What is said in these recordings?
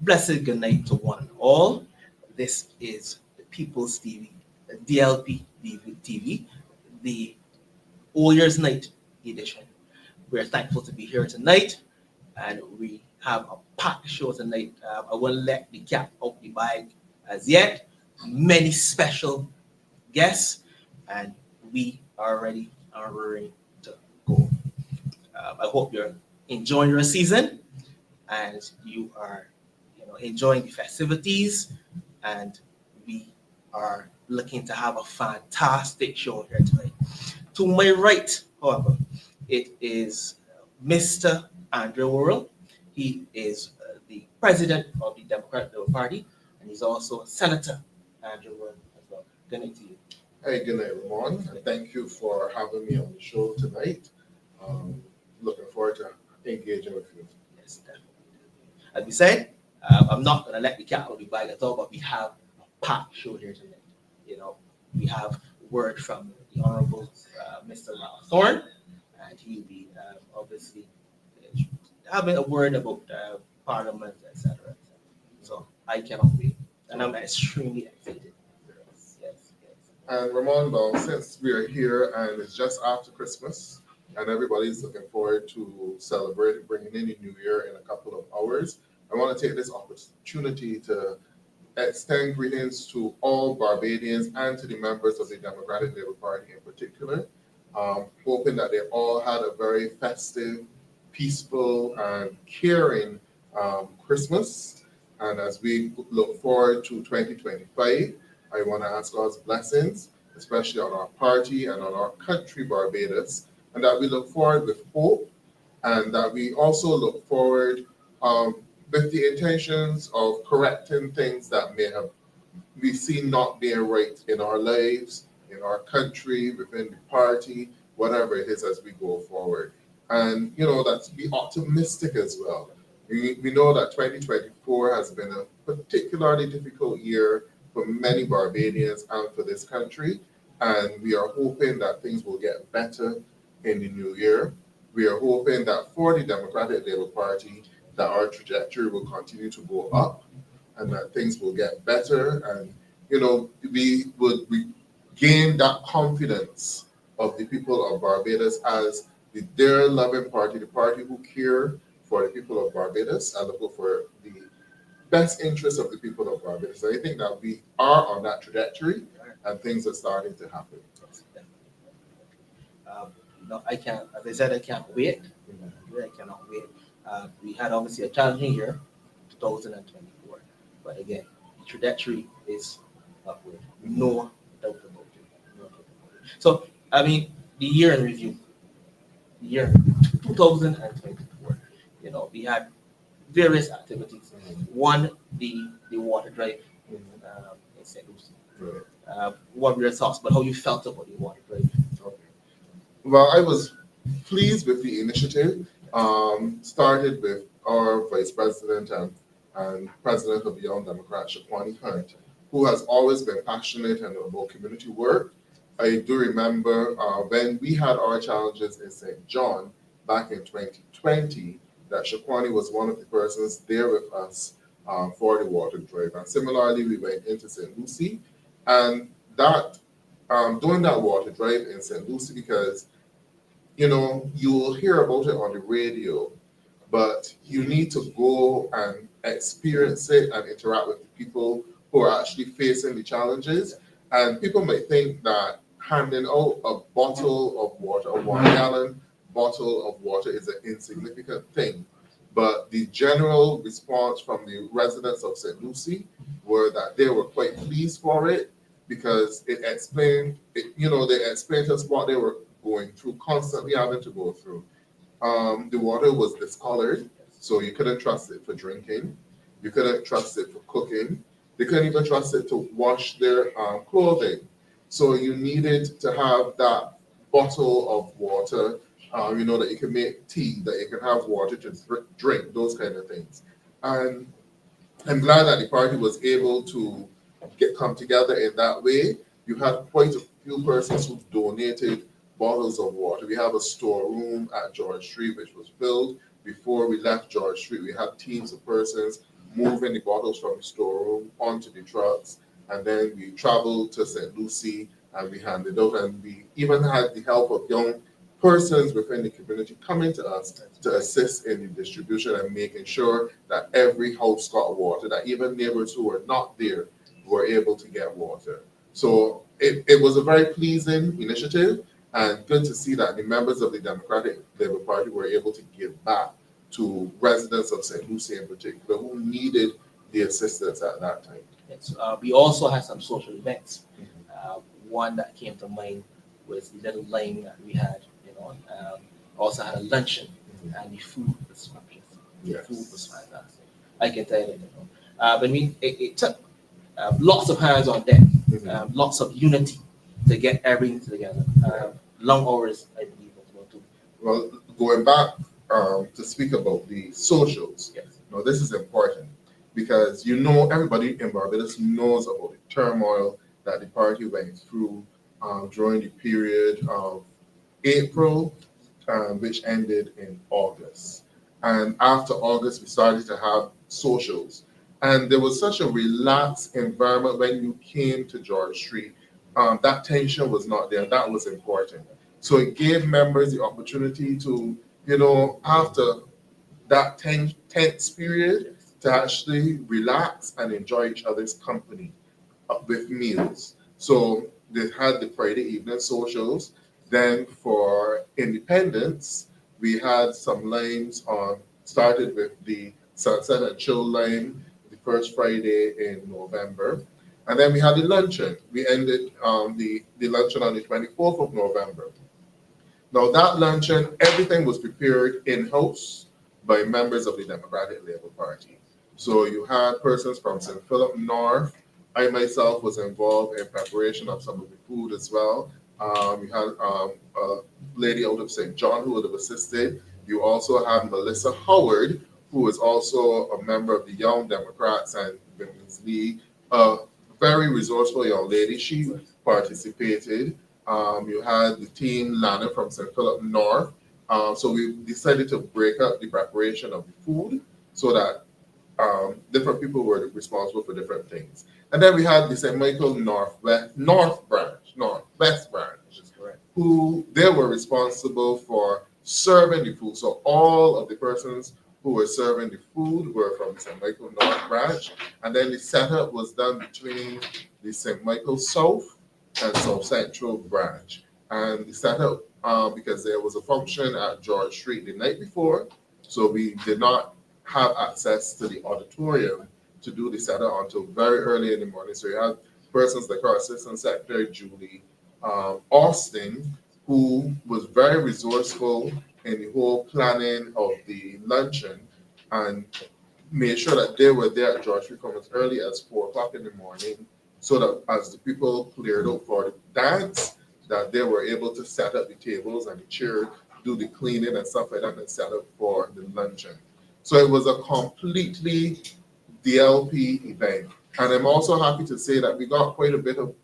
Blessed good night to one and all. This is the People's TV, DLP TV, the All Year's Night edition. We're thankful to be here tonight, and we have a packed show tonight. I won't let the cat out the bag as yet. Many special guests, and we are ready and ready to go. I hope you're enjoying your season, and you are, enjoying the festivities, and we are looking to have a fantastic show here tonight. To my right, however, it is Mr. Andrew Worrell. He is the president of the Democratic Labour Party, and he's also Senator Andrew Worrell as well. Good night to you. Hey, good night, Ramon. And thank you for having me on the show tonight. Looking forward to engaging with you. Yes, definitely. As we said, I'm not going to let the cat out of the bag at all, but we have a packed show here tonight. We have word from the Honorable Mr. Ralph Thorne, and he'll be obviously having a word about Parliament, etc. So I cannot wait, and I'm extremely excited. Yes. And Ramon, well, since we are here and it's just after Christmas, and everybody's looking forward to celebrate bringing in the new year in a couple of hours, I want to take this opportunity to extend greetings to all Barbadians and to the members of the Democratic Labour Party in particular, hoping that they all had a very festive, peaceful, and caring Christmas. And as we look forward to 2025, I want to ask God's blessings, especially on our party and on our country, Barbados, and that we look forward with hope, and that we also look forward with the intentions of correcting things that may have we see not being right in our lives, in our country, within the party, whatever it is as we go forward. And, that's be optimistic as well. We know that 2024 has been a particularly difficult year for many Barbadians and for this country. And we are hoping that things will get better in the new year. We are hoping that for the Democratic Labour Party, that our trajectory will continue to go up and that things will get better. And, we would gain that confidence of the people of Barbados as their loving party, the party who care for the people of Barbados and look for the best interests of the people of Barbados. I think that we are on that trajectory and things are starting to happen. I can't, as I said, I can't wait. I cannot wait. We had obviously a challenging year, 2024, but again, the trajectory is upward. No doubt about it. So, the year in review, the year 2024, we had various activities. One, the water drive in St. Lucie. What were your thoughts about how you felt about the water drive? Well, I was pleased with the initiative. Started with our Vice President and President of the Young Democrats, Shaquani Hunt, who has always been passionate and about community work. I do remember when we had our challenges in St. John back in 2020, that Shaquani was one of the persons there with us for the water drive. And similarly, we went into St. Lucie, and that doing that water drive in St. Lucie, because you will hear about it on the radio, but you need to go and experience it and interact with the people who are actually facing the challenges. And people might think that handing out a bottle of water, a 1 gallon bottle of water, is an insignificant thing. But the general response from the residents of St. Lucie were that they were quite pleased for it because it explained, they explained to us what they were going through, constantly having to go through. The water was discolored, so you couldn't trust it for drinking. You couldn't trust it for cooking. They couldn't even trust it to wash their clothing. So you needed to have that bottle of water, that you can make tea, that you can have water to drink, those kind of things. And I'm glad that the party was able to come together in that way. You had quite a few persons who donated bottles of water. We have a storeroom at George Street, which was filled. Before we left George Street, we had teams of persons moving the bottles from the storeroom onto the trucks, and then we traveled to St. Lucie and we handed out, and we even had the help of young persons within the community coming to us to assist in the distribution and making sure that every house got water, that even neighbors who were not there were able to get water. So it was a very pleasing initiative, and good to see that the members of the Democratic Labour Party were able to give back to residents of St. Lucie in particular who needed the assistance at that time. Yes, we also had some social events. One that came to mind was the little line that we had, also had a luncheon, and the food was scrumptious. Yes. The food was fantastic. I can tell you, but it took lots of hands on deck, lots of unity to get everything together. Long hours, I believe, as well too. Well, going back to speak about the socials, Yes. now this is important because everybody in Barbados knows about the turmoil that the party went through during the period of April, which ended in August. And after August, we started to have socials. And there was such a relaxed environment when you came to George Street. That tension was not there. That was important. So it gave members the opportunity to, after that tense period, to actually relax and enjoy each other's company with meals. So they had the Friday evening socials. Then for independence, we had some lines started with the Sunset and Chill line the first Friday in November. And then we had the luncheon. We ended the luncheon on the 24th of November. Now that luncheon, everything was prepared in-house by members of the Democratic Labour Party. So you had persons from St. Philip North. I myself was involved in preparation of some of the food as well. You had a lady out of St. John who would have assisted. You also had Melissa Howard, who is also a member of the Young Democrats and Women's League, a very resourceful young lady. She participated. You had the team Lana from St. Philip North. So we decided to break up the preparation of the food so that different people were responsible for different things. And then we had the St. Michael Northwest branch, who they were responsible for serving the food. So all of the persons who were serving the food were from the St. Michael North branch. And then the setup was done between the St. Michael South and South Central branch. And the setup, because there was a function at George Street the night before, so we did not have access to the auditorium to do the setup until very early in the morning. So you had persons like our Assistant Secretary Julie Austin, who was very resourceful in the whole planning of the luncheon and made sure that they were there at George Street from as early as 4 o'clock in the morning, so that as the people cleared out for the dance, that they were able to set up the tables and the chairs, do the cleaning and stuff like that, and set up for the luncheon. So it was a completely DLP event. And I'm also happy to say that we got quite a bit of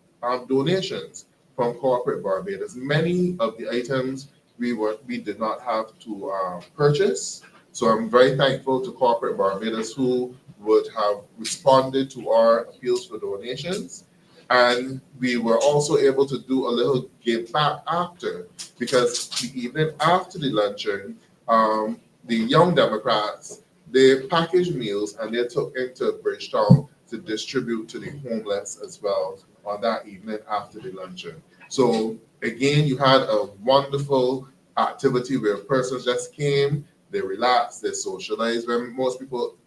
donations from corporate Barbados. Many of the items we did not have to purchase. So I'm very thankful to corporate Barbados who would have responded to our appeals for donations. And we were also able to do a little give back after, because the evening after the luncheon, the Young Democrats, they packaged meals and they took into Bridgetown to distribute to the homeless as well on that evening after the luncheon. So again, you had a wonderful activity where persons just came, they relaxed, they socialized. When most people,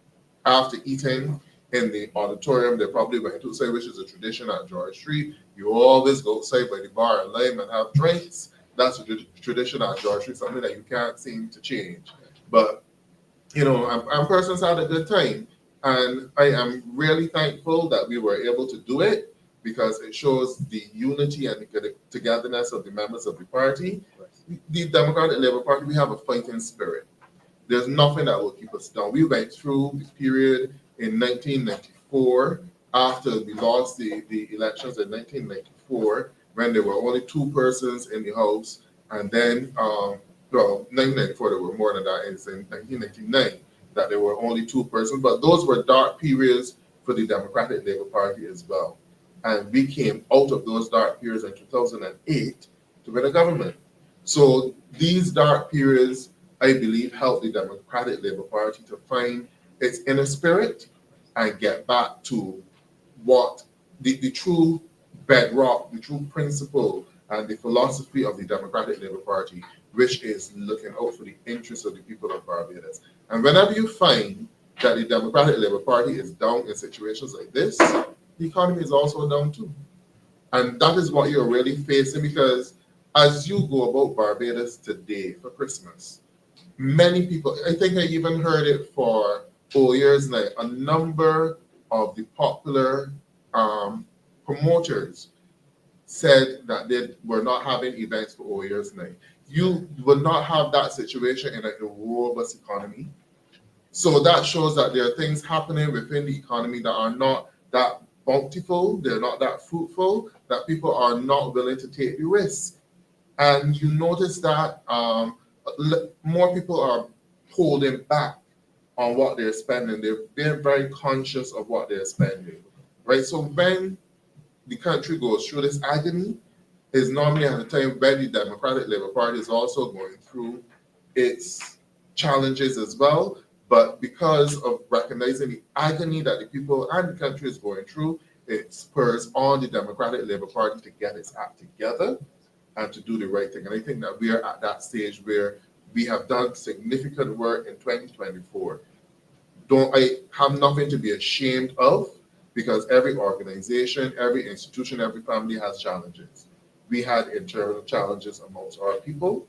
after eating in the auditorium, they probably went outside, which is a tradition at George Street. You always go outside by the bar and lime and have drinks. That's a tradition at George Street, something that you can't seem to change. But and persons had a good time. And I am really thankful that we were able to do it, because it shows the unity and the togetherness of the members of the party. The Democratic Labour Party, we have a fighting spirit. There's nothing that will keep us down. We went through the period in 1994, after we lost the elections in 1994, when there were only 2 persons in the House. And then, 1994, there were more than that. It's in 1999, that there were only two persons, but those were dark periods for the Democratic Labour Party as well. And we came out of those dark periods in 2008 to win a government. So these dark periods, I believe, helped the Democratic Labour Party to find its inner spirit and get back to what the true bedrock, the true principle, and the philosophy of the Democratic Labour Party, which is looking out for the interests of the people of Barbados. And whenever you find that the Democratic Labour Party is down in situations like this, the economy is also down too. And that is what you're really facing, because as you go about Barbados today for Christmas, many people, I think I even heard it for 4 years now, a number of the popular promoters said that they were not having events for 4 years now. You will not have that situation in a robust economy. So that shows that there are things happening within the economy that are not that bountiful, they're not that fruitful, that people are not willing to take the risk. And you notice that more people are holding back on what they're spending. They're being very conscious of what they're spending, right? So when the country goes through this agony, is normally at a time when the Democratic Labour Party is also going through its challenges as well. But because of recognizing the agony that the people and the country is going through, it spurs on the Democratic Labour Party to get its act together and to do the right thing. And I think that we are at that stage where we have done significant work in 2024. I have nothing to be ashamed of, because every organization, every institution, every family has challenges. We had internal challenges amongst our people,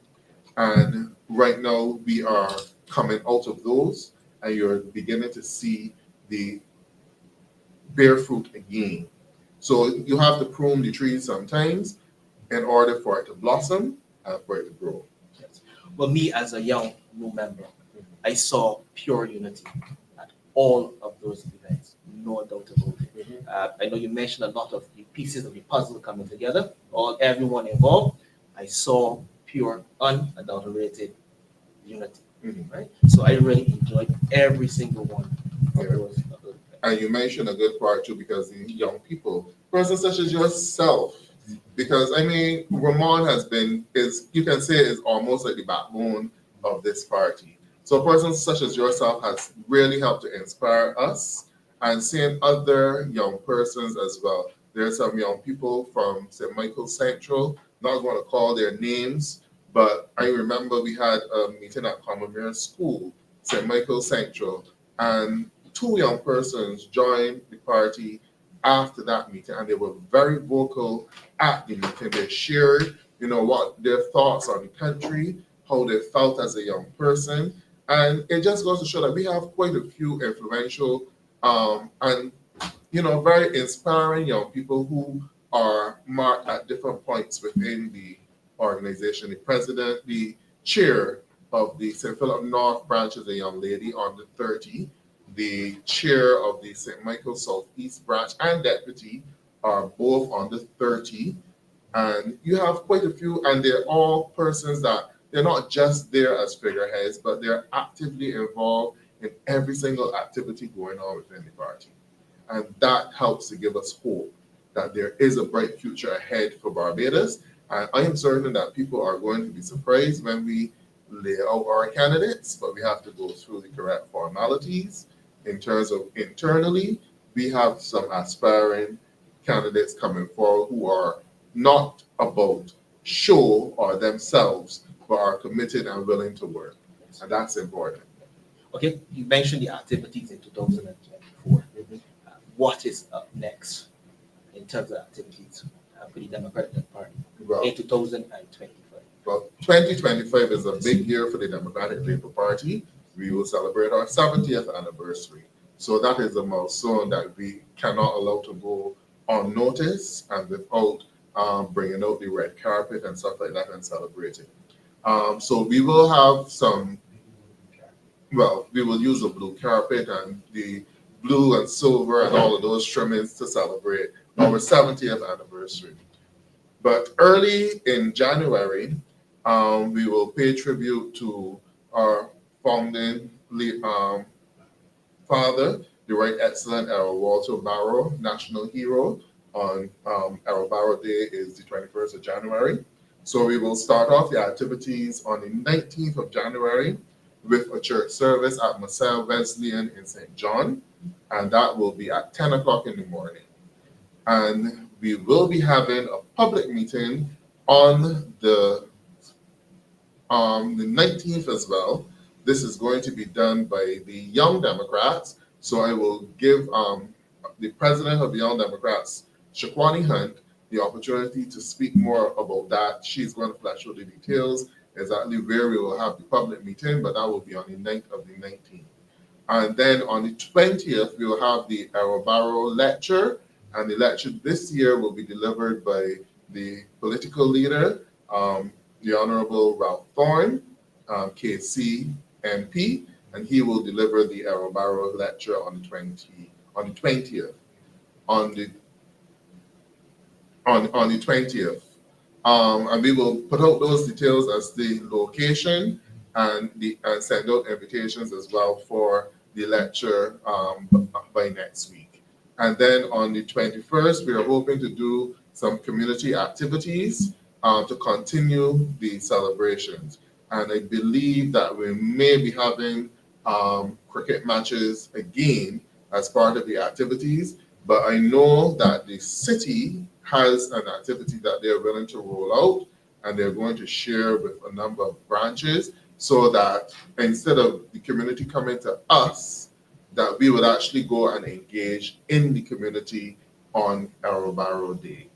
and right now we are coming out of those, and you're beginning to see the bear fruit again. So you have to prune the tree sometimes in order for it to blossom and for it to grow. Yes. Well, me as a young new member, I saw pure unity at all of those events, no doubt about it. I know you mentioned a lot of the pieces of the puzzle coming together, everyone involved. I saw pure, unadulterated unity, right? So I really enjoyed every single one of those. And you mentioned a good part too, because the young people, persons such as yourself, because I mean, Ramon you can say, is almost like the backbone of this party. So persons such as yourself has really helped to inspire us, and seeing other young persons as well. There's some young people from St. Michael Central, not going to call their names, but I remember we had a meeting at Commonwealth School, St. Michael Central, and two young persons joined the party after that meeting, and they were very vocal at the meeting. They shared, what their thoughts on the country, how they felt as a young person, and it just goes to show that we have quite a few influential and very inspiring young people who are marked at different points within the organization. The president, the chair of the St. Philip North branch is a young lady on the 30. The chair of the St. Michael Southeast branch and deputy are both on the 30. And you have quite a few, and they're all persons that they're not just there as figureheads, but they're actively involved in every single activity going on within the party. And that helps to give us hope that there is a bright future ahead for Barbados. And I am certain that people are going to be surprised when we lay out our candidates, but we have to go through the correct formalities. In terms of internally, we have some aspiring candidates coming forward who are not about show or themselves, but are committed and willing to work. And that's important. Okay, you mentioned the activities in 2024. What is up next in terms of activities for the Democratic Party in 2025? Well, 2025 is a big year for the Democratic Labour Party. We will celebrate our 70th anniversary. So that is a milestone that we cannot allow to go unnoticed and without bringing out the red carpet and stuff like that and celebrating. So we will have we will use the blue carpet and the blue and silver and all of those trimmings to celebrate our 70th anniversary. But early in January, we will pay tribute to our founding father, the Right Excellent Errol Walter Barrow, National Hero, on Errol Barrow Day is the 21st of January. So we will start off the activities on the 19th of January with a church service at Marcel Wesleyan in St. John, and that will be at 10 o'clock in the morning. And we will be having a public meeting on the 19th as well. This is going to be done by the Young Democrats. So I will give the president of the Young Democrats, Shaquani Hunt, the opportunity to speak more about that. She's going to flesh out the details, exactly where we will have the public meeting, but that will be on the night of the 19th. And then on the 20th, we will have the Errol Barrow lecture. And the lecture this year will be delivered by the political leader, the Honorable Ralph Thorne, KC MP, and he will deliver the Errol Barrow lecture on the 20th. On the 20th. And we will put out those details as the location and send out invitations as well for the lecture by next week. And then on the 21st, we are hoping to do some community activities to continue the celebrations. And I believe that we may be having cricket matches again as part of the activities. But I know that the city has an activity that they're willing to roll out, and they're going to share with a number of branches, so that instead of the community coming to us, that we would actually go and engage in the community on Errol Barrow Day.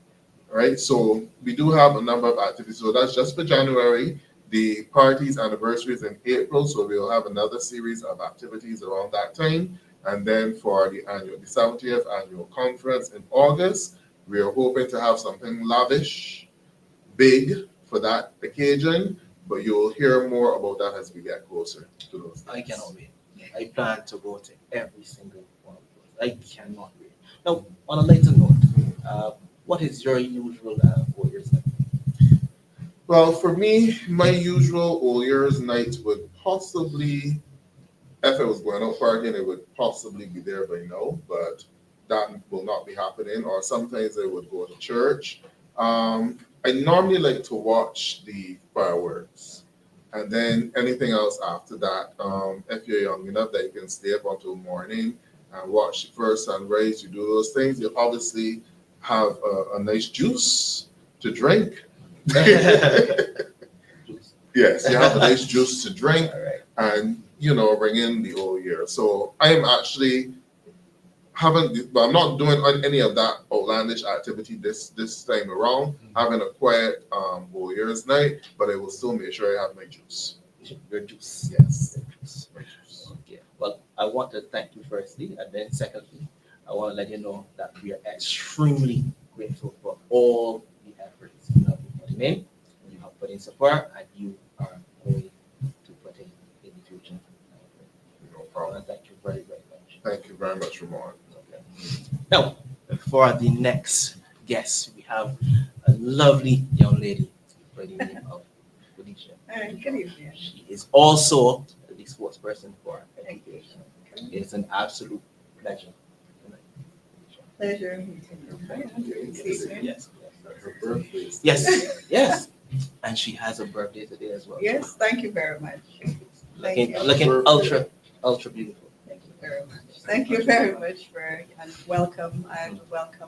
All right, so we do have a number of activities. So that's just for January. The party's anniversary is in April, so we'll have another series of activities around that time. And then for the 70th annual conference in August, we are hoping to have something lavish, big for that occasion, but you'll hear more about that as we get closer to those days. I cannot wait. I plan to go to every single one of those. I cannot wait. Now, on a lighter note, what is your usual All Year's night? Well, for me, my usual All Year's night would possibly, if I was going out partying, it would possibly be there by now, but that will not be happening. Or sometimes I would go to church. I normally like to watch the fireworks, and then anything else after that. If you're young enough that you can stay up until morning and watch the first sunrise, you do those things. You obviously have a nice juice to drink. Yes, you have a nice juice to drink, and bring in the whole year. So I am actually I'm not doing any of that outlandish activity this time around. Having a quiet All Year's night, but I will still make sure I have my juice. Your juice. Yes. My juice. Okay. Well, I want to thank you firstly, and then secondly, I want to let you know that we are extremely grateful for all the efforts you have put in, you have put in so far, and you are going to put in the future. No problem. And thank you very, very much. Thank you very much, Ramon. Okay. Now, for the next guest, we have a lovely young lady by the name of Felicia. Good evening. She is also the spokesperson for education. It's an absolute pleasure. Pleasure meeting you. Yes. Her birthday. Yes. And she has a birthday today as well. Yes, thank you very much. Thank you. Looking ultra beautiful. Thank you very much. Thank you very much and welcome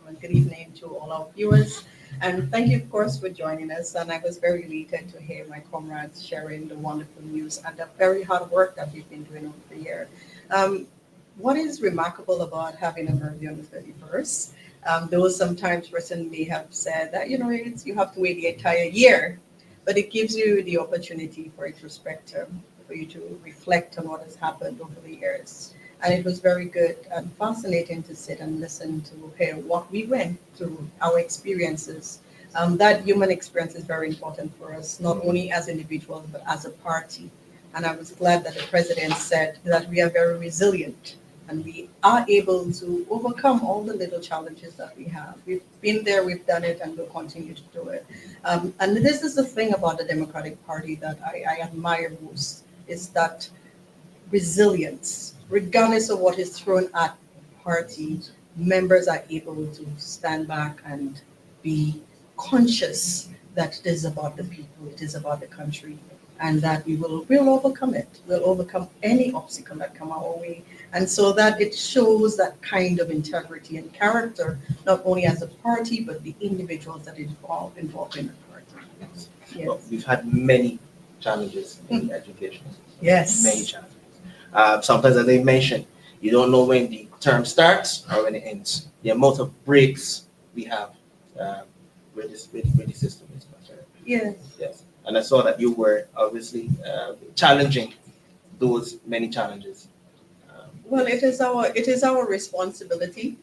and good evening to all our viewers. And thank you, of course, for joining us. And I was very elated to hear my comrades sharing the wonderful news and the very hard work that we've been doing over the year. What is remarkable about having a birthday on the 31st? Though sometimes person may have said that, you have to wait the entire year, but it gives you the opportunity for introspection, for you to reflect on what has happened over the years. And it was very good and fascinating to sit and listen to hear what we went through, our experiences. That human experience is very important for us, not only as individuals, but as a party. And I was glad that the president said that we are very resilient and we are able to overcome all the little challenges that we have. We've been there, we've done it, and we'll continue to do it. And this is the thing about the Democratic Party that I admire most, is that resilience. regardless of what is thrown at party, members are able to stand back and be conscious that it is about the people, it is about the country, and that we'll overcome it. We'll overcome any obstacle that come our way. And so that it shows that kind of integrity and character, not only as a party, but the individuals that involved in the party. Yes. Yes. Well, we've had many challenges in education. Yes. Many challenges. Sometimes, as I mentioned, you don't know when the term starts or when it ends. The amount of breaks we have where the system is concerned. Yes. Yes. And I saw that you were obviously challenging those many challenges. Well, it is our responsibility.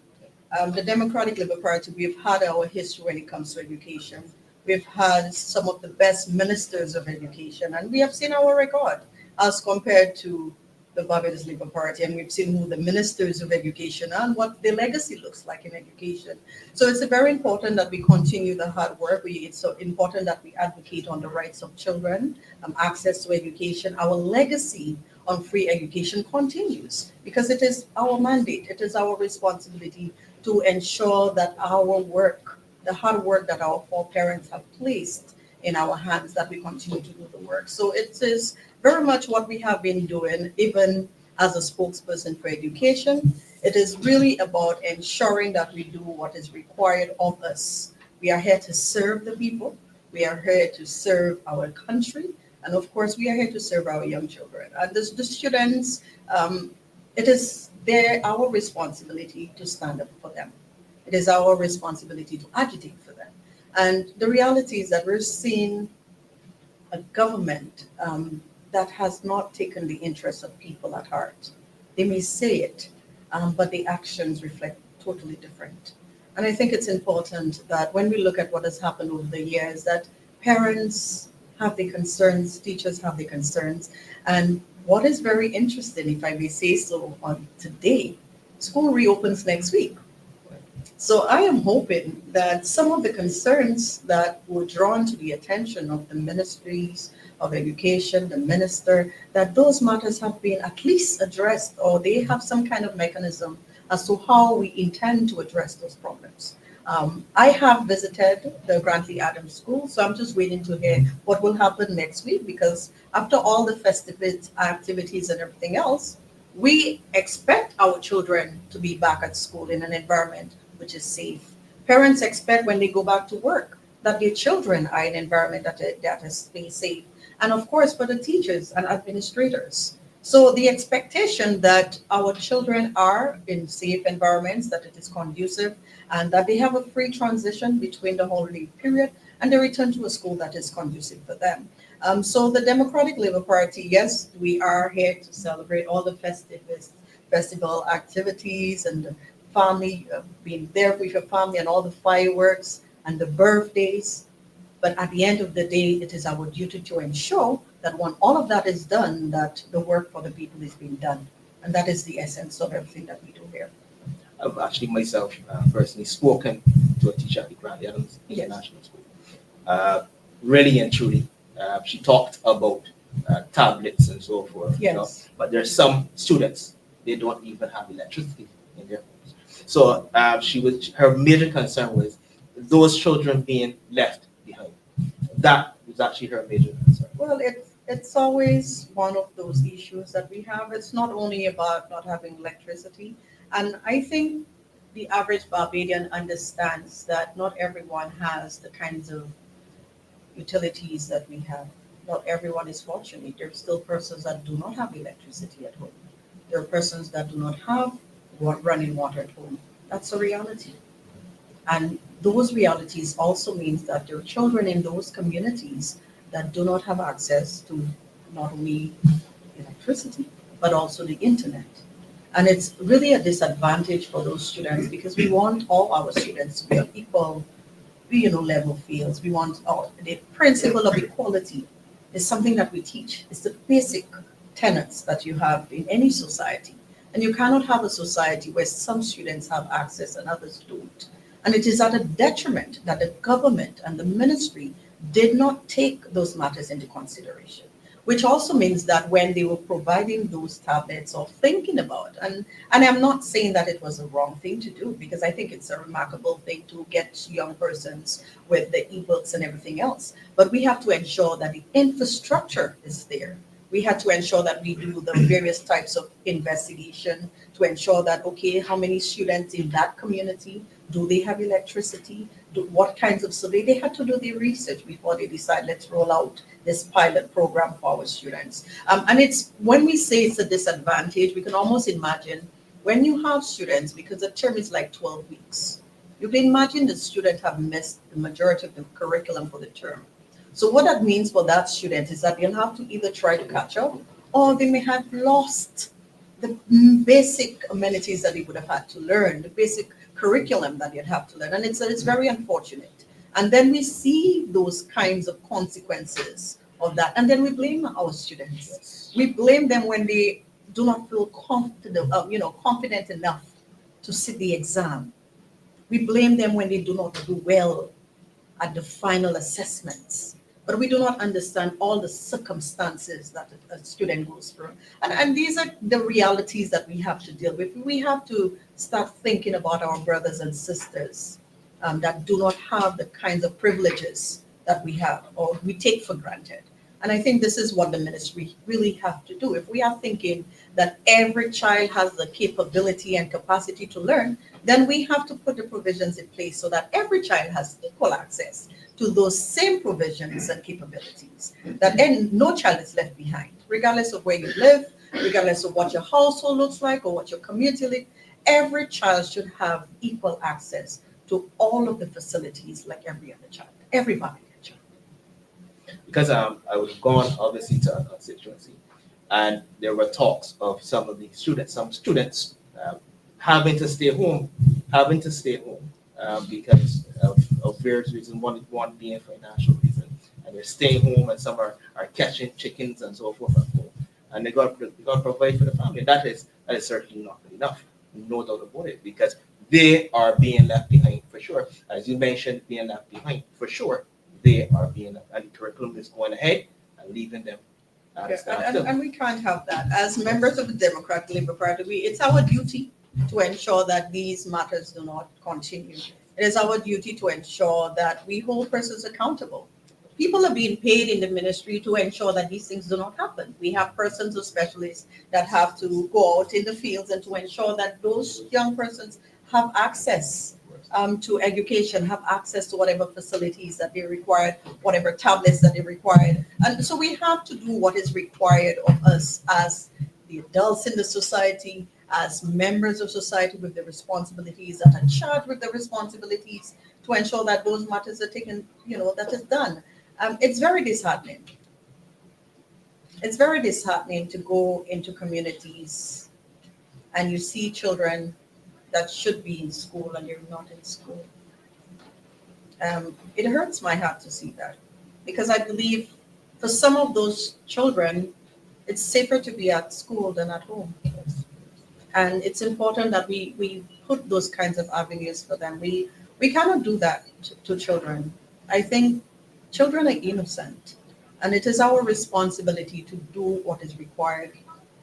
The Democratic Labour Party, we've had our history when it comes to education. We've had some of the best ministers of education, and we have seen our record as compared to the Barbados Labour Party, and we've seen who the ministers of education are and what their legacy looks like in education. So it's very important that we continue the hard work. It's so important that we advocate on the rights of children, access to education. Our legacy on free education continues because it is our mandate, it is our responsibility to ensure that our work, the hard work that our foreparents have placed in our hands, that we continue to do the work. So it is very much what we have been doing, even as a spokesperson for education. It is really about ensuring that we do what is required of us. We are here to serve the people. We are here to serve our country. And of course, we are here to serve our young children. And the students, it is our responsibility to stand up for them. It is our responsibility to agitate for them. And the reality is that we're seeing a government that has not taken the interests of people at heart. They may say it, but the actions reflect totally different. And I think it's important that when we look at what has happened over the years, that parents have the concerns, teachers have the concerns. And what is very interesting, if I may say so, on today, school reopens next week. So I am hoping that some of the concerns that were drawn to the attention of the ministries of education, the minister, that those matters have been at least addressed, or they have some kind of mechanism as to how we intend to address those problems. I have visited the Grantley Adams School, so I'm just waiting to hear what will happen next week, because after all the festive activities and everything else, we expect our children to be back at school in an environment which is safe. Parents expect when they go back to work that their children are in an environment that is safe. And of course, for the teachers and administrators. So the expectation that our children are in safe environments, that it is conducive, and that they have a free transition between the holiday period and the return to a school that is conducive for them. So the Democratic Labour Party, yes, we are here to celebrate all the festival activities and the family, being there with your family and all the fireworks and the birthdays. But at the end of the day, it is our duty to ensure that when all of that is done, that the work for the people is being done. And that is the essence of everything that we do here. I've actually myself personally spoken to a teacher at the Grantley Adams International School. Really and truly, she talked about tablets and so forth. Yes. You know, but there are some students, they don't even have electricity in their homes. So her major concern was those children being left behind. That was actually her major concern. Well, it's always one of those issues that we have. It's not only about not having electricity. And I think the average Barbadian understands that not everyone has the kinds of utilities that we have. Not everyone is fortunate. There are still persons that do not have electricity at home. There are persons that do not have running water at home. That's a reality. And those realities also means that there are children in those communities that do not have access to not only electricity, but also the internet. And it's really a disadvantage for those students because we want all our students to be on equal, level fields. We want the principle of equality is something that we teach. It's the basic tenets that you have in any society. And you cannot have a society where some students have access and others don't. And it is at a detriment that the government and the ministry did not take those matters into consideration. which also means that when they were providing those tablets or thinking about, and I'm not saying that it was a wrong thing to do, because I think it's a remarkable thing to get young persons with the ebooks and everything else, but we have to ensure that the infrastructure is there. We had to ensure that we do the various types of investigation to ensure that, okay, how many students in that community, do they have electricity? What kinds of survey? They had to do the research before they decide, let's roll out this pilot program for our students. And it's, when we say it's a disadvantage, we can almost imagine when you have students, because the term is like 12 weeks, you can imagine the student have missed the majority of the curriculum for the term. So what that means for that student is that they'll have to either try to catch up, or they may have lost the basic amenities that they would have had to learn, the basic curriculum that they'd have to learn. And it's very unfortunate. And then we see those kinds of consequences of that. And then we blame our students. Yes. We blame them when they do not feel confident enough to sit the exam. We blame them when they do not do well at the final assessments. But we do not understand all the circumstances that a student goes through. And these are the realities that we have to deal with. We have to start thinking about our brothers and sisters that do not have the kinds of privileges that we have or we take for granted. And I think this is what the ministry really have to do. If we are thinking that every child has the capability and capacity to learn, then we have to put the provisions in place so that every child has equal access to those same provisions and capabilities, that no child is left behind, regardless of where you live, regardless of what your household looks like or what your community looks like. Every child should have equal access to all of the facilities like every other child, everybody. Because I was gone obviously to a constituency, and there were talks of some students having to stay home because of various reasons. One being financial reason, and they're staying home, and some are catching chickens and so forth and so on. And they got to provide for the family. That is certainly not enough, no doubt about it, because they are being left behind for sure. As you mentioned, being left behind for sure. They are being, and the curriculum is going ahead and leaving them. And we can't have that. As members of the Democratic Labour Party, it's our duty to ensure that these matters do not continue. It is our duty to ensure that we hold persons accountable. People are being paid in the ministry to ensure that these things do not happen. We have persons or specialists that have to go out in the fields and to ensure that those young persons have access to education, have access to whatever facilities that they require, whatever tablets that they require. And so we have to do what is required of us as the adults in the society, as members of society with the responsibilities, that are charged with the responsibilities to ensure that those matters are taken, that is done. It's very disheartening. It's very disheartening to go into communities and you see children that should be in school and you're not in school. It hurts my heart to see that, because I believe for some of those children, it's safer to be at school than at home. And it's important that we put those kinds of avenues for them. We cannot do that to children. I think children are innocent, and it is our responsibility to do what is required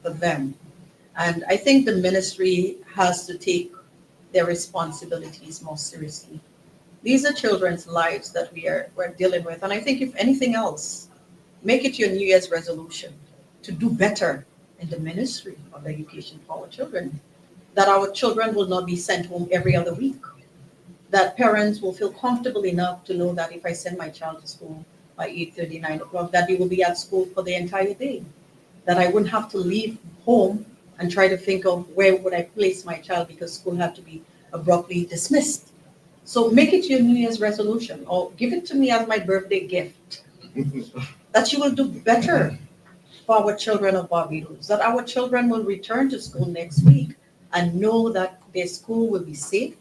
for them. And I think the ministry has to take their responsibilities more seriously. These are children's lives that we're dealing with. And I think if anything else, make it your New Year's resolution to do better in the ministry of education for our children. That our children will not be sent home every other week. That parents will feel comfortable enough to know that if I send my child to school by 8:30, 9 o'clock, that they will be at school for the entire day. That I wouldn't have to leave home and try to think of where would I place my child because school had to be abruptly dismissed. So make it your New Year's resolution, or give it to me as my birthday gift, that you will do better for our children of Barbados, that our children will return to school next week and know that their school will be safe.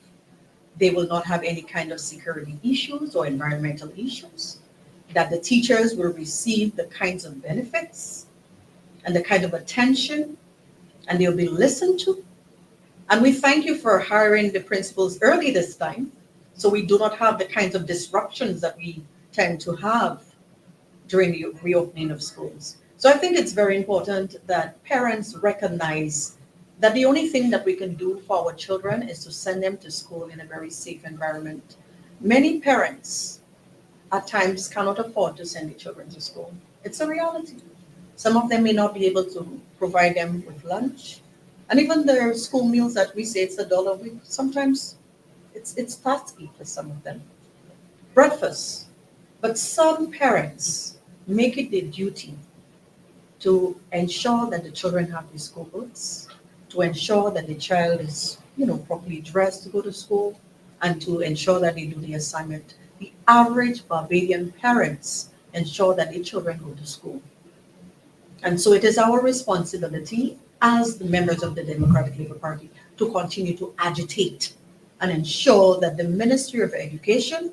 They will not have any kind of security issues or environmental issues, that the teachers will receive the kinds of benefits and the kind of attention, and they'll be listened to. And we thank you for hiring the principals early this time, so we do not have the kinds of disruptions that we tend to have during the reopening of schools. So I think it's very important that parents recognize that the only thing that we can do for our children is to send them to school in a very safe environment. Many parents at times cannot afford to send their children to school. It's a reality. Some of them may not be able to provide them with lunch. And even their school meals that we say it's $1 a week, sometimes it's tasky for some of them. Breakfast. But some parents make it their duty to ensure that the children have the school books, to ensure that the child is, properly dressed to go to school, and to ensure that they do the assignment. The average Barbadian parents ensure that their children go to school. And so it is our responsibility as the members of the Democratic Labour Party to continue to agitate and ensure that the Ministry of Education,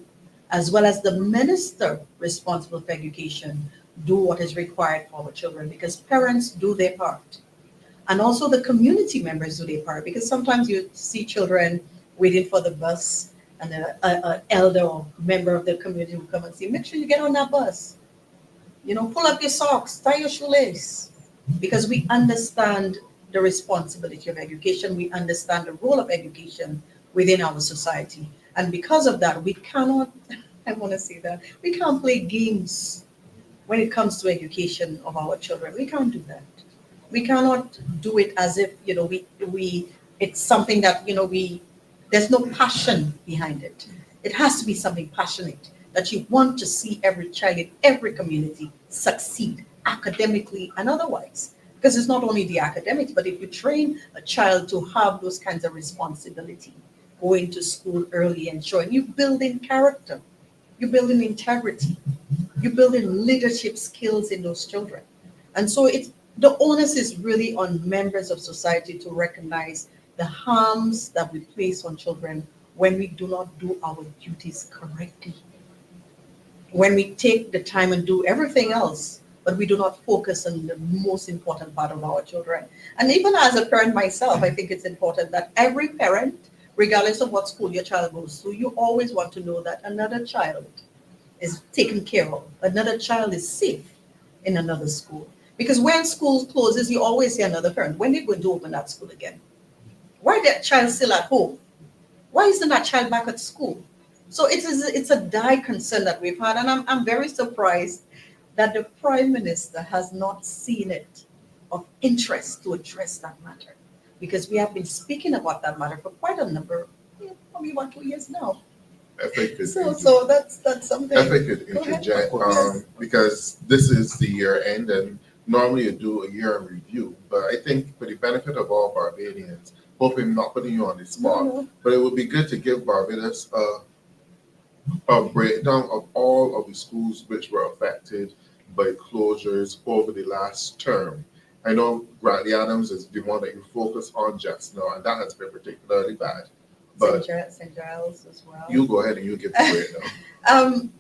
as well as the minister responsible for education, do what is required for our children, because parents do their part. And also the community members do their part, because sometimes you see children waiting for the bus and an elder or member of the community will come and say, make sure you get on that bus. Pull up your socks, tie your shoelace, because we understand the responsibility of education. We understand the role of education within our society. And because of that, we cannot, I want to say that, we can't play games when it comes to education of our children. We can't do that. We cannot do it as if, it's something that, there's no passion behind it. It has to be something passionate, that you want to see every child in every community succeed academically and otherwise. Because it's not only the academics, but if you train a child to have those kinds of responsibility, going to school early and showing, you build in character, you build in integrity, you build in leadership skills in those children. And so the onus is really on members of society to recognize the harms that we place on children when we do not do our duties correctly. When we take the time and do everything else, but we do not focus on the most important part of our children. And even as a parent myself, I think it's important that every parent, regardless of what school your child goes to, you always want to know that another child is taken care of. Another child is safe in another school. Because when school closes, you always see another parent. When are they going to open that school again? Why is that child still at home? Why isn't that child back at school? So it's a dire concern that we've had. And I'm very surprised that the Prime Minister has not seen it of interest to address that matter. Because we have been speaking about that matter for quite a number, probably about 2 years now. So that's something. If I could interject, because this is the year end, and normally you do a year in review, but I think for the benefit of all Barbadians, hoping I'm not putting you on the spot, but it would be good to give Barbados a breakdown of all of the schools which were affected by closures over the last term. I know Grantley Adams is the one that you focus on just now, and that has been particularly bad. But St. Giles as well. You go ahead and you give the breakdown.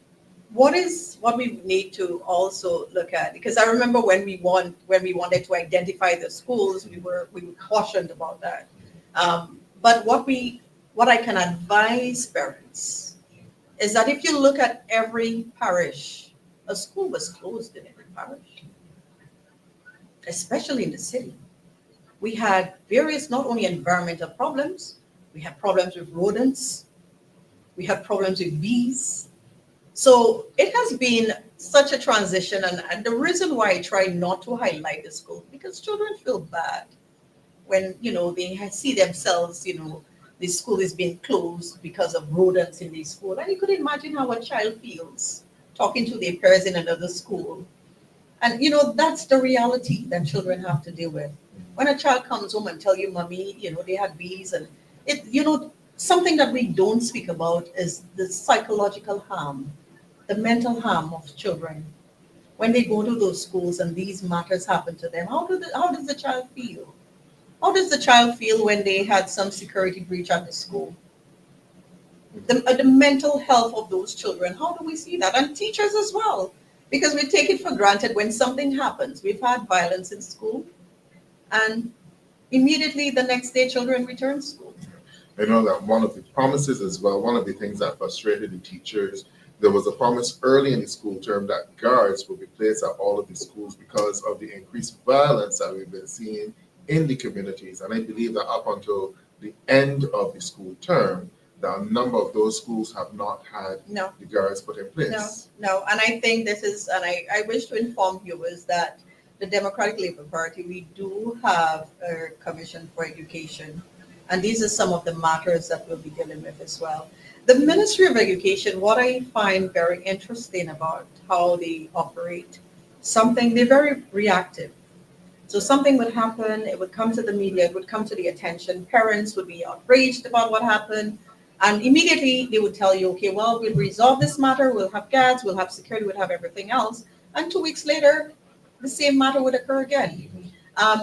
What we need to also look at, because I remember when we wanted to identify the schools, we were cautioned about that. But what I can advise parents is that if you look at every parish, a school was closed in every parish, especially in the city. We had various, not only environmental problems, we had problems with rodents, we had problems with bees. So it has been such a transition, and the reason why I try not to highlight the school, because children feel bad when, they see themselves, the school is being closed because of rodents in the school. And you could imagine how a child feels talking to their peers in another school. And, that's the reality that children have to deal with. When a child comes home and tell you, mommy, they had bees, and something that we don't speak about is the psychological harm, the mental harm of children. When they go to those schools and these matters happen to them, how does the child feel? How does the child feel when they had some security breach at the school? The mental health of those children, how do we see that? And teachers as well, because we take it for granted when something happens. We've had violence in school, and immediately the next day children return to school. I know that one of the promises as well, one of the things that frustrated the teachers there was a promise early in the school term that guards would be placed at all of the schools because of the increased violence that we've been seeing in the communities. And I believe that up until the end of the school term, that a number of those schools have not had the guards put in place. No. And I think this is, and I wish to inform viewers that the Democratic Labour Party, we do have a Commission for Education. And these are some of the matters that we'll be dealing with as well. The Ministry of Education, what I find very interesting about how they operate, they're very reactive. So something would happen, it would come to the media, it would come to the attention, parents would be outraged about what happened, and immediately they would tell you, okay, well, we'll resolve this matter, we'll have guards, we'll have security, we'll have everything else, and 2 weeks later, the same matter would occur again.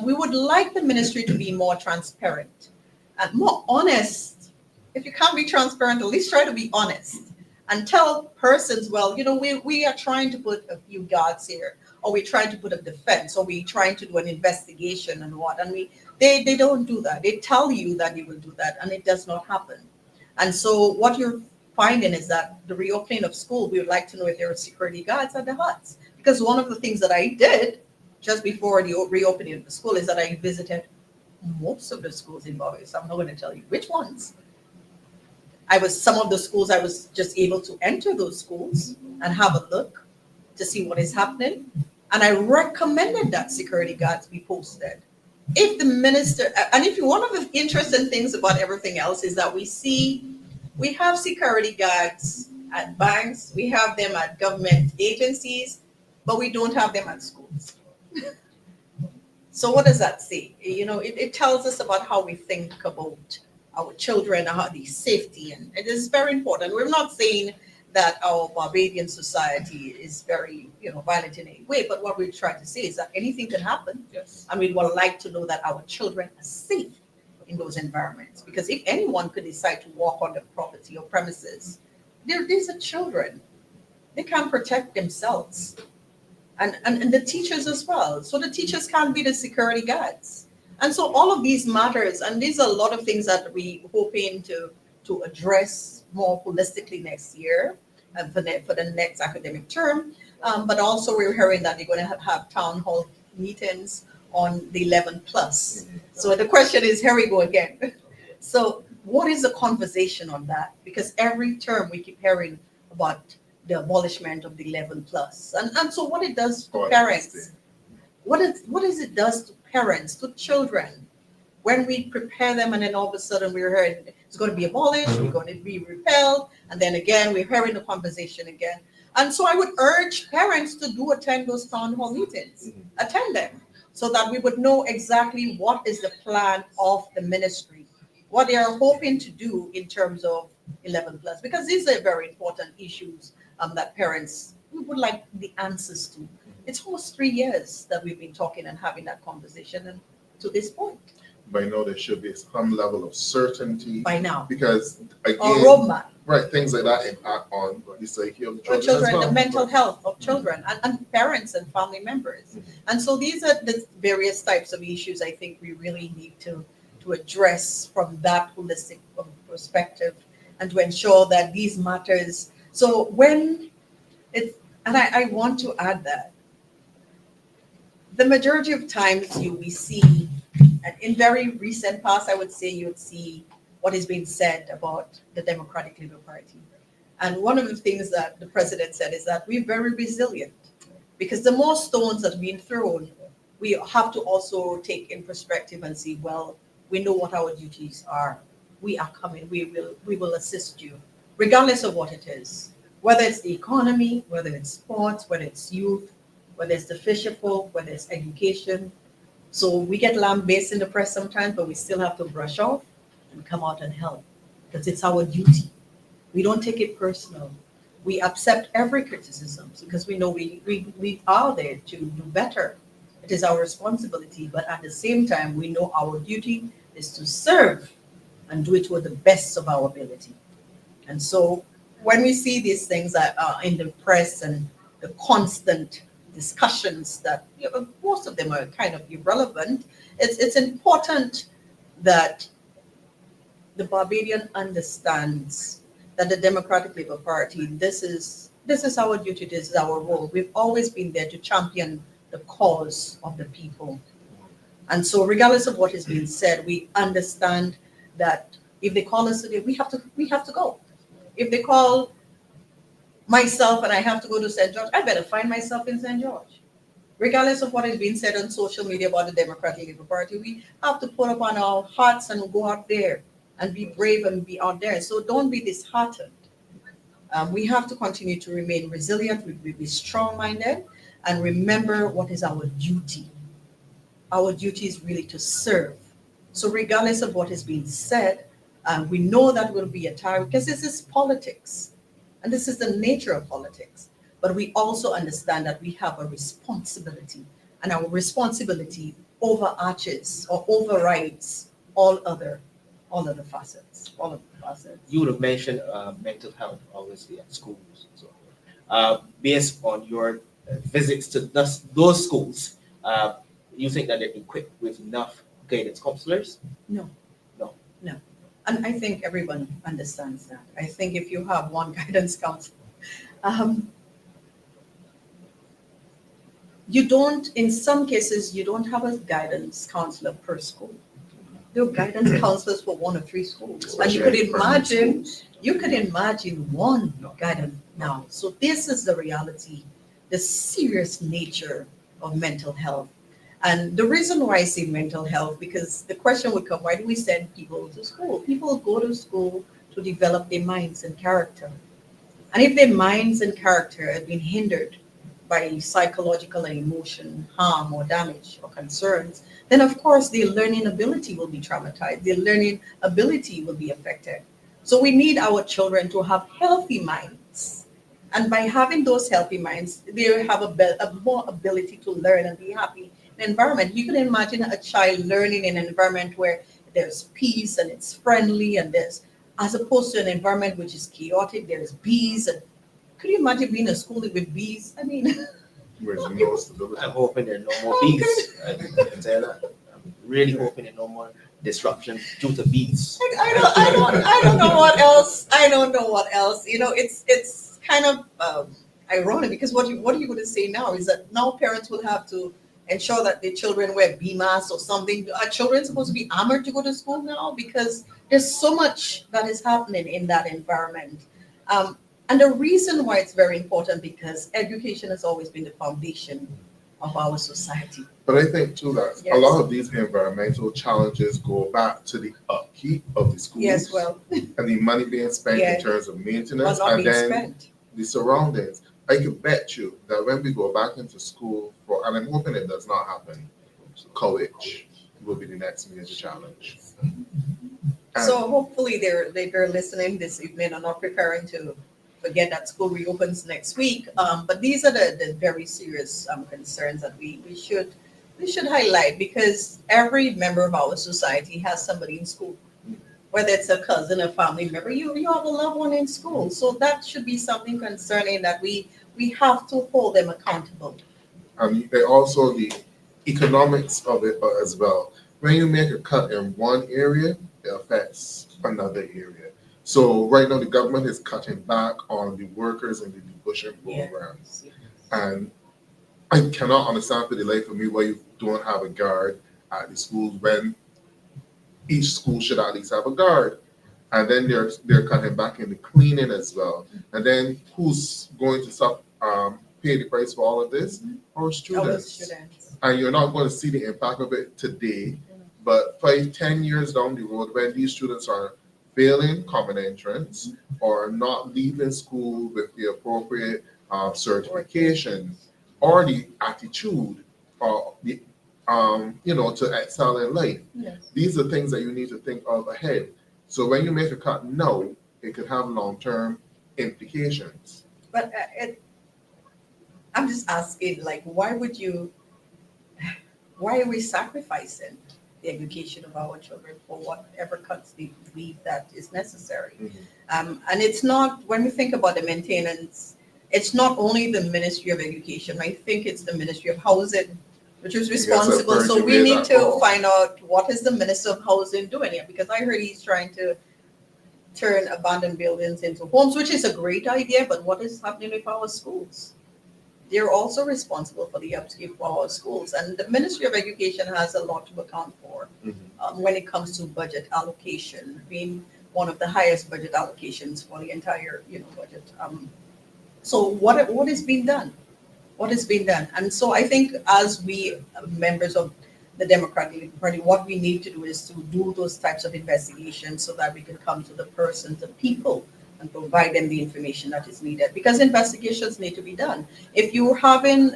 We would like the ministry to be more transparent and more honest. If you can't be transparent, at least try to be honest and tell persons, well, we are trying to put a few guards here, or we're trying to put a defense, or we're trying to do an investigation and what. And they don't do that. They tell you that they will do that, and it does not happen. And so what you're finding is that the reopening of school, we would like to know if there are security guards at the huts. Because one of the things that I did just before the reopening of the school is that I visited most of the schools in Barbados. I'm not going to tell you which ones. Some of the schools, I was just able to enter those schools and have a look to see what is happening. And I recommended that security guards be posted. If the minister, and if one of the interesting things about everything else is that we have security guards at banks, we have them at government agencies, but we don't have them at schools. So what does that say? It tells us about how we think about our children, how the safety, and it is very important. We're not saying that our Barbadian society is very, violent in any way, but what we're trying to say is that anything can happen. Yes. And we would like to know that our children are safe in those environments. Because if anyone could decide to walk on the property or premises, these are children. They can't protect themselves. And the teachers as well. So the teachers can't be the security guards. And so all of these matters, and these are a lot of things that we hoping to address more holistically next year and for the next academic term. But also we're hearing that they're going to have town hall meetings on the 11 plus. So the question is, here we go again. So what is the conversation on that? Because every term we keep hearing about the abolishment of the 11 plus. And so what it does to parents, what is it does to parents, to children, when we prepare them and then all of a sudden we're hearing it's going to be abolished, we're going to be repelled, and then again we're hearing the conversation again. And so I would urge parents to attend those town hall meetings, attend them, so that we would know exactly what is the plan of the ministry, what they are hoping to do in terms of 11 plus, because these are very important issues that parents would like the answers to. It's almost 3 years that we've been talking and having that conversation, and to this point. By now, there should be some level of certainty. By now. Because, again, or roadmap. Right, things like that impact on the psyche of the children, children, as well. the mental health of children and parents and family members. And so these are the various types of issues I think we really need to address from that holistic perspective, and to ensure that these matters. So when it's, and I want to add that the majority of times we see, and in very recent past, I would say you would see what is being said about the Democratic Labour Party. And one of the things that the president said is that we're very resilient, because the more stones that are being thrown, we have to also take in perspective and see, well, we know what our duties are. We are coming, we will assist you, regardless of what it is, whether it's the economy, whether it's sports, whether it's youth, whether it's the fisher folk, whether it's education. So we get lambasted in the press sometimes, but we still have to brush off and come out and help, because it's our duty. We don't take it personal. We accept every criticism because we know we are there to do better. It is our responsibility, but at the same time, we know our duty is to serve and do it to the best of our ability. And so when we see these things that are in the press and the constant discussions that most of them are kind of irrelevant, it's important that the Barbadian understands that the Democratic Labour Party, this is this is our duty, this is our role. We've always been there to champion the cause of the people. And so regardless of what is being said, we understand that if they call us today, we have to go. If they call myself and I have to go to St. George, I better find myself in St. George. Regardless of what is being said on social media about the Democratic Labour Party, we have to put up on our hearts and go out there and be brave and be out there. So don't be disheartened. We have to continue to remain resilient, we be strong-minded, and remember what is our duty. Our duty is really to serve. So regardless of what is being said, we know that will be a time, because this is politics, and this is the nature of politics. But we also understand that we have a responsibility, and our responsibility overarches or overrides all other facets. You would have mentioned mental health, obviously, at schools. So, based on your visits to those schools, you think that they're equipped with enough guidance counselors? No. No. And I think everyone understands that. I think if you have one guidance counselor, in some cases, you don't have a guidance counselor per school. There are guidance counselors for 1 or 3 schools. And you could imagine one guidance now. So this is the reality, the serious nature of mental health. And the reason why I say mental health, because the question would come, why do we send people to school? People go to school to develop their minds and character. And if their minds and character have been hindered by psychological and emotion harm or damage or concerns, then of course their learning ability will be traumatized. Their learning ability will be affected. So we need our children to have healthy minds. And by having those healthy minds, they have a more ability to learn and be happy in an environment. You can imagine a child learning in an environment where there's peace and it's friendly, and there's, as opposed to an environment which is chaotic, there's bees. And could you imagine being in a school with bees? I mean, I'm hoping there are no more bees. I can tell that. I'm really hoping there are no more disruption due to bees. I don't know what else. I don't know what else. You know, it's kind of ironic, because what are you going to say now is that now parents will have to ensure that their children wear bee masks or something. Are children supposed to be armored to go to school now? Because there's so much that is happening in that environment. And the reason why it's very important, because education has always been the foundation of our society. But I think too that a lot of these environmental challenges go back to the upkeep of the schools. Yes, well, and the money being spent in terms of maintenance, and then spent. The surroundings. I can bet you that when we go back into school and I'm hoping it does not happen, college will be the next major challenge. So hopefully they're listening this evening and not preparing to forget that school reopens next week. But these are the very serious concerns that we should highlight, because every member of our society has somebody in school, whether it's a cousin, a family member, you have a loved one in school. So that should be something concerning that we have to hold them accountable. Also the economics of it as well. When you make a cut in one area, it affects another area. So right now the government is cutting back on the workers in the debushing programs. Yes. And I cannot understand for the life of me why you don't have a guard at the schools, when each school should at least have a guard. And then they're cutting back in the cleaning as well. And then who's going to pay the price for all of this? Our students. And you're not going to see the impact of it today, but 5-10 years down the road, when these students are failing common entrance or not leaving school with the appropriate certification or the attitude or the to excel in life. Yes. These are things that you need to think of ahead. So when you make a cut now, it could have long-term implications. But I'm just asking, like, why are we sacrificing the education of our children for whatever cuts they believe that is necessary? Mm-hmm. And it's not, when we think about the maintenance, it's not only the Ministry of Education. I think it's the Ministry of Housing, which is responsible. So we need to find out what is the Minister of Housing doing here, because I heard he's trying to turn abandoned buildings into homes, which is a great idea, but what is happening with our schools? They're also responsible for the upkeep of our schools. And the Ministry of Education has a lot to account for when it comes to budget allocation, being one of the highest budget allocations for the entire budget. So what is being done? What is being done? And so I think as we members of the Democratic Party, what we need to do is to do those types of investigations so that we can come to the person, the people, and provide them the information that is needed. Because investigations need to be done. If you having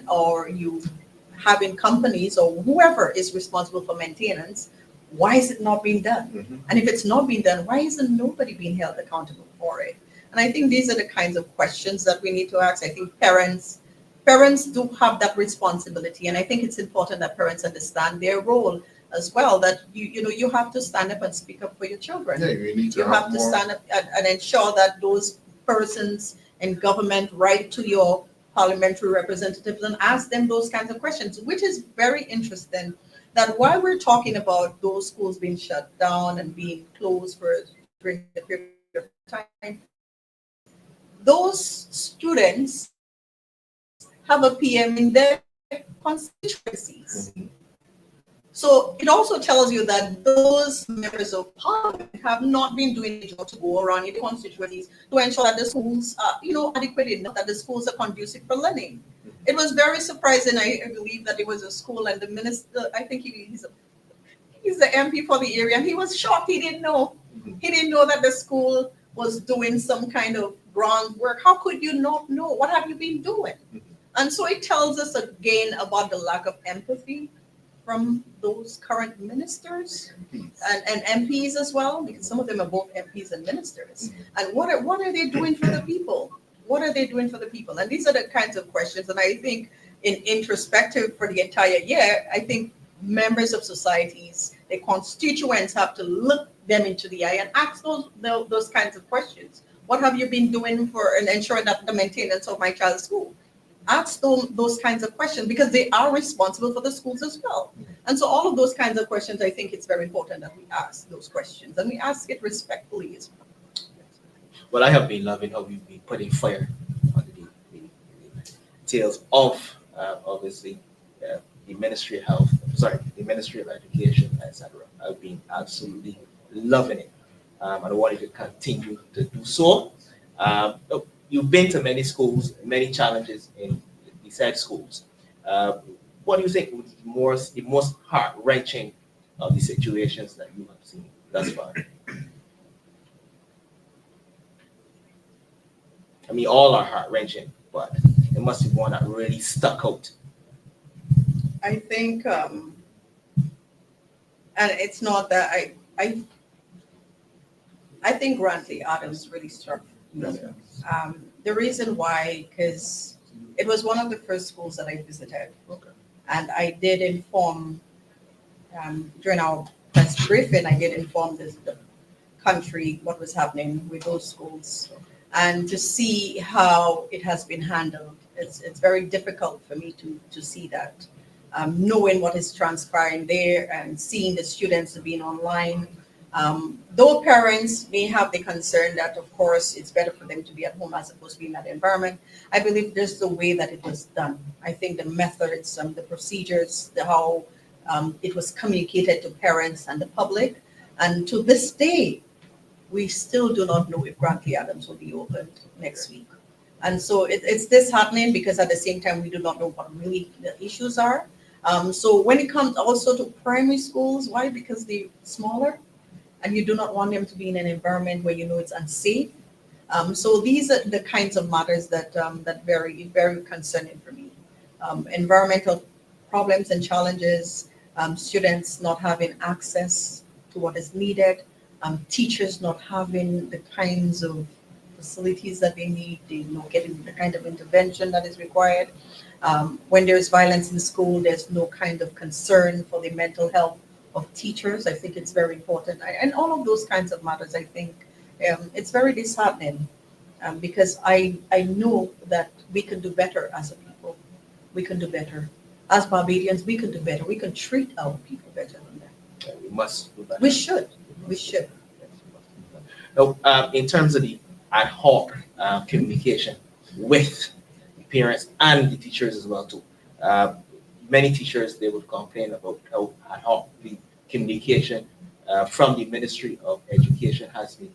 companies or whoever is responsible for maintenance, why is it not being done? And if it's not being done, why isn't nobody being held accountable for it? And I think these are the kinds of questions that we need to ask. I think parents do have that responsibility, and I think it's important that parents understand their role as well, that you have to stand up and speak up for your children. Yeah, you have to stand up and ensure that those persons in government write to your parliamentary representatives and ask them those kinds of questions, which is very interesting, that while we're talking about those schools being shut down and being closed during the period of time, those students have a PM in their constituencies. So it also tells you that those members of parliament have not been doing the job to go around in the constituencies to ensure that the schools are, adequate enough, that the schools are conducive for learning. It was very surprising. I believe that it was a school, and the minister, I think he's the MP for the area, and he was shocked. He didn't know. He didn't know that the school was doing some kind of groundwork. How could you not know? What have you been doing? And so it tells us again about the lack of empathy from those current ministers and MPs as well, because some of them are both MPs and ministers. And what are they doing for the people? What are they doing for the people? And these are the kinds of questions. And I think in introspective for the entire year, I think members of societies, their constituents have to look them into the eye and ask those kinds of questions. What have you been doing for and ensuring that the maintenance of my child's school? Ask those kinds of questions, because they are responsible for the schools as well. And so all of those kinds of questions, I think it's very important that we ask those questions, and we ask it respectfully as well. Well, I have been loving how we've been putting fire on the tails of, obviously, the Ministry of Health, the Ministry of Education, etc. I've been absolutely loving it. And I wanted to continue to do so. You've been to many schools, many challenges in the said schools. What do you think was the most heart-wrenching of the situations that you have seen thus far? I mean, all are heart-wrenching, but there must be one that really stuck out. I think, and it's not that I think Grantley Adams really struck me. The reason why, because it was one of the first schools that I visited. And I did inform, during our press briefing, I did inform the country what was happening with those schools, and to see how it has been handled. It's very difficult for me to see that, knowing what is transpiring there and seeing the students being online. Though parents may have the concern that, of course, it's better for them to be at home as opposed to be in that environment, I believe there's the way that it was done. I think the methods, the procedures, how it was communicated to parents and the public. And to this day, we still do not know if Grantley Adams will be opened next week. And so it's disheartening, because at the same time, we do not know what really the issues are. So when it comes also to primary schools, why? Because they're smaller, and you do not want them to be in an environment where you know it's unsafe. So these are the kinds of matters that very, very concerning for me. Environmental problems and challenges, students not having access to what is needed, teachers not having the kinds of facilities that they need, getting the kind of intervention that is required. When there's violence in school, there's no kind of concern for the mental health of teachers. I think it's very important. And all of those kinds of matters, I think it's very disheartening, because I know that we can do better as a people. We can do better. As Barbadians, we can do better. We can treat our people better than that. We must do better. We should. We should. Now, in terms of the ad hoc communication with the parents and the teachers as well too. Many teachers, they would complain about how ad hoc the communication from the Ministry of Education has been.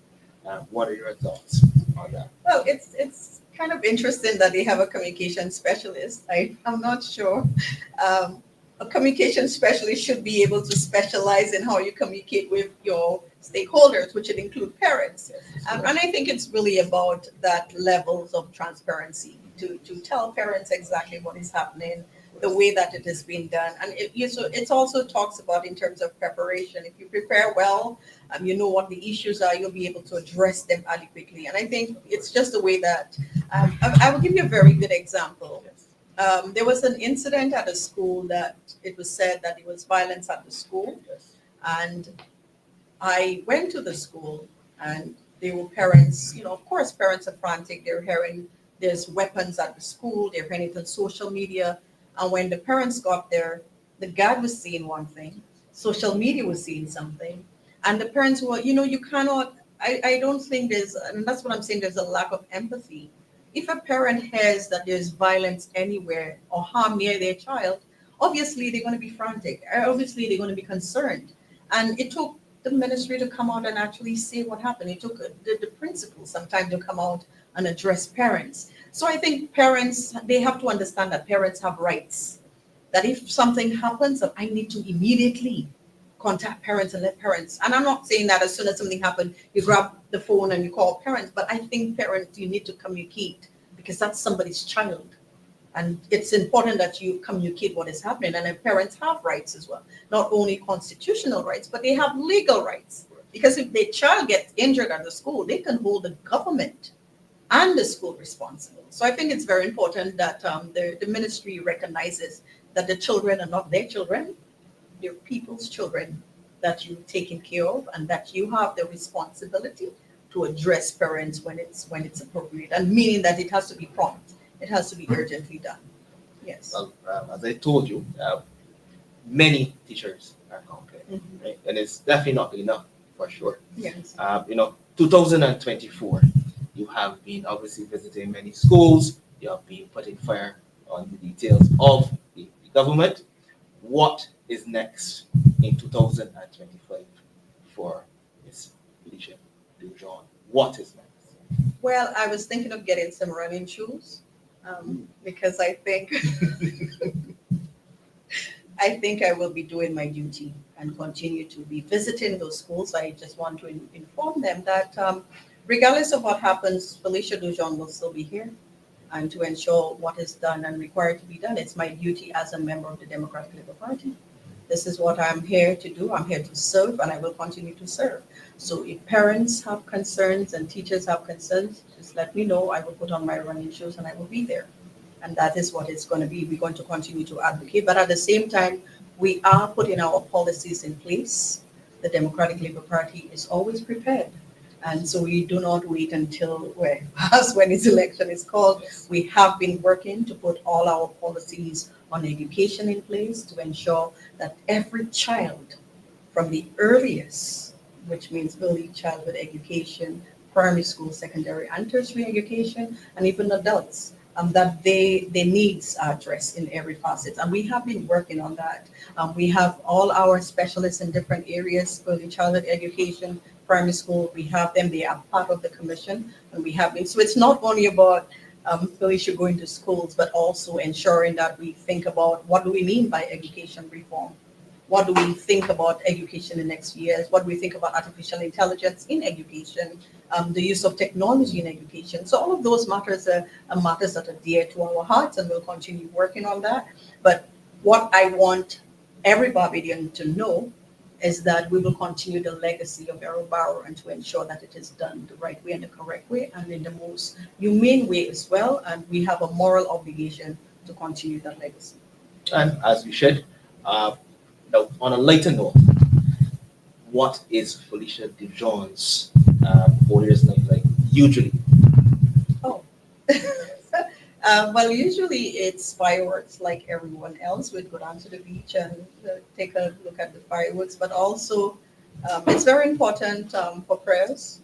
What are your thoughts on that? Well, it's kind of interesting that they have a communication specialist. I'm not sure. A communication specialist should be able to specialize in how you communicate with your stakeholders, which would include parents. And I think it's really about that levels of transparency to tell parents exactly what is happening, the way that it is being done. And it also talks about in terms of preparation. If you prepare well, you know what the issues are, you'll be able to address them adequately. And I think it's just the way that, I will give you a very good example. There was an incident at a school that it was said that it was violence at the school. And I went to the school and there were parents, of course, parents are frantic. They're hearing there's weapons at the school. They're hearing it on social media. And when the parents got there, the guard was seeing one thing, social media was seeing something. And the parents were, you cannot, I don't think and that's what I'm saying, there's a lack of empathy. If a parent hears that there's violence anywhere or harm near their child, obviously they're going to be frantic. Obviously they're going to be concerned. And it took the ministry to come out and actually say what happened. It took the principal some time to come out and address parents. So I think parents, they have to understand that parents have rights. That if something happens, I need to immediately contact parents and let parents. And I'm not saying that as soon as something happened, you grab the phone and you call parents, but I think parents, you need to communicate because that's somebody's child. And it's important that you communicate what is happening. And if parents have rights as well, not only constitutional rights, but they have legal rights. Because if their child gets injured at the school, they can hold the government and the school responsible. So I think it's very important that the ministry recognizes that the children are not their children, they're people's children that you've taken care of, and that you have the responsibility to address parents when it's appropriate, and meaning that it has to be prompt. It has to be urgently done. Yes. Well, as I told you, many teachers are complaining, right? And it's definitely not enough for sure. Yes. 2024, you have been obviously visiting many schools. You have been putting fire on the details of the government. What is next in 2025 for Ms. Felicia Dujon? What is next? Well, I was thinking of getting some running shoes because I think I will be doing my duty and continue to be visiting those schools. I just want to inform them that regardless of what happens, Felicia Dujon will still be here, and to ensure what is done and required to be done. It's my duty as a member of the Democratic Labour Party. This is what I'm here to do. I'm here to serve, and I will continue to serve. So if parents have concerns and teachers have concerns, just let me know. I will put on my running shoes and I will be there. And that is what it's going to be. We're going to continue to advocate. But at the same time, we are putting our policies in place. The Democratic Labour Party is always prepared. And so we do not wait until when its election is called. We have been working to put all our policies on education in place to ensure that every child from the earliest, which means early childhood education, primary school, secondary and tertiary education, and even adults, that their needs are addressed in every facet. And we have been working on that. We have all our specialists in different areas, early childhood education, primary school, we have them, they are part of the commission, and we have been. So it's not only about Felicia going to schools, but also ensuring that we think about what do we mean by education reform? What do we think about education in the next years? What do we think about artificial intelligence in education? The use of technology in education. So all of those matters are matters that are dear to our hearts, and we'll continue working on that. But what I want every Barbadian to know is that we will continue the legacy of Errol Barrow and to ensure that it is done the right way and the correct way and in the most humane way as well. And we have a moral obligation to continue that legacy. And as we should, now on a lighter note, what is Felicia Dujon's Warriors Night like usually? Oh. Well, usually it's fireworks like everyone else. We'd go down to the beach and take a look at the fireworks, but also it's very important for prayers.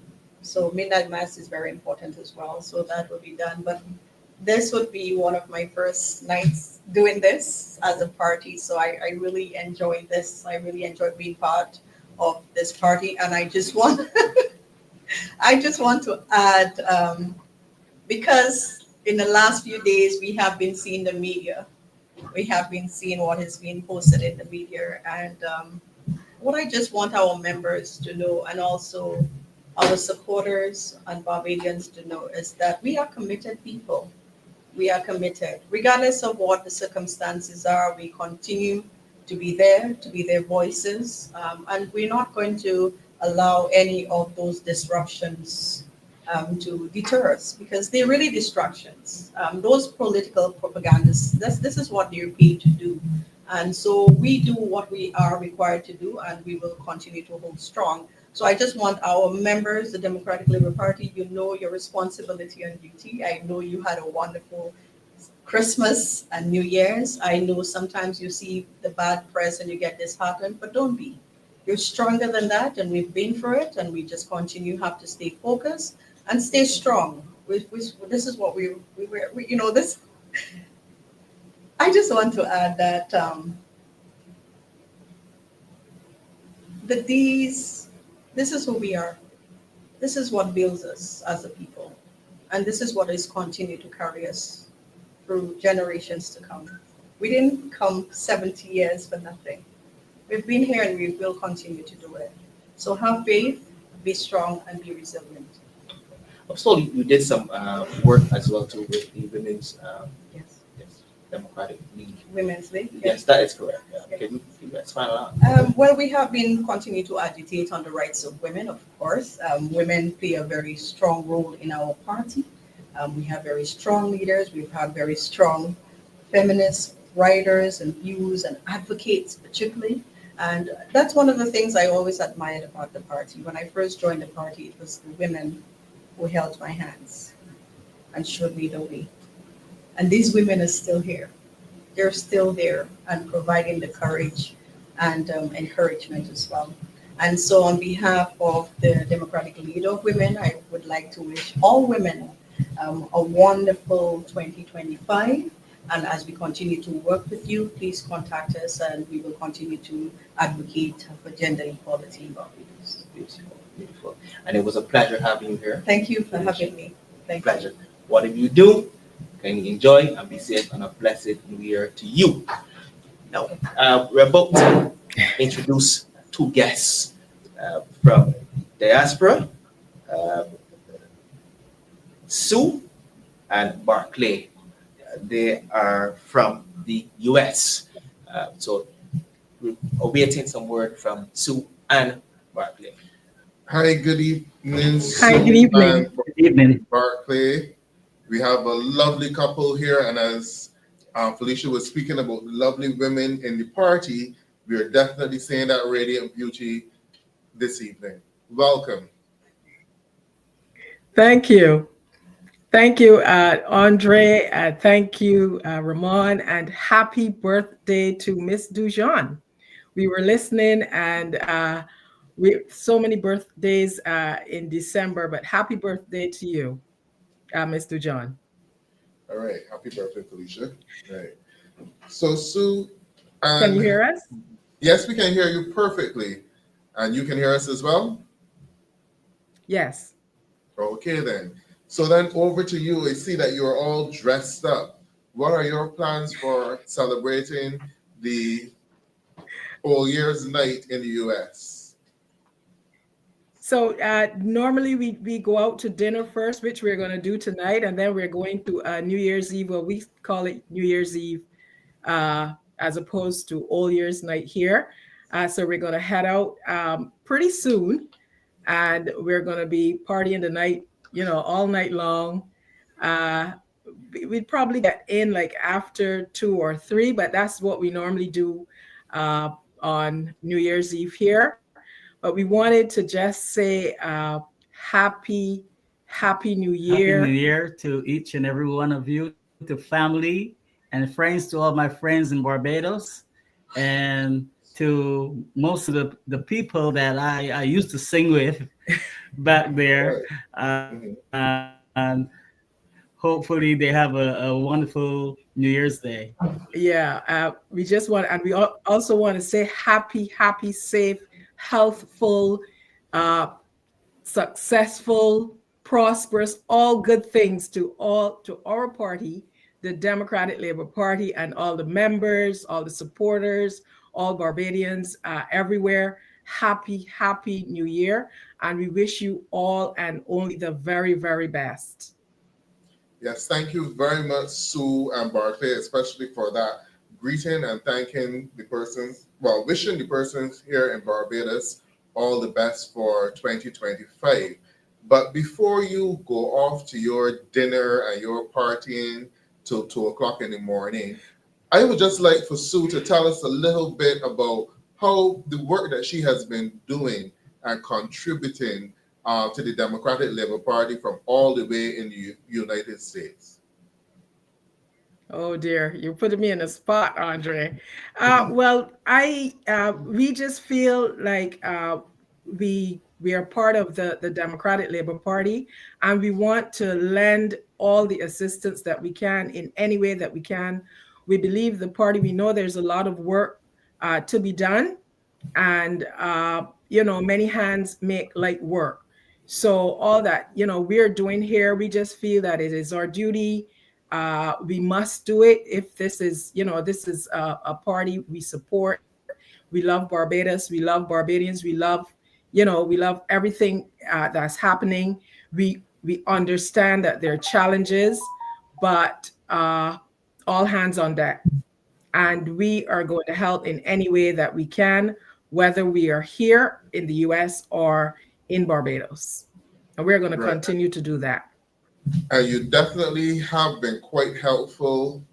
So midnight mass is very important as well. So that will be done. But this would be one of my first nights doing this as a party. So I really enjoy this. I really enjoy being part of this party. And I just want I just want to add because in the last few days we have been seeing the media. We have been seeing what is being posted in the media, and what I just want our members to know, and also our supporters and Barbadians to know, is that we are committed people. We are committed. Regardless of what the circumstances are, we continue to be their voices, and we're not going to allow any of those disruptions to deter us because they're really distractions. Those political propagandas, this is what they're paid to do. And so we do what we are required to do, and we will continue to hold strong. So I just want our members, the Democratic Labour Party, you know your responsibility and duty. I know you had a wonderful Christmas and New Year's. I know sometimes you see the bad press and you get disheartened, but don't be. You're stronger than that, and we've been through it, and we just continue have to stay focused and stay strong. This is what we you know, this. I just want to add that that this is who we are. This is what builds us as a people, and this is what is continue to carry us through generations to come. We didn't come 70 years for nothing. We've been here and we will continue to do it. So have faith, be strong, and be resilient. Also, you did some work as well too with the women's Yes. yes, Democratic League. Women's League. Yes, that is correct. Yeah. Yeah. Can you expand on that? Well, we have been continue to agitate on the rights of women, of course. Women play a very strong role in our party. We have very strong leaders. We've had very strong feminist writers and views and advocates, particularly. And that's one of the things I always admired about the party. When I first joined the party, it was the women who held my hands and showed me the way. And these women are still here. They're still there and providing the courage and encouragement as well. And so, on behalf of the Democratic Leader of Women, I would like to wish all women a wonderful 2025. And as we continue to work with you, please contact us and we will continue to advocate for gender equality in Barbados. Beautiful, beautiful. And it was a pleasure having you here. Thank you for having me. Thank Pleasure. Whatever you do, can you enjoy and be safe and a blessed new year to you. Now, we're about to introduce two guests from Diaspora, Sue and Barclay. They are from the US. So we're awaiting some word from Sue and Barclay. Hi, good evening. Hi, good evening. And Good evening. Barclay. We have a lovely couple here, and as Felicia was speaking about lovely women in the party, we are definitely saying that radiant beauty this evening. Welcome. Thank you. Thank you, Andre. Thank you, Ramon, and happy birthday to Miss Dujon. We were listening, and we so many birthdays in December, but happy birthday to you, Miss Dujon. All right. Happy birthday, Felicia. All right. So, Sue, Can you hear us? yes, we can hear you perfectly. And you can hear us as well? Yes. Okay, then. So then over to you. I see that you're all dressed up. What are your plans for celebrating the All Year's Night in the US? So normally we go out to dinner first, which we're going to do tonight, and then we're going to New Year's Eve. Well, we call it New Year's Eve as opposed to All Year's Night here. So we're going to head out pretty soon, and we're going to be partying the night, all night long. We'd probably get in like after 2 or 3, but that's what we normally do on New Year's Eve here. But we wanted to just say happy New Year. Happy New Year to each and every one of you, to family and friends, to all my friends in Barbados. And to most of the people that I used to sing with back there. Mhm. And hopefully they have a wonderful New Year's Day. Yeah, we just want, and we also want to say happy, safe, healthful, uh, successful, prosperous, all good things to our party, the Democratic Labour Party, and all the members, all the supporters, all Barbadians everywhere. Happy New Year, and we wish you all and only the very best. Yes, thank you very much, Sue and Barclay, especially for that greeting and thanking the persons, well, wishing the persons here in Barbados all the best for 2025. But before you go off to your dinner and your partying till 2 o'clock in the morning, I would just like for Sue to tell us a little bit about how the work that she has been doing and contributing to the Democratic Labour Party from all the way in the United States. Oh dear, you're putting me in a spot, Andre. Well, we just feel like we are part of the Democratic Labour Party, and we want to lend all the assistance that we can in any way that we can. We believe the party. We know there's a lot of work to be done, and many hands make light work. So all that we're doing here, we just feel that it is our duty. We must do it if this is a party we support. We love Barbados, we love Barbadians, we love everything that's happening. We understand that there are challenges, but all hands on deck, and we are going to help in any way that we can, whether we are here in the US or in Barbados. And we're going to Right. continue to do that. And you definitely have been quite helpful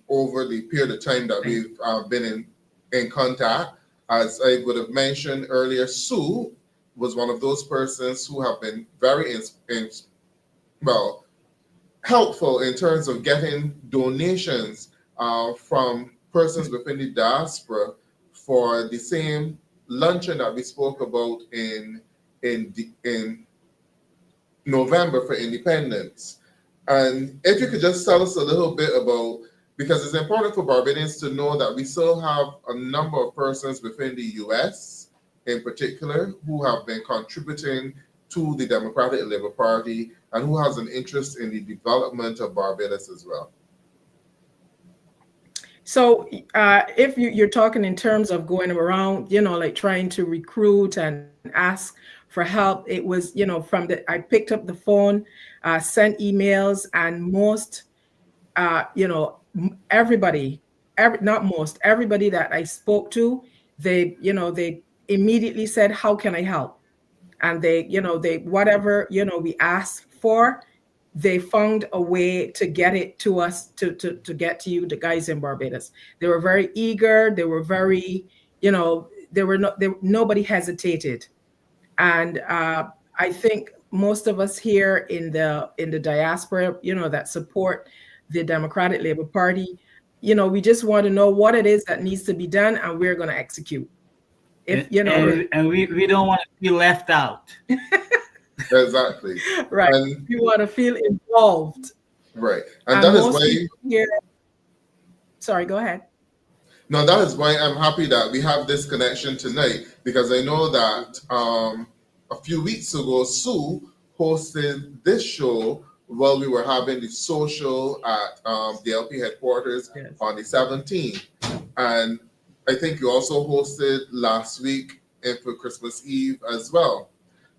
over the period of time that we've been in contact. As I would have mentioned earlier, Sue was one of those persons who have been very well helpful in terms of getting donations from persons within the diaspora for the same luncheon that we spoke about in November for independence. And if you could just tell us a little bit about, because it's important for Barbadians to know that we still have a number of persons within the US in particular who have been contributing to the Democratic Labour Party and who has an interest in the development of Barbados as well. So if you're talking in terms of going around, like trying to recruit and ask for help, it was, I picked up the phone, sent emails, and most, everybody, not most, everybody that I spoke to, they immediately said, how can I help? And they whatever, we asked for, they found a way to get it to us, to get to you, the guys in Barbados. They were very eager. They were very, nobody hesitated. And I think most of us here in the diaspora, that support the Democratic Labour Party, we just want to know what it is that needs to be done, and we're going to execute. If and we don't want to be left out. Exactly. Right. And, we want to feel involved. right. And that is why here, sorry, go ahead. No, that is why I'm happy that we have this connection tonight, because I know that a few weeks ago, Sue hosted this show while we were having the social at the LP headquarters on the 17th. And I think you also hosted last week and for Christmas Eve as well.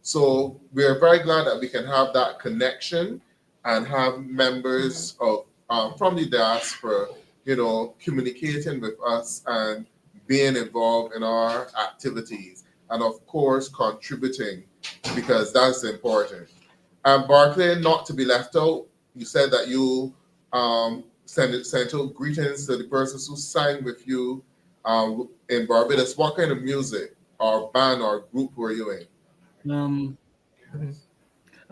So we are very glad that we can have that connection and have members of from the diaspora, communicating with us and being involved in our activities, and of course contributing, because that's important. And Barclay, not to be left out, you said that you sent out greetings to the persons who sang with you in Barbados. What kind of music or band or group were you in?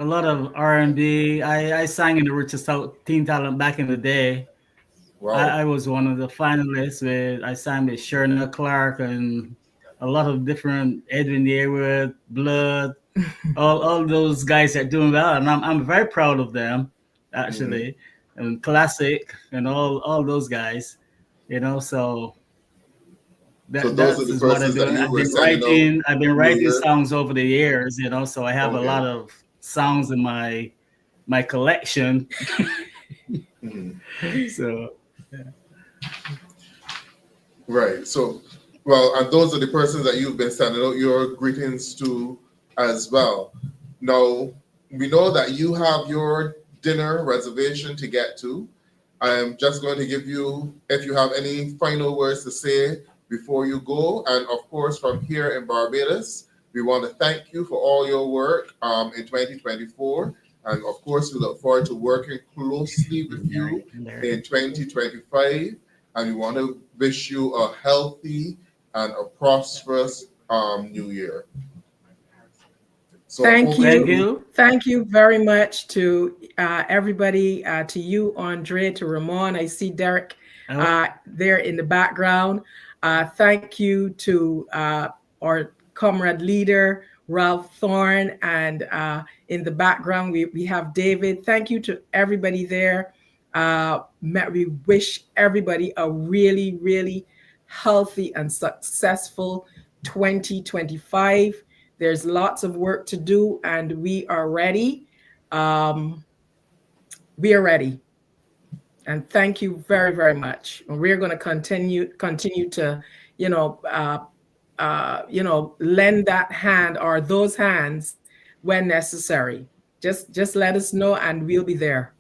A lot of R&B. I sang in the Richard South Teen Talent back in the day. Wow. I was one of the finalists. I signed with Sherna Clark and a lot of different Edwin Yearwood, Blood, all those guys that doing well, and I'm very proud of them actually, and Classic and all those guys, So So that those are the is what I persons do. that you were sending out I've been New writing Year. songs over the years, So I have a Okay. lot of songs in my collection. Mhm. So Right. So, well, and those are the persons that you've been sending out your greetings to as well. Now, we know that you have your dinner reservation to get to. I'm just going to give you, if you have any final words to say before you go. And of course, from here in Barbados, we want to thank you for all your work in 2024. And of course, we look forward to working closely with you in 2025. And we want to wish you a healthy and a prosperous new year. So Thank over to thank you. you. you. Thank you very much to everybody, to you, Andre, to Ramon. I see Derek there in the background. Thank you to our comrade leader, Ralph Thorne, and in the background, we have David. Thank you to everybody there. We wish everybody a really, really healthy and successful 2025. There's lots of work to do, and we are ready. We are ready. And thank you very, very much. And we're going to continue to, lend that hand or those hands when necessary. Just let us know, and we'll be there.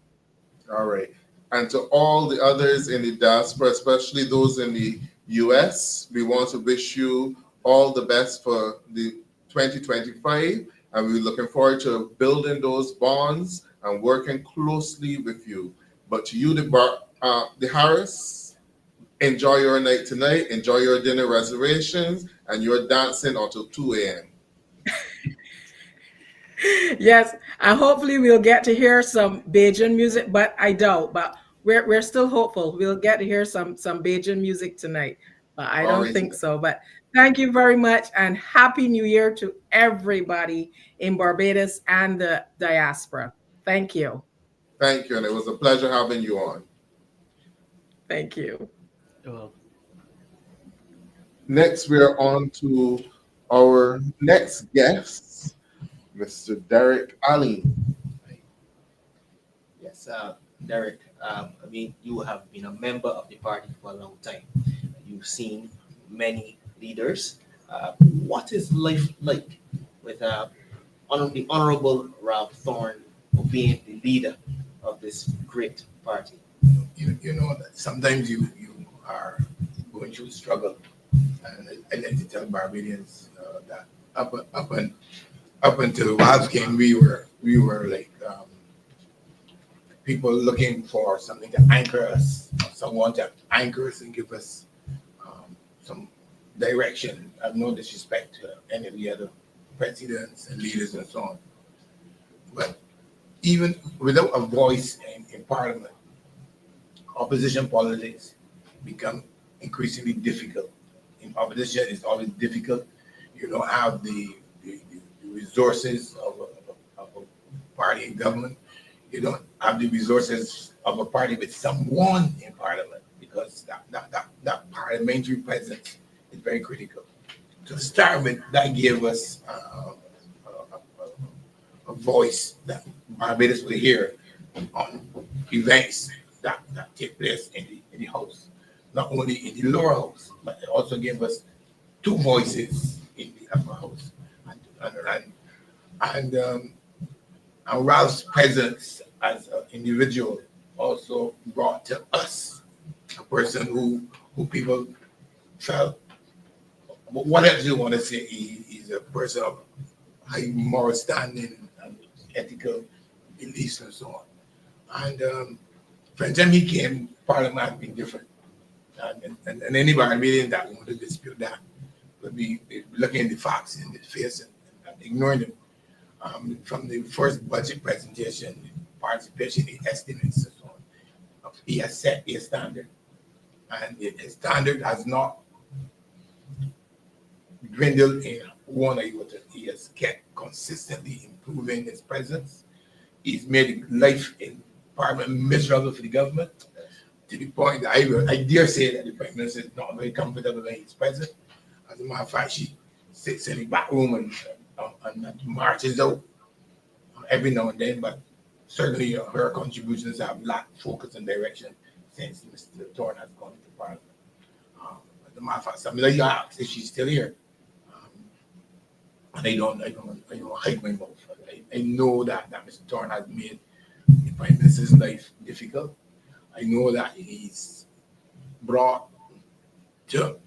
All right. And to all the others in the diaspora, especially those in the US, we want to wish you all the best for the 2025. And we're looking forward to building those bonds and working closely with you. But to you, the Harris, enjoy your night tonight, enjoy your dinner reservations, and you're dancing until 2 a.m. Yes, and hopefully we'll get to hear some Bajan music, but I doubt. But we're still hopeful we'll get to hear some Bajan music tonight. But I All don't right. think so. But thank you very much, and Happy New Year to everybody in Barbados and the diaspora. Thank you. Thank you. And it was a pleasure having you on. Thank you. Well, Next, we're on to our next guest, Mr. Derek Ali. Yes, Derek, you have been a member of the party for a long time. You've seen many leaders. What is life like with the Honorable Ralph Thorne being the leader of this great party? You know that sometimes you are going through struggle, and I like to tell Barbadians that up until Ralph came, we were like people looking for something to anchor us, someone to anchor us and give us some direction. I have no disrespect to any of the other presidents and leaders and so on, but even without a voice in Parliament, opposition politics become increasingly difficult. In opposition, it's always difficult. You don't have the resources of a party in government. You don't have the resources of a party with someone in Parliament, because that parliamentary presence is very critical. To start with, that gave us a voice that Barbados would hear on events that take place in the House, not only in the lower house, but it also gave us two voices in the upper house. And Ralph's presence as an individual also brought to us a person who people felt, whatever you want to say, he's a person of high moral standing and ethical beliefs and so on. And from the time he came, Parliament had been different. And anybody really that wanted to dispute that would be looking at the facts in the face and ignoring them. From the first budget presentation, participation, the estimates and so on, he has set a standard and his standard has not dwindled in one iota. He has kept consistently improving his presence. He's made life in Parliament miserable for the government, to the point that I dare say that the Prime Minister is not very comfortable when he's present. As a matter of fact, she sits in the back room and marches out every now and then, but certainly her contributions have lacked focus and direction since Mr. Thorne has gone into Parliament. As a matter of fact, somebody you ask if she's still here, and I don't hide my mouth. I know that Mr. Thorne has made the Prime Minister's life difficult. I know that he's brought to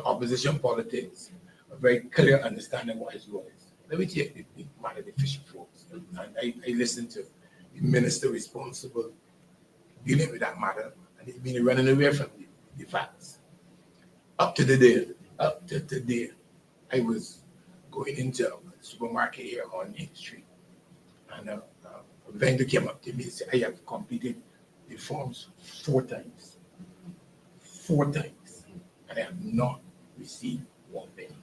opposition politics a very clear understanding of what his role is. Let me take the matter of the fishing folks. And I listened to the minister responsible dealing with that matter, and he's been running away from the facts. Up to today, I was going into a supermarket here on Main Street, and a vendor came up to me and said, I have completed the forms 4 times. 4 times. And I have not received 1 penny.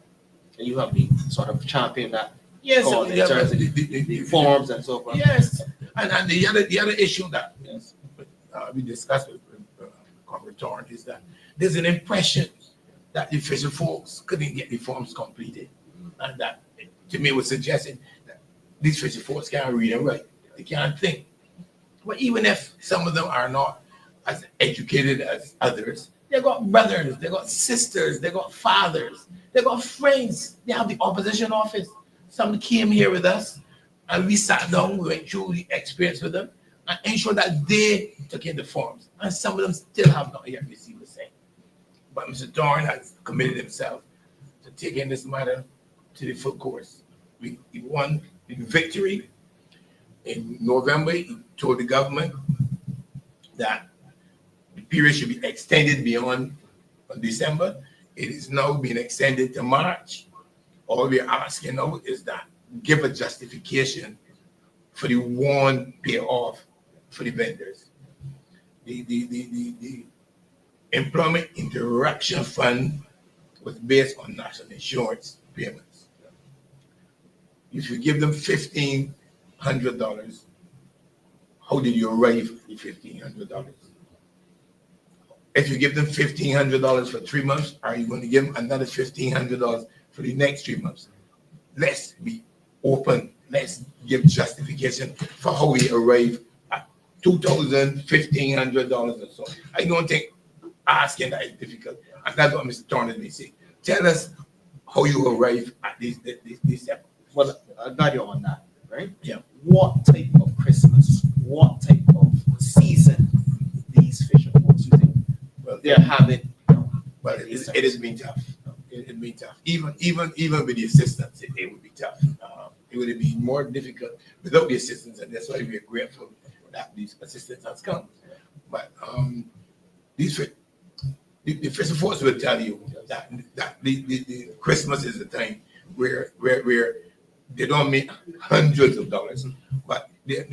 And you have been sort of championing that. Yes, cause in terms of the forms and so forth. Yes. And the other issue that we discussed with Comrade Thorne is that there's an impression that the fisher folks couldn't get the forms completed. And that, to me, was suggesting that these fisher folks can't read and write. They can't think. But even if some of them are not as educated as others, they got brothers, they got sisters, they got fathers, they got friends. They have the opposition office. Some came here with us, and we sat down, we went through the experience with them, and ensured that they took in the forms. And some of them still have not yet received the same. But Mr. Thorne has committed himself to taking this matter to the full course. He won the victory. In November, he told the government that the period should be extended beyond December. It is now being extended to March. All we're asking now is that give a justification for the one payoff for the vendors. The Employment Interruption Fund was based on national insurance payments. If you give them $1,500, how did you arrive at the $1,500? If you give them $1,500 for 3 months, are you going to give them another $1,500 for the next 3 months? Let's be open. Let's give justification for how we arrive at $2,000, $1,500 or so. I don't think asking that is difficult. And that's what Mr. Thorne has been saying. Tell us how you arrive at this step. Well, I got you on that, right? Yeah. What type of Christmas, what type of season these fisher folks you think they're having? Well, it has been tough. It has been tough. Even with the assistance, it would be tough. It would have been more difficult without the assistance, and that's why we are grateful that these assistance has come. But the fisher folks will tell you that the Christmas is a time where they don't make hundreds of dollars, but they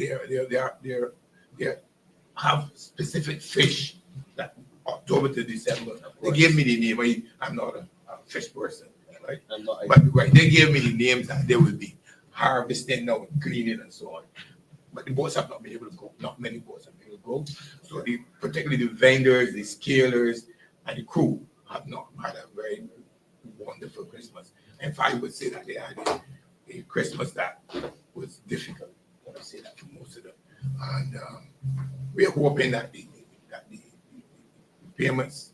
have specific fish that October to December. They gave me the name. I'm not a fish person, right? But right, they gave me the names that they will be harvesting now, cleaning and so on. But the boats have not been able to go. Not many boats have been able to go. So particularly the vendors, the scalers, and the crew have not had a very wonderful Christmas. In fact, I would say that they had a Christmas that was difficult. I would say that for most of them. And we're hoping that the payments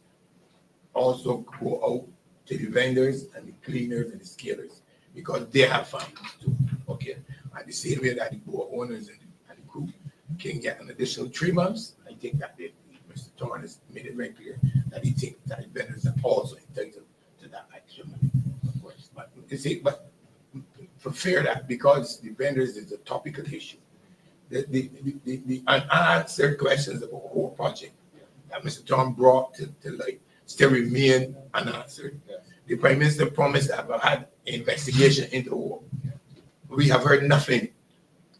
also go out to the vendors and the cleaners and the scalers, because they have families too. Okay. And the same way that the boat owners and the crew can get an additional 3 months, I think that Mr. Thorne has made it very clear that he thinks that the vendors are also entitled to that extra money, of course. But you see, but for fear that because the vendors is a topical issue, the unanswered questions about the whole project that Mr. Thorne brought to light still remain unanswered. The Prime Minister promised that we had an investigation into the war. We have heard nothing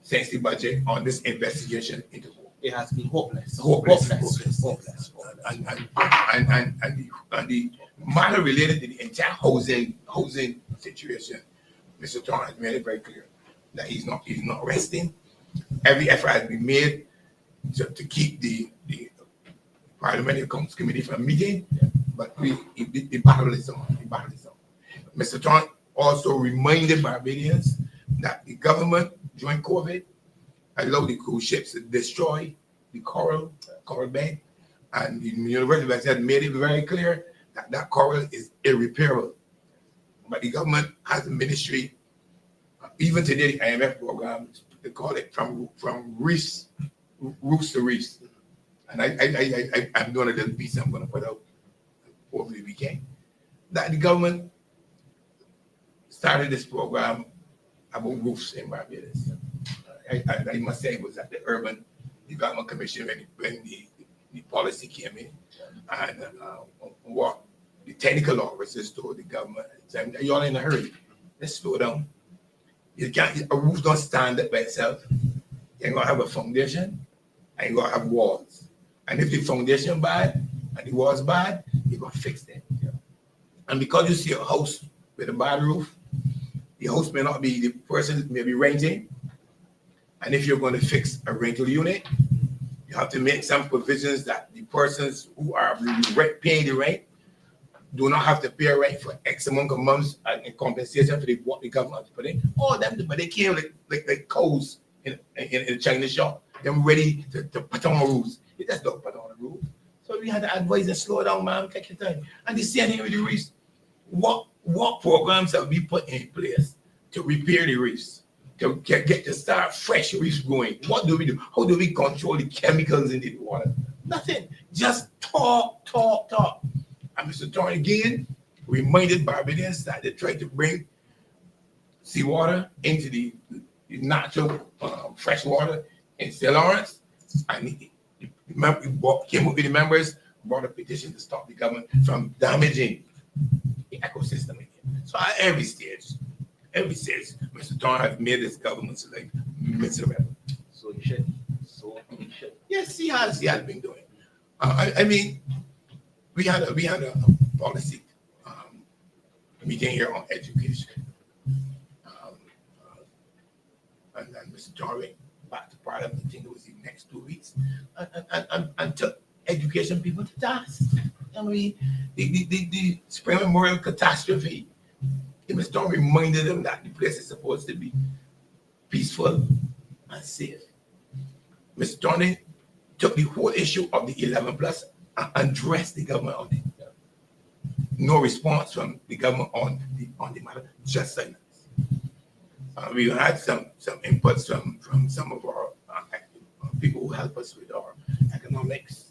since the budget on this investigation into war. it has been hopeless. Hopeless. Hopeless. And the matter related to the entire housing situation, Mr. Thorne has made it very clear that he's not resting. Every effort has been made to keep the Parliamentary Committee from meeting, but the battle is on. Mr. Thorne also reminded Barbadians that the government during COVID allowed the cruise ships to destroy the coral bed, and the University had made it very clear that coral is irreparable. But the government has a ministry, even today, the IMF program, they call it from reefs to reefs. And I'm doing a little piece I'm going to put out over the weekend, that the government started this program about roofs in Barbados. I must say it was at the Urban Development Commission when the policy came in, and what the technical officers told the government, y'all in a hurry, let's slow down. A roof don't stand up by itself. You're gonna have a foundation and you're gonna have walls. And if the foundation bad and the walls bad, you're gonna fix them. And because you see a house with a bad roof, the house may not be, the person may be renting. And if you're going to fix a rental unit, you have to make some provisions that the persons who are paying the rent do not have to pay rent for X amount of months in compensation for what the government has put in. All them, but they came like cows in a China shop. They're ready to put on roofs. They just don't put on a roof. So we had to advise them, slow down, man, take your time. And the same thing with the reefs. What programs have we put in place to repair the reefs? To get to start fresh reefs growing? What do we do? How do we control the chemicals in the water? Nothing. Just talk. And Mr. Thorne again reminded Barbadians that they tried to bring seawater into the natural fresh water in St. Lawrence. And he came up with the members, brought a petition to stop the government from damaging the ecosystem again. So at every stage, Mr. Thorne has made this government's life miserable. So you should. Yes, he has been doing. I mean, we had a policy meeting here on education, and Mr. Thorne back to Parliament. I think it was the next 2 weeks, and took education people to task. I mean, the Spring Memorial catastrophe. Mr. Thorne reminded them that the place is supposed to be peaceful and safe. Mr. Thorne took the whole issue of the 11 plus and addressed the government on it. No response from the government on the matter, just silence. We had some inputs from some of our people who help us with our economics,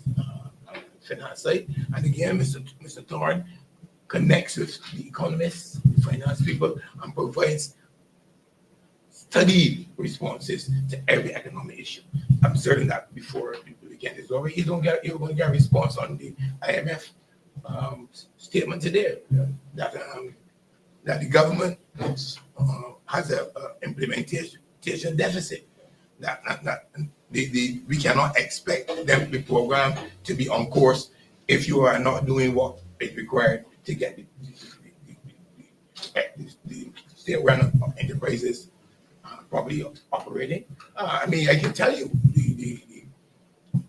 finance side. And again, Mr. Thorne connects with the economists, the finance people, and provides studied responses to every economic issue. I'm certain that before the weekend is over, you're going to get a response on the IMF statement today that the government has an implementation deficit. That we cannot expect them, the program, to be on course if you are not doing what is required to get the state-run enterprises properly operating. I mean, I can tell you,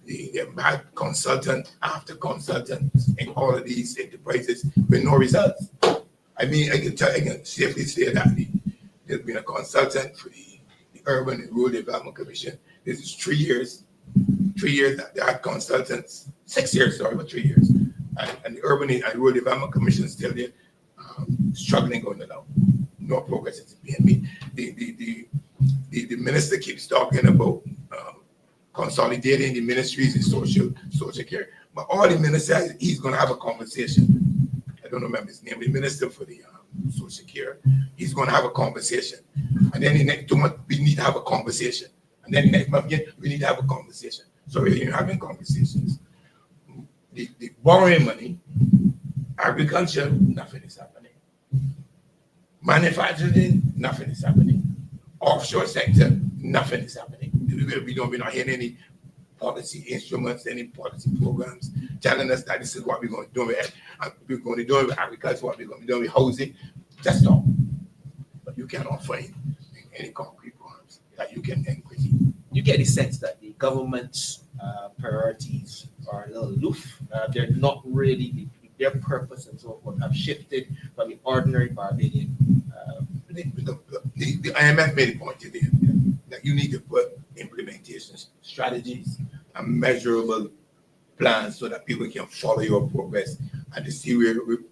they had consultant after consultant in all of these enterprises with no results. I mean, I can safely say that there's been a consultant for the Urban and Rural Development Commission. This is 3 years. 3 years that they had consultants. 6 years, sorry, but 3 years. And the Urban and Rural Development Commission is still there, struggling going along. No progress is being made. The minister keeps talking about consolidating the ministries in social care. But all the minister says, he's going to have a conversation. I don't remember his name. The minister for the social care. He's going to have a conversation. And then the next 2 months, we need to have a conversation. And then the next month again, we need to have a conversation. So we're having conversations. The borrowing money, agriculture, nothing is happening. Manufacturing, nothing is happening. Offshore sector, nothing is happening. We're not hearing any policy instruments, any policy programs, telling us that this is what we're going to do with we're going to do with agriculture, what we're going to do with housing. Just talk. But you cannot find any concrete programs that you can then critique. You get the sense that the government's priorities are a little aloof. They're not really, their purpose and so forth have shifted from the ordinary Barbadian. The IMF made a point today that you need to put implementation strategies and measurable plans so that people can follow your progress and to see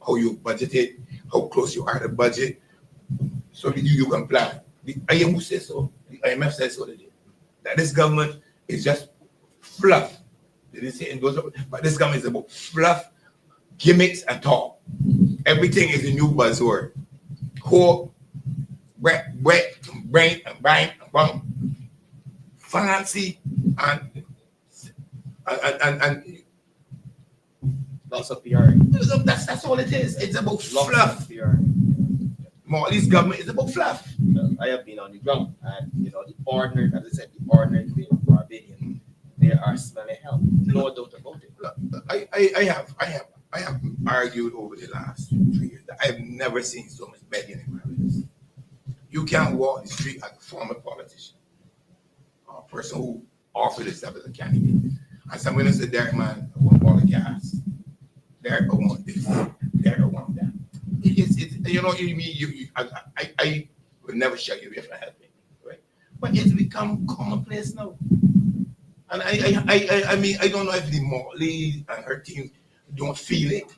how you budgeted, how close you are to budget, so that you can plan. The IMF says so. The IMF says so today. That this government is just fluff. They didn't say in those, but this government is about fluff, gimmicks, and talk. Everything is a new buzzword. Core, wet, brain, and bang, and bum. Fancy and Lots of PR. that's all it is. It's about Lots fluff. of PR. Mali's government is about fluff. I have been on the ground, and the ordinary, as I said, the ordinary Barbadian, they are smelling hell. No doubt about it. Look, I have argued over the last 3 years that I've never seen so much begging in Barbados. You can't walk the street as a former politician, or a person who offered himself as a candidate, and someone said, "Derek, man, I want all the gas. Derek, I want this. Derek, I want that." It's you know, I would never shut you if I had me, right? But it's become commonplace now. And I mean, I don't know if the Morley and her team don't feel it.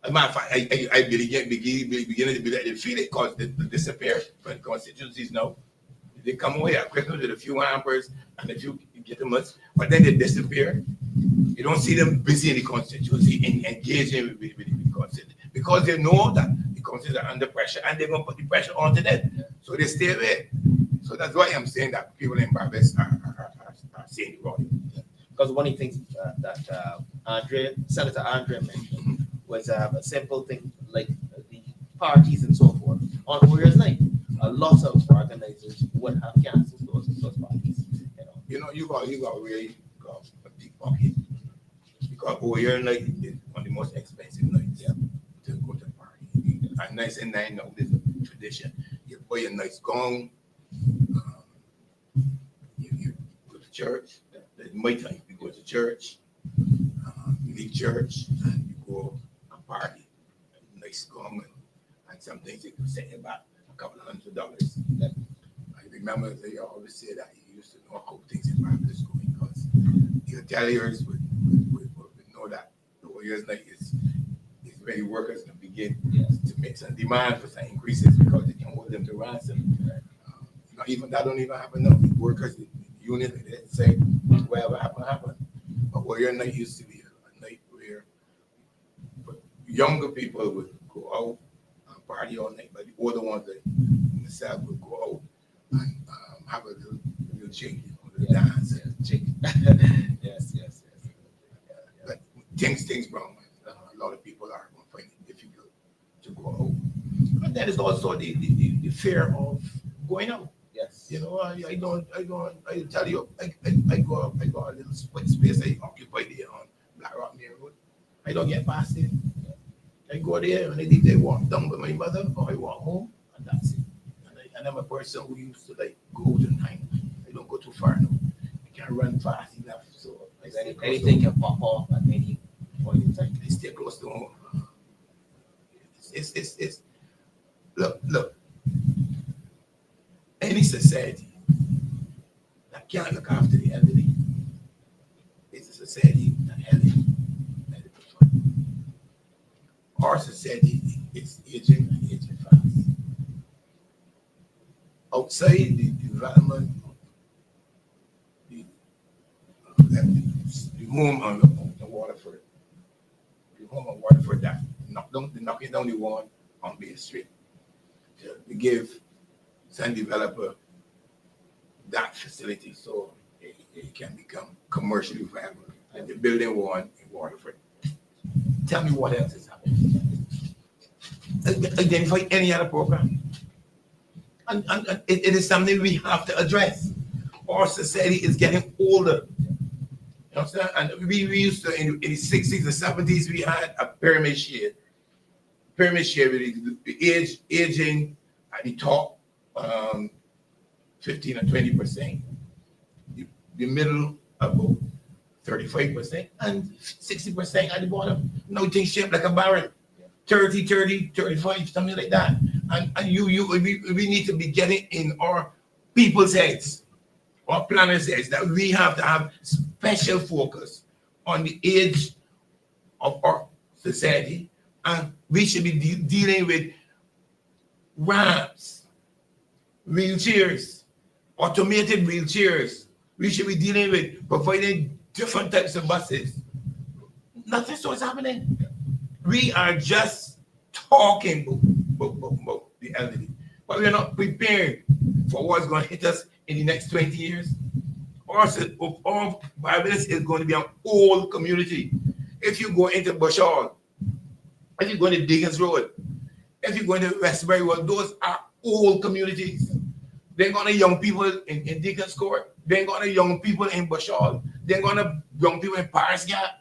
As a matter of fact, I beginning to be like they feel it because they disappear from constituencies now. They come away at Christmas with a few hampers and a few get them much, but then they disappear. You don't see them busy in the constituency and engaging with the constituency because they know that the constituencies are under pressure and they're going to put the pressure onto them. So they stay away. So that's why I'm saying that people in Barbados are saying the wrong. Because one of the things that Senator Andre mentioned was a simple thing like the parties and so forth. On New Year's night, a lot of organizers would have canceled those parties. You got really got a big pocket because New Year's night is one of the most expensive nights to go to a party. And nice and nine now, there's a tradition. You buy a nice gown. You go to church. That's my time. You go to church. You leave church and you go and party. Nice gown and some things you can set about a couple of $100. I remember they always say that you used to know how things in Barbados going because the hoteliers would know that the Warriors night is where the workers can begin to make some demand for some increases because they can hold them to ransom. Even that don't even happen now. The workers, the union, they say whatever happened. But Warrior night used to be a night where younger people would go out and party all night, but the older ones like myself would go out and have a little drink, a little dance. Yes. But things wrong. A lot of people are going to find it difficult to go out. And then there's also the fear of going out. Yes. I tell you, I go a little space I occupy there on Black Rock Main Road. I don't get past it. I go there and they walk down with my mother or I walk home and that's it. And I'm a person who used to like go out in time. I don't go too far now. I can't run fast enough. So anything can pop off at any point in time. I stay close to home. It's look. Any society that can't look after the elderly is a society that elderly. Our society is aging fast. Outside the development, the home on the Waterford, that knocking down the one on Bay Street to give some developer that facility so it can become commercially viable. And the building one in Waterford. Tell me what else is happening. Identify any other program. And it is something we have to address. Our society is getting older. understand? And we used to, in the 60s and 70s, we had a pyramid share. Pyramid share with the aging at the top, 15 or 20%. The middle, about 35%, and 60% at the bottom. No thing shaped like a barrel. 30, 35, something like that. And we need to be getting in our people's heads, our planners' heads, that we have to have special focus on the age of our society. And we should be dealing with ramps, wheelchairs, automated wheelchairs. We should be dealing with providing different types of buses. Nothing so is happening. We are just talking about the elderly, but we are not prepared for what's going to hit us in the next 20 years. Our violence is going to be an old community. If you go into Bushall, if you go into Deacons Road, if you go into Westbury Road, those are old communities. They ain't got no young people in Deacons Court. They ain't got no young people in Bushall. They ain't got no young people in Paris Gap.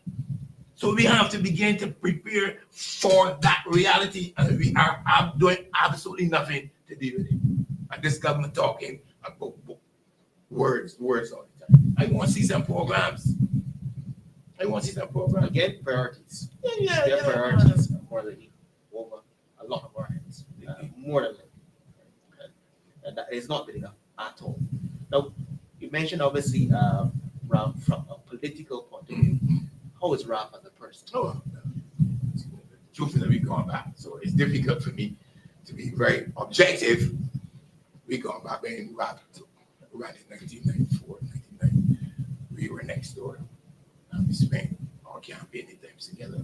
So we have to begin to prepare for that reality, and we are doing absolutely nothing to deal with it. And this government talking about words all the time. I want to see some programs. Again, priorities. Yeah. Their priorities are more than over a lot of our heads. More than and that is not big enough at all. Now, you mentioned obviously Ralph from a political point of view. How is Ralph as a person? Oh, truthfully, we gone back. So it's difficult for me to be very objective. We gone back when Ralph around in 1994, 1990. We were next door. We spent our campaign times together.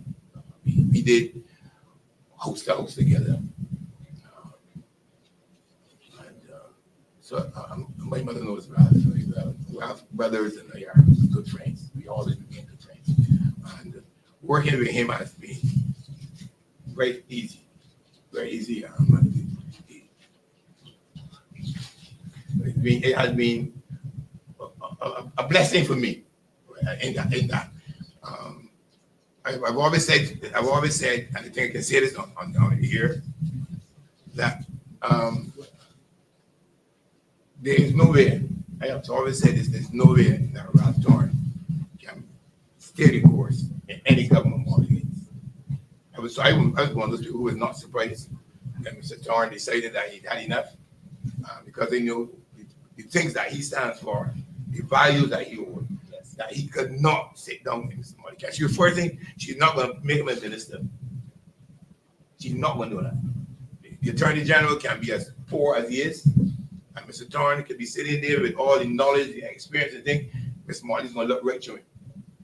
We did house to house together. So my mother knows Ralph. Ralph brothers and they are good friends. We all became good friends. And working with him has been very easy. It has been a blessing for me in that. I've always said, and I think I can say this on here, that there is no way, I have always said this, there's no way that Ralph Torn can stay the course in any government politics. I was one of those people who was not surprised that Mr. Torn decided that he'd had enough because they knew the things that he stands for, the values that he holds, that he could not sit down with Mr. Mordecai. She was first thing, she's not going to make him a minister. She's not going to do that. The Attorney General can be as poor as he is, and Mr. Torn could be sitting there with all the knowledge, the experience, and think Ms. Marley's going to look right to him.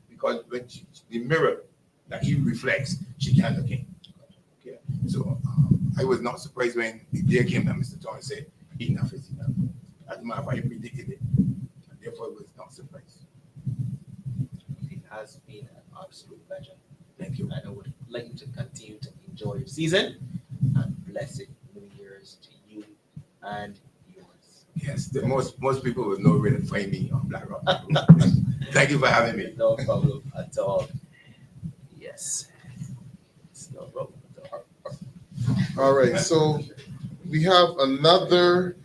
Because when the mirror that he reflects, she can't look in. Okay. So I was not surprised when the day came that Mr. Torn said, enough is enough. As a matter of fact, I predicted it. And therefore, I was not surprised. It has been an absolute pleasure. Thank you. And I would like you to continue to enjoy your season and blessed New Year's to you and yours. Yes, most people will know where to find me on Black Rock. Thank you for having me. No problem at all. Yes. It's no problem at all. All right, so we have another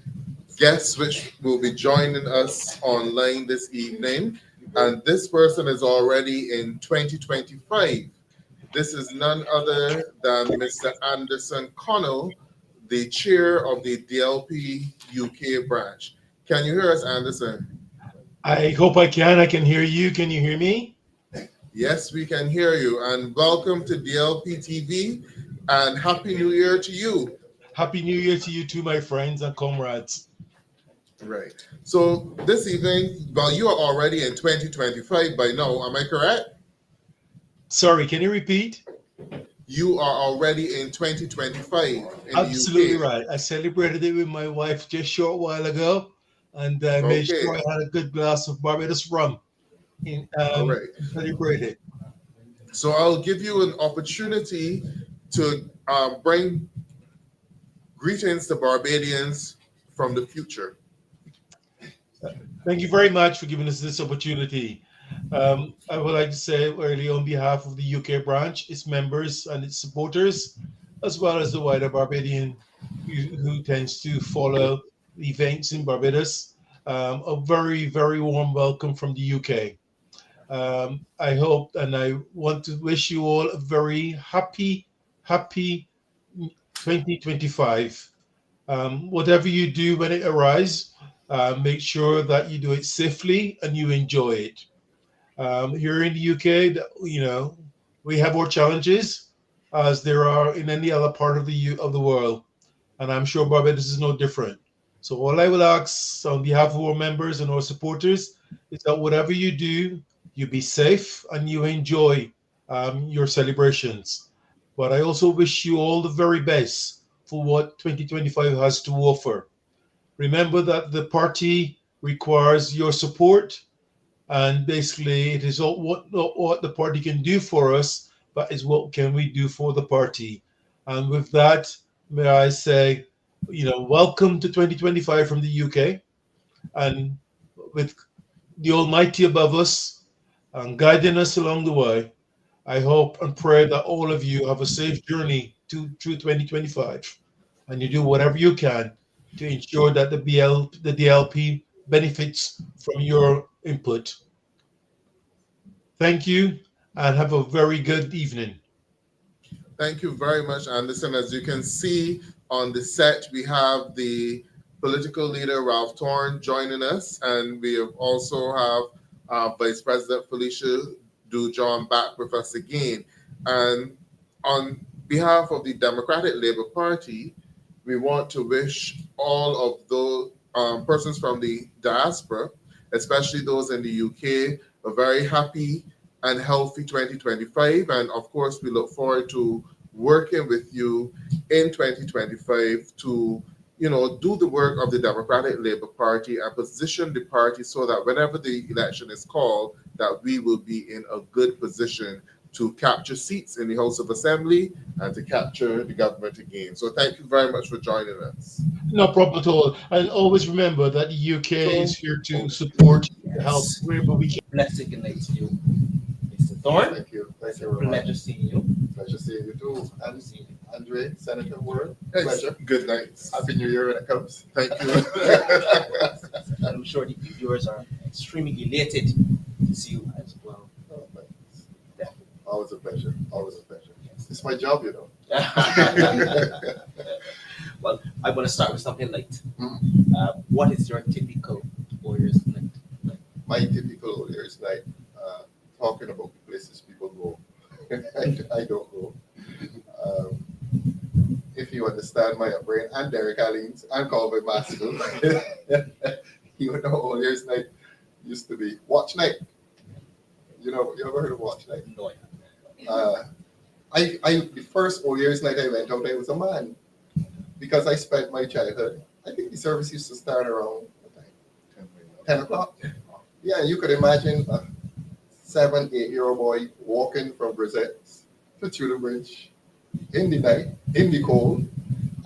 guest which will be joining us online this evening, and this person is already in 2025. This is none other than Mr. Anderson Connell, the chair of the DLP UK branch. Can you hear us, Anderson? I hope I can. I can hear you. Can you hear me? Yes, we can hear you. And welcome to DLP TV, and Happy New Year to you. Happy New Year to you too, my friends and comrades. Right. So this evening, well, you are already in 2025 by now. Am I correct? Sorry, can you repeat? You are already in 2025 in Absolutely the UK. right. I celebrated it with my wife just a short while ago, and I made sure I had a good glass of Barbados rum All right. celebrate it. So I'll give you an opportunity to bring greetings to Barbadians from the future. Thank you very much for giving us this opportunity. I would like to say early on behalf of the UK branch, its members and its supporters, as well as the wider Barbadian who tends to follow the events in Barbados, a very, very warm welcome from the UK. I hope and I want to wish you all a very happy 2025. Whatever you do when it arrives, make sure that you do it safely and you enjoy it. Here in the UK, we have our challenges as there are in any other part of the world, and I'm sure Barbados is no different. So all I will ask on behalf of our members and our supporters is that whatever you do, you be safe and you enjoy your celebrations. But I also wish you all the very best for what 2025 has to offer. Remember that the party requires your support, and basically it is not what the party can do for us, but is what can we do for the party. And with that, may I say, welcome to 2025 from the UK, and with the Almighty above us and guiding us along the way, I hope and pray that all of you have a safe journey through 2025, and you do whatever you can to ensure that the DLP benefits from your input. Thank you and have a very good evening. Thank you very much, Anderson. As you can see on the set, we have the political leader, Ralph Torn, joining us, and we also have Vice President Felicia Dujon back with us again. And on behalf of the Democratic Labour Party, we want to wish all of those persons from the diaspora, especially those in the UK, a very happy and healthy 2025. And of course, we look forward to working with you in 2025 to, do the work of the Democratic Labour Party and position the party so that whenever the election is called, that we will be in a good position to capture seats in the House of Assembly and to capture the government again. So thank you very much for joining us. No problem at all. And always remember that the UK is here to support, help wherever we can. Blessed good night to you, Mr. Thorne. Thank you. Thank you very much. Pleasure seeing you. Pleasure seeing you too. And Andre, Senator Ward, Yes. pleasure. Good night. Happy New Year when it comes. Thank you. I'm sure the viewers are extremely elated to see you as well. Oh, thanks. Always a pleasure. Always a pleasure. It's my job, you know. Well, I want to start with something light. Mm. What is your typical Warriors night? My typical year's night, talking about the places people go. I don't go. If you understand my upbringing, and Derek Allens, and Calvin Maskell, you know, all year's night used to be watch night. You ever heard of watch night? No, The first all year's night I went out, I was a man. Because I spent my childhood, I think the service used to start around 10 o'clock. Yeah, you could imagine a 7, 8-year-old boy walking from Brisette to Tudor Bridge in the night, in the cold,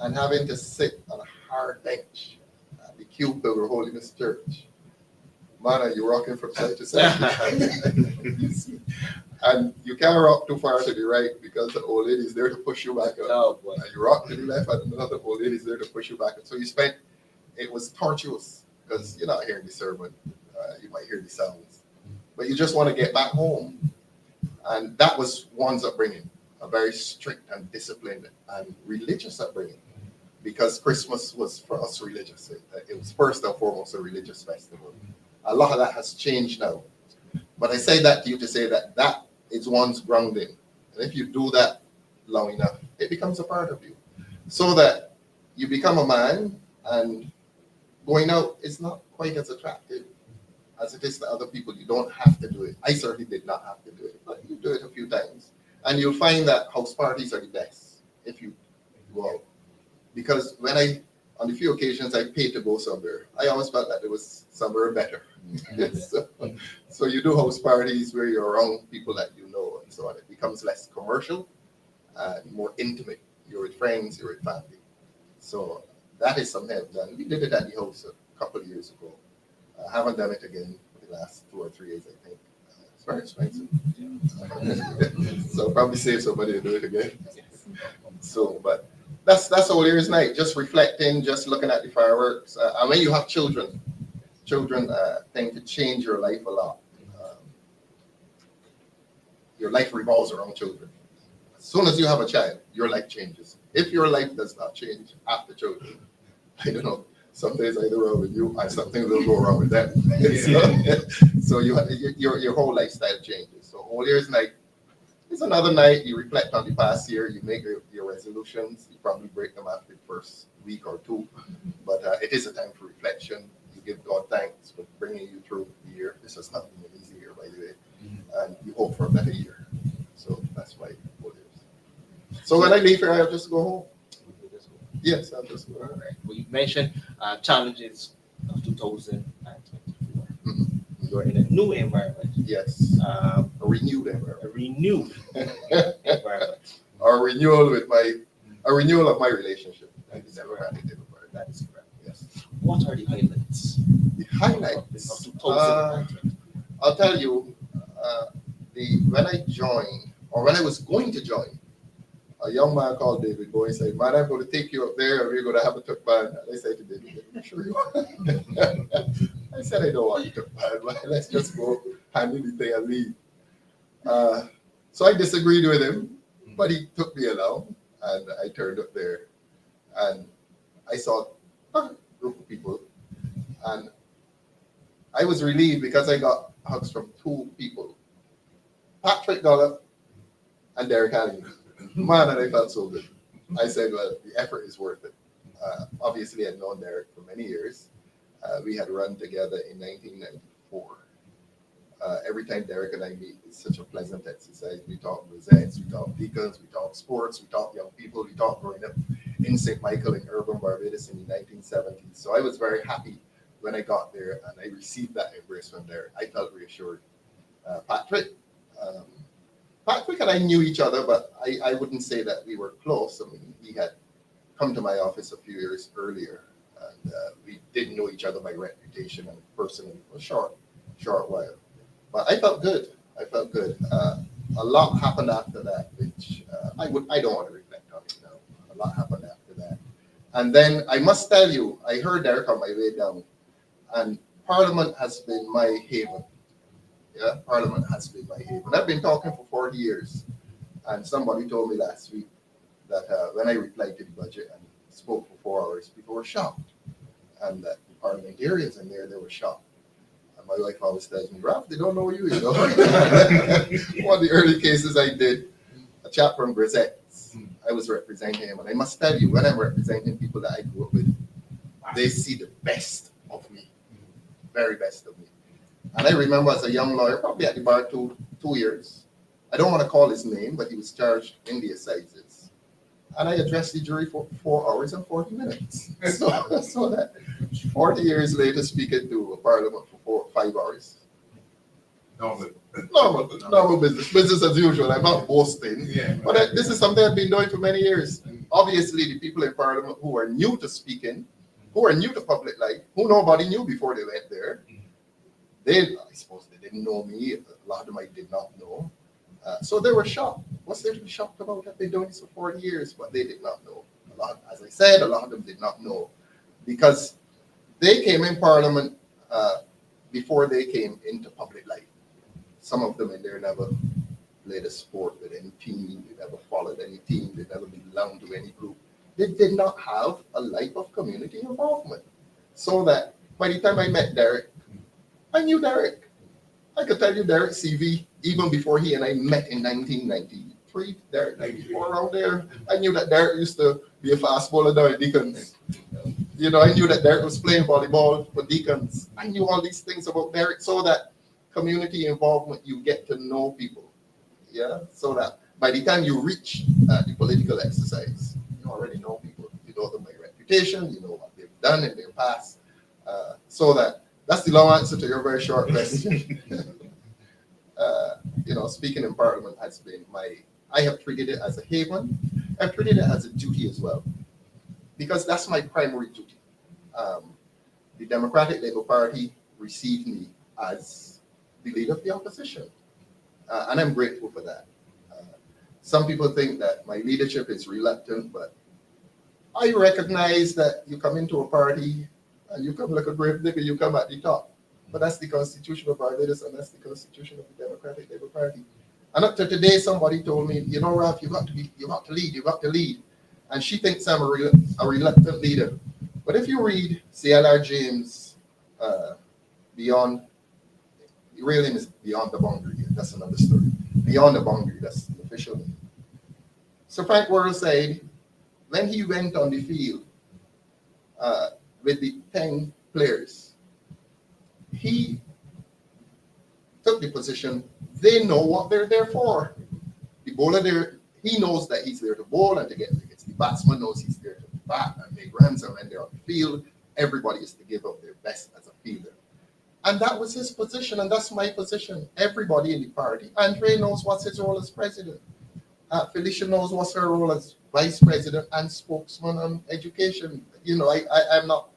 and having to sit on a hard bench at the Cuba Holiness Church. Man, are you rocking from side to side? And you can't rock too far to the right because the old lady is there to push you back up. Oh, boy. And you rock to the left and another old lady is there to push you back up. So it was tortuous because you're not hearing the sermon. You might hear the sounds. But you just want to get back home. And that was one's upbringing, a very strict and disciplined and religious upbringing. Because Christmas was for us religious. It was first and foremost a religious festival. A lot of that has changed now. But I say that to you to say that is one's grounding. And if you do that long enough, it becomes a part of you. So that you become a man and going out is not quite as attractive as it is to other people. You don't have to do it. I certainly did not have to do it, but you do it a few times. And you'll find that house parties are the best if you go out. Because on the few occasions I paid to go somewhere, I always felt that there was somewhere better. So you do house parties where you're around people that you know and so on. It becomes less commercial and more intimate. You're with friends, you're with family. So that is something I've done. We did it at the house a couple of years ago. I haven't done it again for the last 2 or 3 years, I think. very expensive. So probably save somebody to do it again. So, but that's all year's night. Just reflecting, just looking at the fireworks. And when you have children tend to change your life a lot. Your life revolves around children. As soon as you have a child, your life changes. If your life does not change after children, I don't know. Some days either wrong with you, and something will go wrong with them. So your whole lifestyle changes. So all year's night is another night. You reflect on the past year. You make your resolutions. You probably break them after the first week or two, but it is a time for reflection. You give God thanks for bringing you through the year. This has not been an easy year, by the way, and you hope for a better year. So that's why all years. So when I leave here, I'll just go home. Yes, I'll just go. All right. Well, you mentioned challenges of 2024. You're in a new environment. Yes, A a renewed environment. renewed environment. Or a renewal of my relationship. That is Democratic environment. That is correct. Yes. What are the highlights The highlights. of 2019? I'll tell you, when I joined, or when I was going to join, a young man called David Boy said, "Man, I'm going to take you up there and we're going to have a tuck band." And I said to David, "I'm sure you are." I said, "I don't want you tuck band, man. Let's just go handle the thing and leave." So I disagreed with him, but he took me along and I turned up there and I saw a group of people and I was relieved because I got hugs from two people, Patrick Dollop and Derek Allen. Man, and I felt so good. I said, well, the effort is worth it. Obviously, I'd known Derek for many years. We had run together in 1994. Every time Derek and I meet, it's such a pleasant exercise. We talk Rosettes, we talk deacons, we talk sports, we talk young people, we talk growing up in St. Michael in urban Barbados in the 1970s. So I was very happy when I got there and I received that embrace from Derek. I felt reassured. Patrick and I knew each other, but I wouldn't say that we were close. I mean, he had come to my office a few years earlier, and we didn't know each other by reputation and personally for a short while. But I felt good. A lot happened after that, which I don't want to reflect on it now. A lot happened after that. And then I must tell you, I heard Derek on my way down, and Parliament has been my haven. Yeah, Parliament has been my haven. I've been talking for 40 years, and somebody told me last week that when I replied to the budget and spoke for 4 hours, people were shocked, and that the parliamentarians in there, they were shocked. And my wife always tells me, "Ralph, they don't know you, you know." One of the early cases I did, a chap from Grisettes, I was representing him, and I must tell you, when I'm representing people that I grew up with, they see the best of me, very best of me. And I remember as a young lawyer, probably at the bar 2 years, I don't want to call his name, but he was charged in the assizes. And I addressed the jury for 4 hours and 40 minutes. So that 40 years later, speaking to a parliament for 5 hours. Normal business as usual. I'm not boasting. Yeah. But this is something I've been doing for many years. Obviously, the people in parliament who are new to speaking, who are new to public life, who nobody knew before they went there, I suppose they didn't know me. A lot of them I did not know. So they were shocked. What's there to be shocked about? That they've been doing this for 40 years, but they did not know. As I said, a lot of them did not know because they came in Parliament before they came into public life. Some of them in there never played a sport with any team. They never followed any team. They never belonged to any group. They did not have a life of community involvement. So that by the time I met Derek, I knew Derek. I could tell you Derek's CV even before he and I met in 1993, Derek 94 around there. I knew that Derek used to be a fast bowler down at Deacons. You know, I knew that Derek was playing volleyball for Deacons. I knew all these things about Derek so that community involvement, you get to know people. Yeah, so that by the time you reach the political exercise, you already know people. You know them by reputation, you know what they've done in their past. So that's the long answer to your very short question. Speaking in Parliament has been I have treated it as a haven. I've treated it as a duty as well, because that's my primary duty. The Democratic Labour Party received me as the leader of the opposition. And I'm grateful for that. Some people think that my leadership is reluctant, but I recognize that you come into a party and you come like a grave digger, you come at the top. But that's the Constitution of Barbados and that's the Constitution of the Democratic Labour Party. And up to today, somebody told me, you know, Ralph, you got to lead. And she thinks I'm a reluctant leader. But if you read C.L.R. James, Beyond, the real name is Beyond the Boundary. That's another story. Beyond the Boundary, that's the official name. Sir Frank Worrell said, when he went on the field with the 10 players, he took the position, they know what they're there for. The bowler there, he knows that he's there to bowl and to get wickets. The batsman knows he's there to bat and make runs, and when they're on the field, everybody is to give up their best as a fielder. And that was his position, and that's my position. Everybody in the party. Andre knows what's his role as president. Felicia knows what's her role as vice president and spokesman on education. You know, I'm not,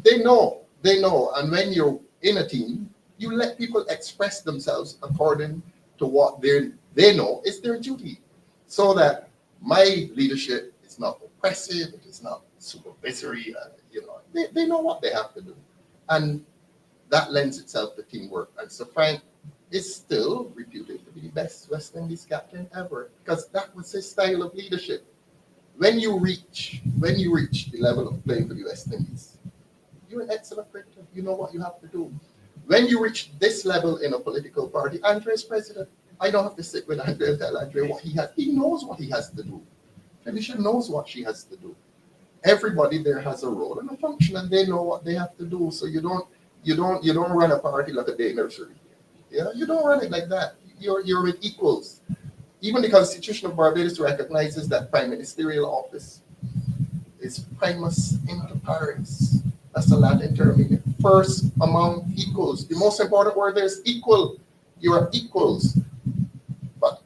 they know. And when you're in a team, you let people express themselves according to what they know is their duty. So that my leadership is not oppressive, it is not supervisory, you know, they know what they have to do. And that lends itself to teamwork. And Sir Frank is still reputed to be the best West Indies captain ever, because that was his style of leadership. When you reach the level of playing for the West Indies, you're an excellent cricketer. You know what you have to do. When you reach this level in a political party, Andre is president. I don't have to sit with Andre and tell Andre what he has. He knows what he has to do. Felicia knows what she has to do. Everybody there has a role and a function, and they know what they have to do. So you don't run a party like a day nursery. Yeah, you don't run it like that. You're with equals. Even the Constitution of Barbados recognizes that prime ministerial office is primus inter pares. That's the Latin term, meaning first among equals. The most important word there is equal. You are equals. But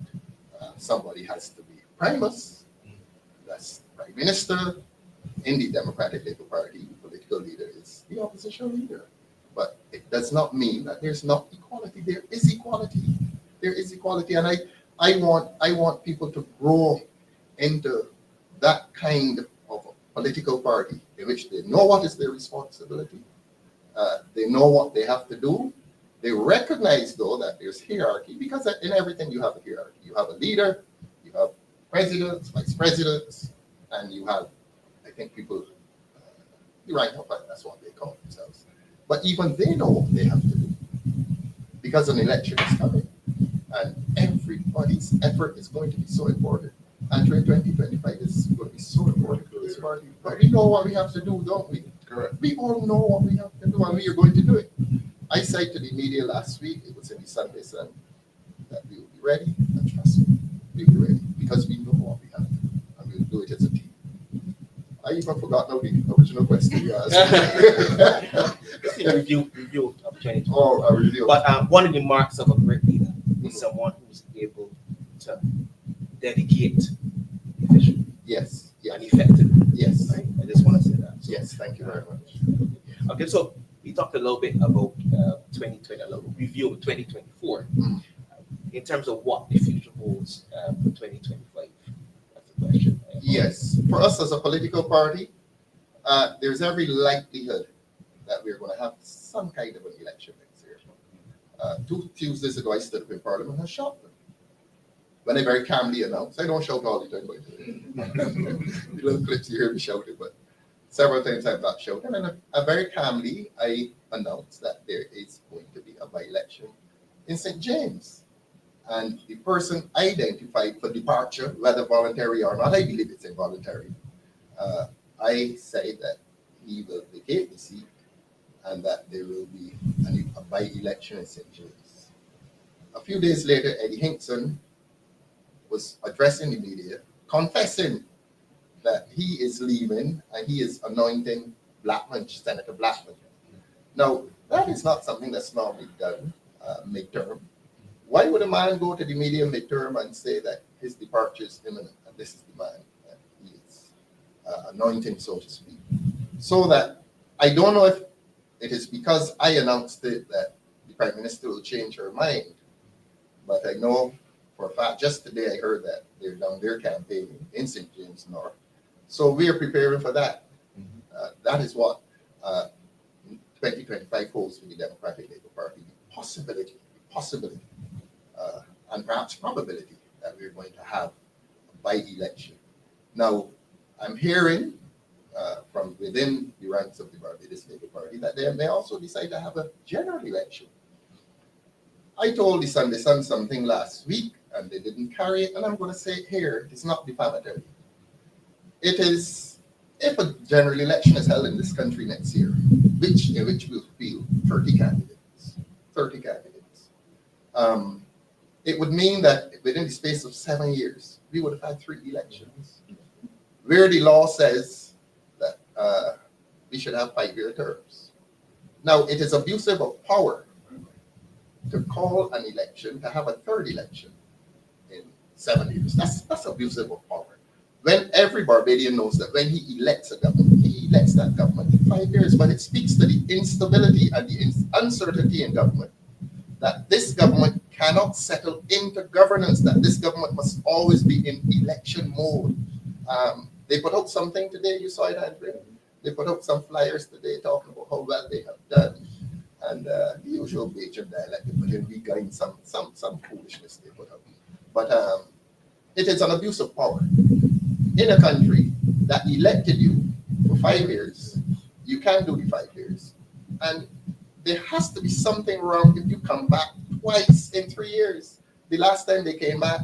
somebody has to be primus. That's prime minister. In the Democratic Labour Party, the political leader is the opposition leader. But it does not mean that there's not equality. There is equality. There is equality. And I want people to grow into that kind of a political party in which they know what is their responsibility. They know what they have to do. They recognize, though, that there's hierarchy, because in everything you have a hierarchy. You have a leader, you have presidents, vice presidents, and you have, I think, people, the right of it, that's what they call themselves. But even they know what they have to do, because an election is coming, and everybody's effort is going to be so important. And 2025 is going to be so important for this party. But we know what we have to do, don't we? Correct. We all know what we have to do, and we are going to do it. I said to the media last week, it was in the Sunday Sun, that we will be ready, and trust me, we'll be ready, because we know what we have to do, and we'll do it as a team. I even forgot now the original question you asked. Review opportunity. Oh, a review. But one of the marks of a great leader is someone who's able to dedicate efficiently Yes. and effectively. Yes. Right? I just want to say that. So, Yes. Thank you very much. okay, so we talked a little bit about 2020, a little review of 2024 in terms of what the future holds for 2025. That's the question. Yes. For us as a political party, there's every likelihood that we're going to have some kind of an election next year. 2 Tuesdays ago, I stood up in Parliament and shouted. When I very calmly announced, I don't shout all the time, by the way. The little clips you hear me shouting, but several times I've not shouted. And very calmly, I announced that there is going to be a by-election in St. James. And the person identified for departure, whether voluntary or not, I believe it's involuntary. I say that he will vacate the seat and that there will be a by-election in St. James. A few days later, Eddie Hinkson was addressing the media, confessing that he is leaving and he is anointing Blackman, Senator Blackman. Now, that is not something that's normally done midterm. Why would a man go to the media midterm and say that his departure is imminent and this is the man that he is anointing, so to speak? So that I don't know if it is because I announced it that the Prime Minister will change her mind, But I know for a fact, just today I heard that they're down there campaigning in St. James North. So we are preparing for that. That is what 2025 holds for the Democratic Labour Party. The possibility, and perhaps probability that we're going to have a by-election. Now, I'm hearing from within the ranks of the Barbados Labour Party that they may also decide to have a general election. I told the Sunday Sun something last week, and they didn't carry it, and I'm going to say it here. It's not defamatory. It is, if a general election is held in this country next year, in which we'll field 30 candidates, it would mean that within the space of 7 years, we would have had 3 elections, where the law says that we should have 5-year terms. Now, it is abusive of power to call an election, to have a third election in 7 years. That's abusive of power. When every Barbadian knows that when he elects a government, he elects that government for 5 years, but it speaks to the instability and the uncertainty in government, that this government cannot settle into governance, that this government must always be in election mode. They put out something today, you saw it, Andrea. They put out some flyers today talking about how well they have done, and the usual Bajan dialect, but then we got some foolishness they put out. But it is an abuse of power. In a country that elected you for 5 years, you can't do the 5 years. And there has to be something wrong if you come back twice in 3 years. The last time they came back,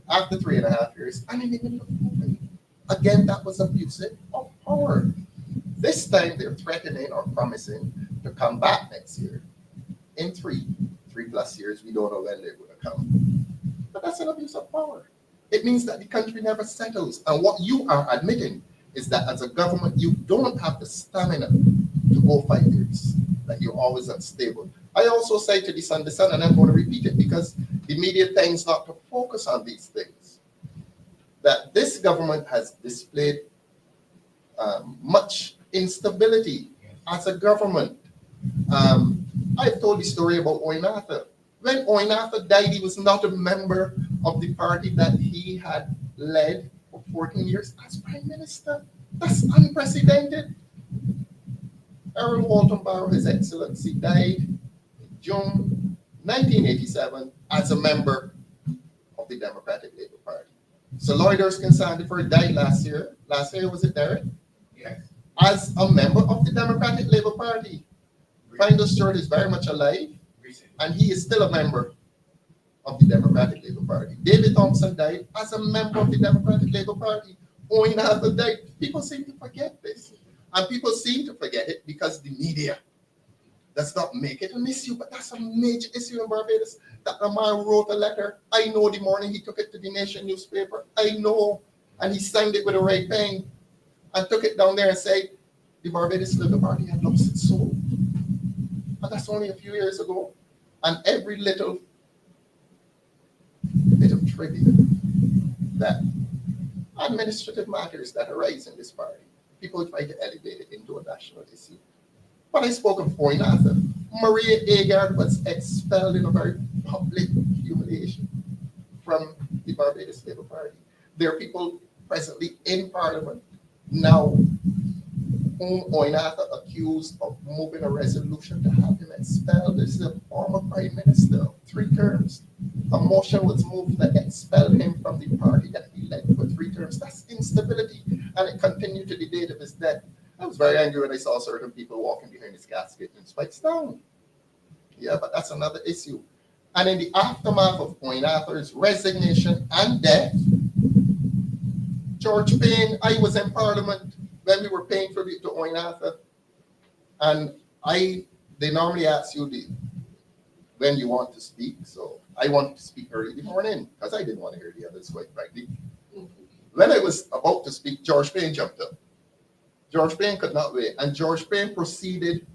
after 3.5 years, and they didn't look moving. Again, that was abusive of power. This time they're threatening or promising to come back next year in 3+ years. We don't know when they're going to come. But that's an abuse of power. It means that the country never settles. And what you are admitting is that as a government, you don't have the stamina to go 5 years, that you're always unstable. I also say to the Sunday Sun, and I'm going to repeat it because the media tends not to focus on these things, that this government has displayed much instability as a government. I've told the story about Oinatha. When Oinatha died, he was not a member of the party that he had led for 14 years as prime minister. That's unprecedented. Errol Walton Barrow, His Excellency, died in June 1987 as a member of the Democratic Labour Party. So Lloyd Erskine Sandiford died last year. Last year, was it, Derek? Yes. As a member of the Democratic Labour Party. Finder Stewart is very much alive, and he is still a member of the Democratic Labour Party. David Thompson died as a member of the Democratic Labour Party. Oinatha died. People seem to forget this. And people seem to forget it because the media does not make it an issue, but that's a major issue in Barbados. That a man wrote a letter. I know the morning he took it to the Nation newspaper. I know. And he signed it with a red pen and took it down there and said, the Barbados Labour Party had lost its soul. And that's only a few years ago. And every little bit of trivia that administrative matters that arise in this party, people try to elevate it into a national issue. But I spoke of Oinatha. Maria Agard was expelled in a very public humiliation from the Barbados Labour Party. There are people presently in Parliament now whom Oinatha accused of moving a resolution to have him expelled. This is a former prime minister, 3 terms. A motion was moved that expelled him from the party that he led for 3 terms. That's instability, and it continued to the date of his death. I was very angry when I saw certain people walking behind his casket and spikes down. Yeah, but that's another issue. And in the aftermath of Oinatha's resignation and death, George Payne, I was in Parliament when we were paying tribute to Oinatha, and they normally ask you when you want to speak. So I wanted to speak early in the morning because I didn't want to hear the others, quite frankly. When I was about to speak, George Payne jumped up. George Payne could not wait, and George Payne proceeded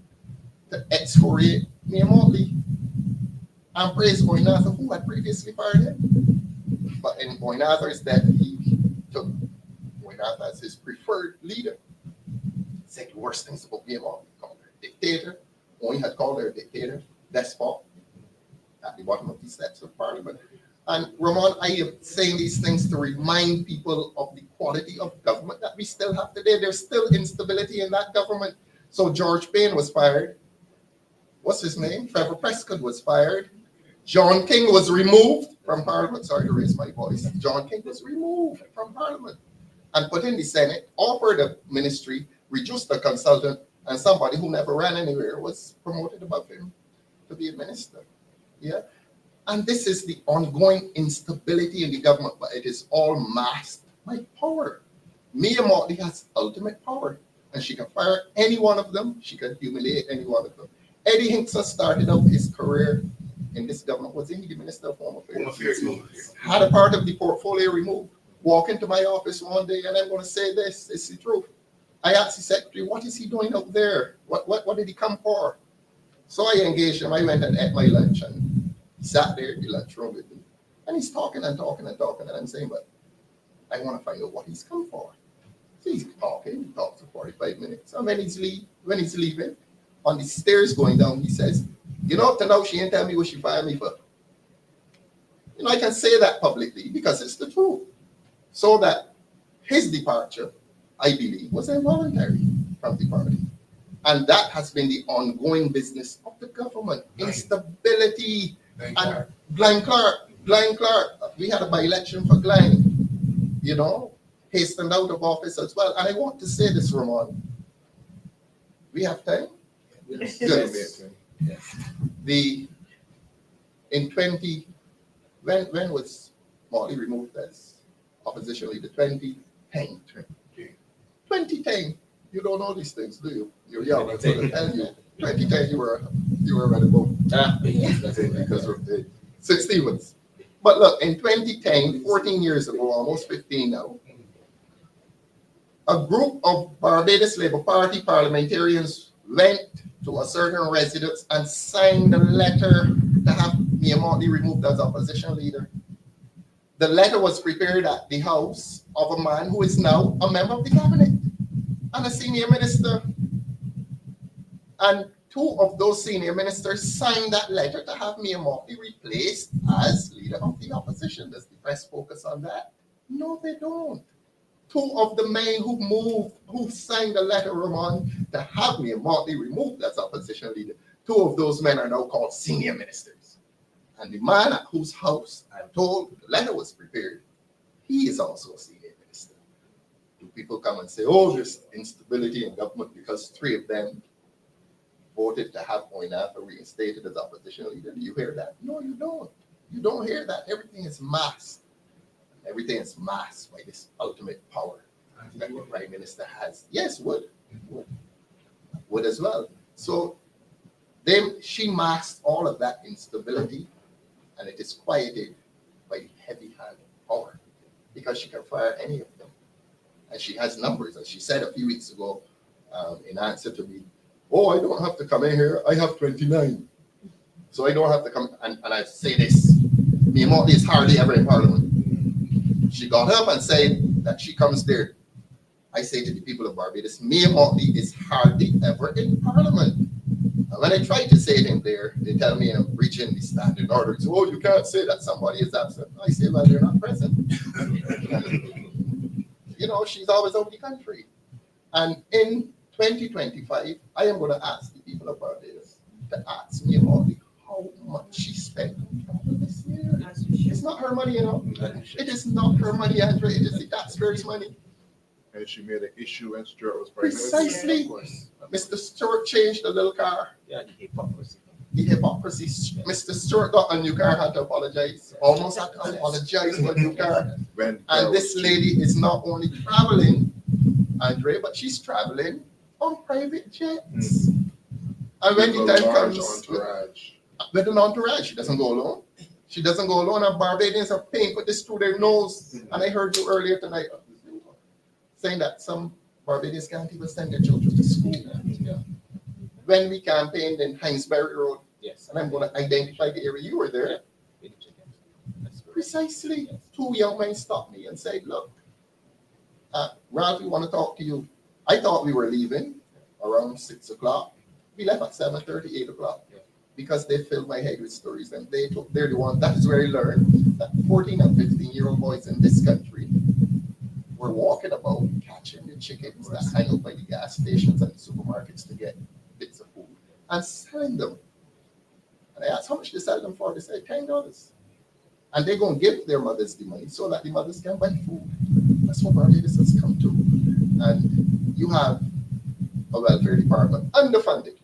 to excoriate me immediately and praise Oinatha, who had previously fired him. But in Oinatha's death, he took Oinatha as his preferred leader. Said the worst things about me, called her dictator. Oin had called her a dictator, despot, at the bottom of the steps of Parliament. And Ramon, I am saying these things to remind people of the quality of government that we still have today. There's still instability in that government. So George Payne was fired. What's his name? Trevor Prescott was fired. John King was removed from Parliament. Sorry to raise my voice. John King was removed from Parliament and put in the Senate, offered a ministry, reduced the consultant, and somebody who never ran anywhere was promoted above him to be a minister. Yeah. And this is the ongoing instability in the government, but it is all masked by power. Mia Motley has ultimate power, and she can fire any one of them. She can humiliate any one of them. Eddie Hinkson started out his career in this government, was he the Minister of Home Affairs? Had a part of the portfolio removed. Walk into my office one day, and I'm going to say this, it's the truth. I asked the secretary, what is he doing up there? What did he come for? So I engaged him. I went and ate my lunch, and he sat there in the lunchroom with me. And he's talking and talking and talking, and I'm saying, but I want to find out what he's come for. So he's talking, he talks for 45 minutes. And when he's leaving, on the stairs going down, he says, you know, up to now, she ain't tell me what she fired me for. You know, I can say that publicly because it's the truth. So that his departure, I believe, was involuntary from the party. And that has been the ongoing business of the government. Instability. And Glenn Clark, we had a by-election for Glenn, you know, hastened out of office as well. And I want to say this, Ramon. We have time? Yes. Good. Yes. When was Motley removed as opposition leader? 2010. 2010. You don't know these things, do you? You're young. 2010, you were already born. Because of the 16 months. But look, in 2010, 14 years ago, almost 15 now, a group of Barbados Labour Party parliamentarians went to a certain residence and signed a letter to have Mia Motley removed as opposition leader. The letter was prepared at the house of a man who is now a member of the cabinet and a senior minister. And two of those senior ministers signed that letter to have Mia Motley replaced as leader of the opposition. Does the press focus on that? No, they don't. Two of the men who signed the letter, Ramon, to have Mia Motley removed as opposition leader, two of those men are now called senior ministers. And the man at whose house I'm told the letter was prepared, he is also a senior minister. Do people come and say, oh, there's instability in government because three of them voted to have Moynihan reinstated as opposition leader? Do you hear that? No, you don't. You don't hear that. Everything is masked. Everything is masked by this ultimate power that the Prime Minister has. Yes, would as well. So she masked all of that instability, and it is quieted by the heavy hand of power because she can fire any of them. And she has numbers, as she said a few weeks ago in answer to me, oh, I don't have to come in here. I have 29. So I don't have to come. And I say this, Mia Motley is hardly ever in Parliament. She got up and said that she comes there. I say to the people of Barbados, Mia Motley is hardly ever in Parliament. And when I try to say it in there, they tell me I'm breaching the standing order. So, oh, you can't say that somebody is absent. I say, well, they're not present. You know, she's always out of the country. And in 2025, I am going to ask the people of Barbados to ask Mia Motley how much she spent on travel this year. It's not her money, you know. It is not her money, Andre. It is the taxpayers' money. And she made an issue when Stuart was pregnant. Precisely. Mr. Stewart changed the little car. Yeah, the hypocrisy. The hypocrisy. Mr. Stewart got a new car, had to apologize. Almost had to apologize for a new car. And this lady is not only traveling, Andre, but she's traveling on private jets. And when the time comes with an entourage, she doesn't go alone. She doesn't go alone, and Barbadians are paying for this through their nose. And I heard you earlier tonight saying that some Barbadians can't even send their children to school. Yeah. When we campaigned in Hinesbury Road, Yes. and I'm going to identify the area, you were there. Precisely. Yes. Two young men stopped me and said, look, Ralph, we want to talk to you. I thought we were leaving around 6 o'clock. We left at 7:30, 8 o'clock. Yeah. because they filled my head with stories, and they're the one. That is where I learned that 14 and 15-year-old boys in this country were walking about catching the chickens that hang out by the gas stations and the supermarkets to get bits of food and selling them. And I asked how much they sell them for. They said $10. And they're going to give their mothers the money so that the mothers can buy food. That's what Barbados has come to. And you have a welfare department underfunded.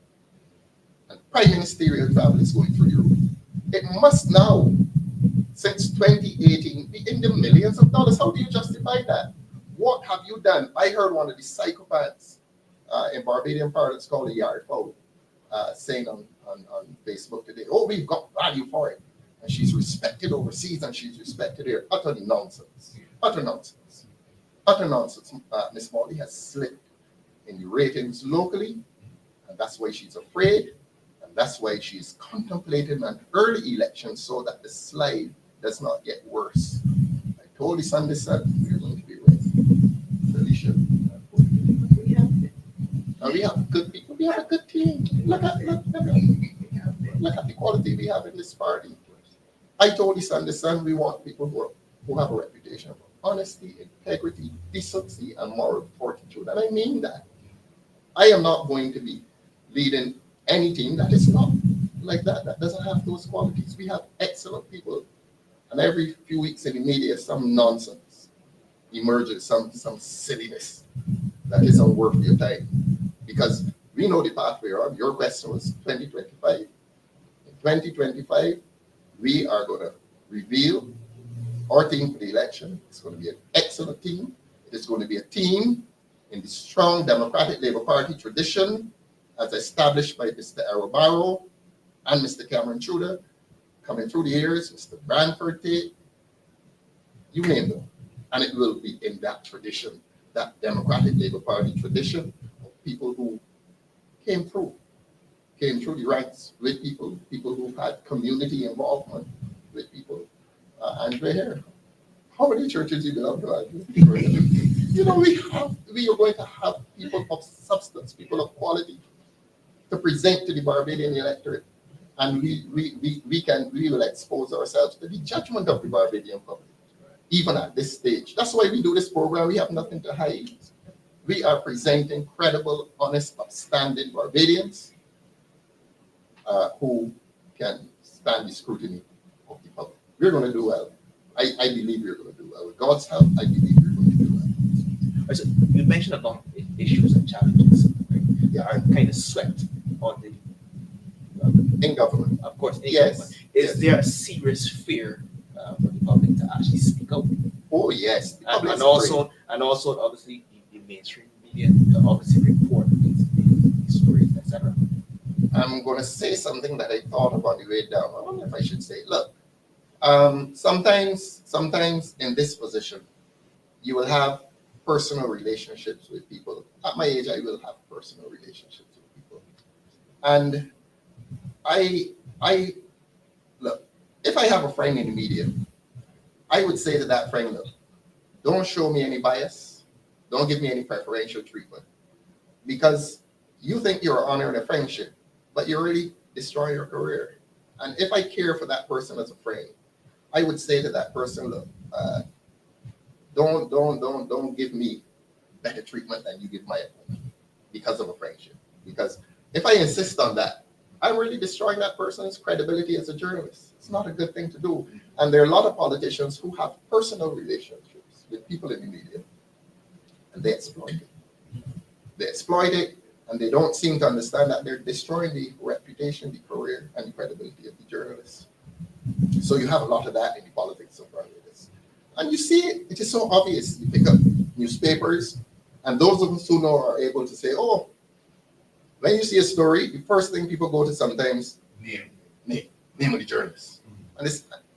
And prime ministerial travel is going through the roof. It must now, since 2018, be in the millions of dollars. How do you justify that? What have you done? I heard one of the psychopaths in Barbadian parlance called a heartfelt saying on Facebook today, oh, we've got value for it. And she's respected overseas and she's respected here. Utterly nonsense. Utter nonsense. Utter nonsense. Miss Molly has slipped in the ratings locally, and that's why she's afraid, and that's why she's contemplating an early election so that the slide does not get worse. I told the Sunday Sun, we're going to be with Felicia. We have good people. We have a good team. Look at the quality we have in this party. I told the Sunday Sun we want people who have a reputation of honesty, integrity, decency, and moral fortitude. And I mean that. I am not going to be leading any team that is not like that doesn't have those qualities. We have excellent people. And every few weeks in the media, some nonsense emerges, some silliness that is unworthy of time. Because we know the path we're on. Your question was 2025. In 2025, we are going to reveal our team for the election. It's going to be an excellent team. It is going to be a team in the strong Democratic Labour Party tradition as established by Mr. Arrow and Mr. Cameron Tudor, coming through the years, Mr. Branford Tate, you name them. And it will be in that tradition, that Democratic Labour Party tradition of people who came through the ranks with people who had community involvement with people. Andre here, how many churches you belong to, Andre? You know, we are going to have people of substance, people of quality to present to the Barbadian electorate. And we will expose ourselves to the judgment of the Barbadian public, even at this stage. That's why we do this program. We have nothing to hide. We are presenting credible, honest, upstanding Barbadians who can stand the scrutiny of the public. We're going to do well. I believe we're going to do well. With God's help, I believe we're going to do well. So you mentioned a lot of issues and challenges, right? They are kind of swept on the in government. Of course, in Yes. government. Is there a serious fear for the public to actually speak out? Oh yes, And also obviously the mainstream media to obviously report these stories, etc. I'm going to say something that I thought of on the way down. I wonder if I should say, look, sometimes in this position, you will have personal relationships with people. At my age, I will have personal relationships with people. And I look, if I have a friend in the media, I would say to that friend, look, don't show me any bias. Don't give me any preferential treatment. Because you think you're honoring a friendship, but you're really destroying your career. And if I care for that person as a friend, I would say to that person, look, don't give me better treatment than you give my opponent because of a friendship. Because if I insist on that, I'm really destroying that person's credibility as a journalist. It's not a good thing to do. And there are a lot of politicians who have personal relationships with people in the media, and they exploit it. They exploit it, and they don't seem to understand that they're destroying the reputation, the career, and the credibility of the journalists. So you have a lot of that in the politics of Barbados. And you see it, it is so obvious. You pick up newspapers, and those of us who know are able to say, oh, when you see a story, the first thing people go to sometimes, name of the journalist.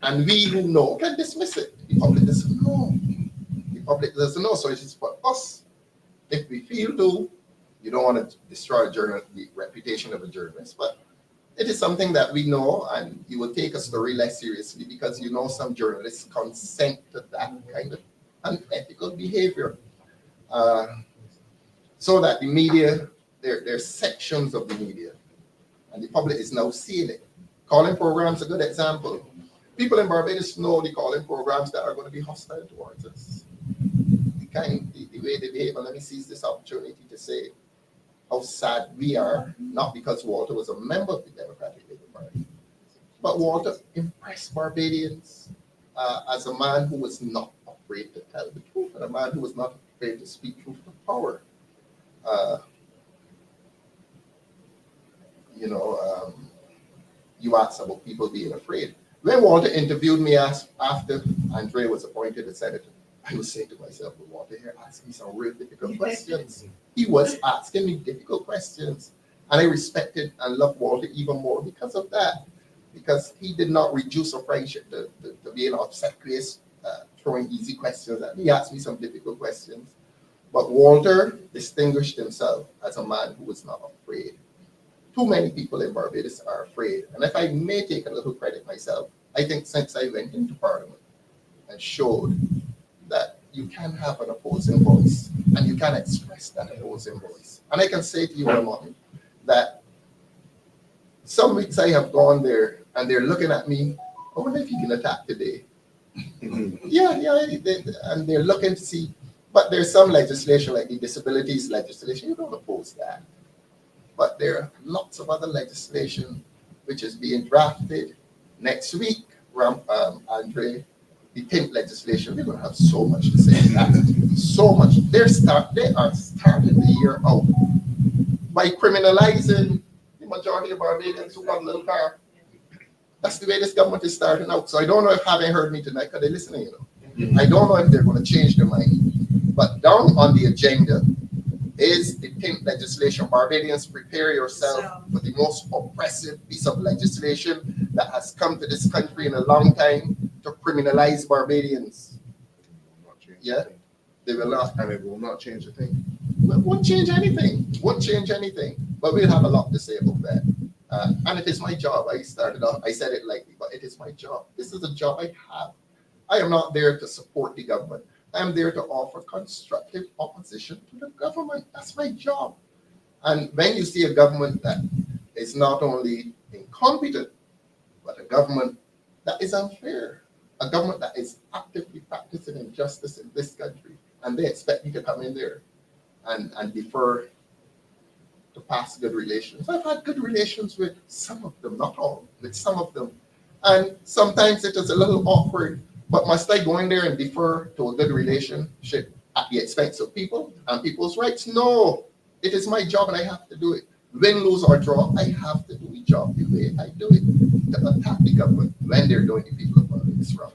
And we who know can dismiss it. The public doesn't know. The public doesn't know. So it's for us. If we feel to, you don't want to destroy the reputation of a journalist, but it is something that we know, and you will take a story less seriously because you know some journalists consent to that kind of unethical behavior. So that the media, there are sections of the media And the public is now seeing it. Calling programs a good example. People in Barbados know the calling programs that are going to be hostile towards us. The way they behave, and let me seize this opportunity to say how sad we are, not because Walter was a member of the Democratic Labour Party, but Walter impressed Barbadians as a man who was not afraid to tell the truth, and a man who was not afraid to speak truth to power. You asked about people being afraid. When Walter interviewed me after Andre was appointed a senator, I was saying to myself, well, Walter here asked me some real difficult questions. He was asking me difficult questions. And I respected and loved Walter even more because of that. Because he did not reduce a friendship to being obsequious, throwing easy questions at me. He asked me some difficult questions. But Walter distinguished himself as a man who was not afraid. Too many people in Barbados are afraid. And if I may take a little credit myself, I think since I went into Parliament and showed that you can have an opposing voice and you can express that opposing voice. And I can say to you, Ramon, that some weeks I have gone there and they're looking at me, I wonder if you can attack today. And they're looking to see, but there's some legislation like the disabilities legislation, you don't oppose that. But there are lots of other legislation which is being drafted next week. Andre, the pimp legislation, we're going to have so much to say about that. So much. They are starting the year out by criminalizing the majority of Barbadians who got a little car. That's the way this government is starting out. So I don't know if having heard me tonight, because they're listening, I don't know if they're going to change their mind. But down on the agenda is the pimp legislation. Barbadians, prepare yourself for the most oppressive piece of legislation that has come to this country in a long time to criminalize Barbadians. Yeah, they will not. And it will not change a thing. Well, won't change anything. Won't change anything. But we'll have a lot to say about that. And it is my job. I started off, I said it lightly, but it is my job. This is a job I have. I am not there to support the government. I'm there to offer constructive opposition to the government. That's my job. And when you see a government that is not only incompetent, but a government that is unfair, a government that is actively practicing injustice in this country, and they expect me to come in there and defer to past good relations. I've had good relations with some of them, not all, with some of them. And sometimes it is a little awkward. But must I go in there and defer to a good relationship at the expense of people and people's rights? No, it is my job and I have to do it. Win, lose, or draw, I have to do the job the way I do it. To attack the government when they're doing the people of this wrong.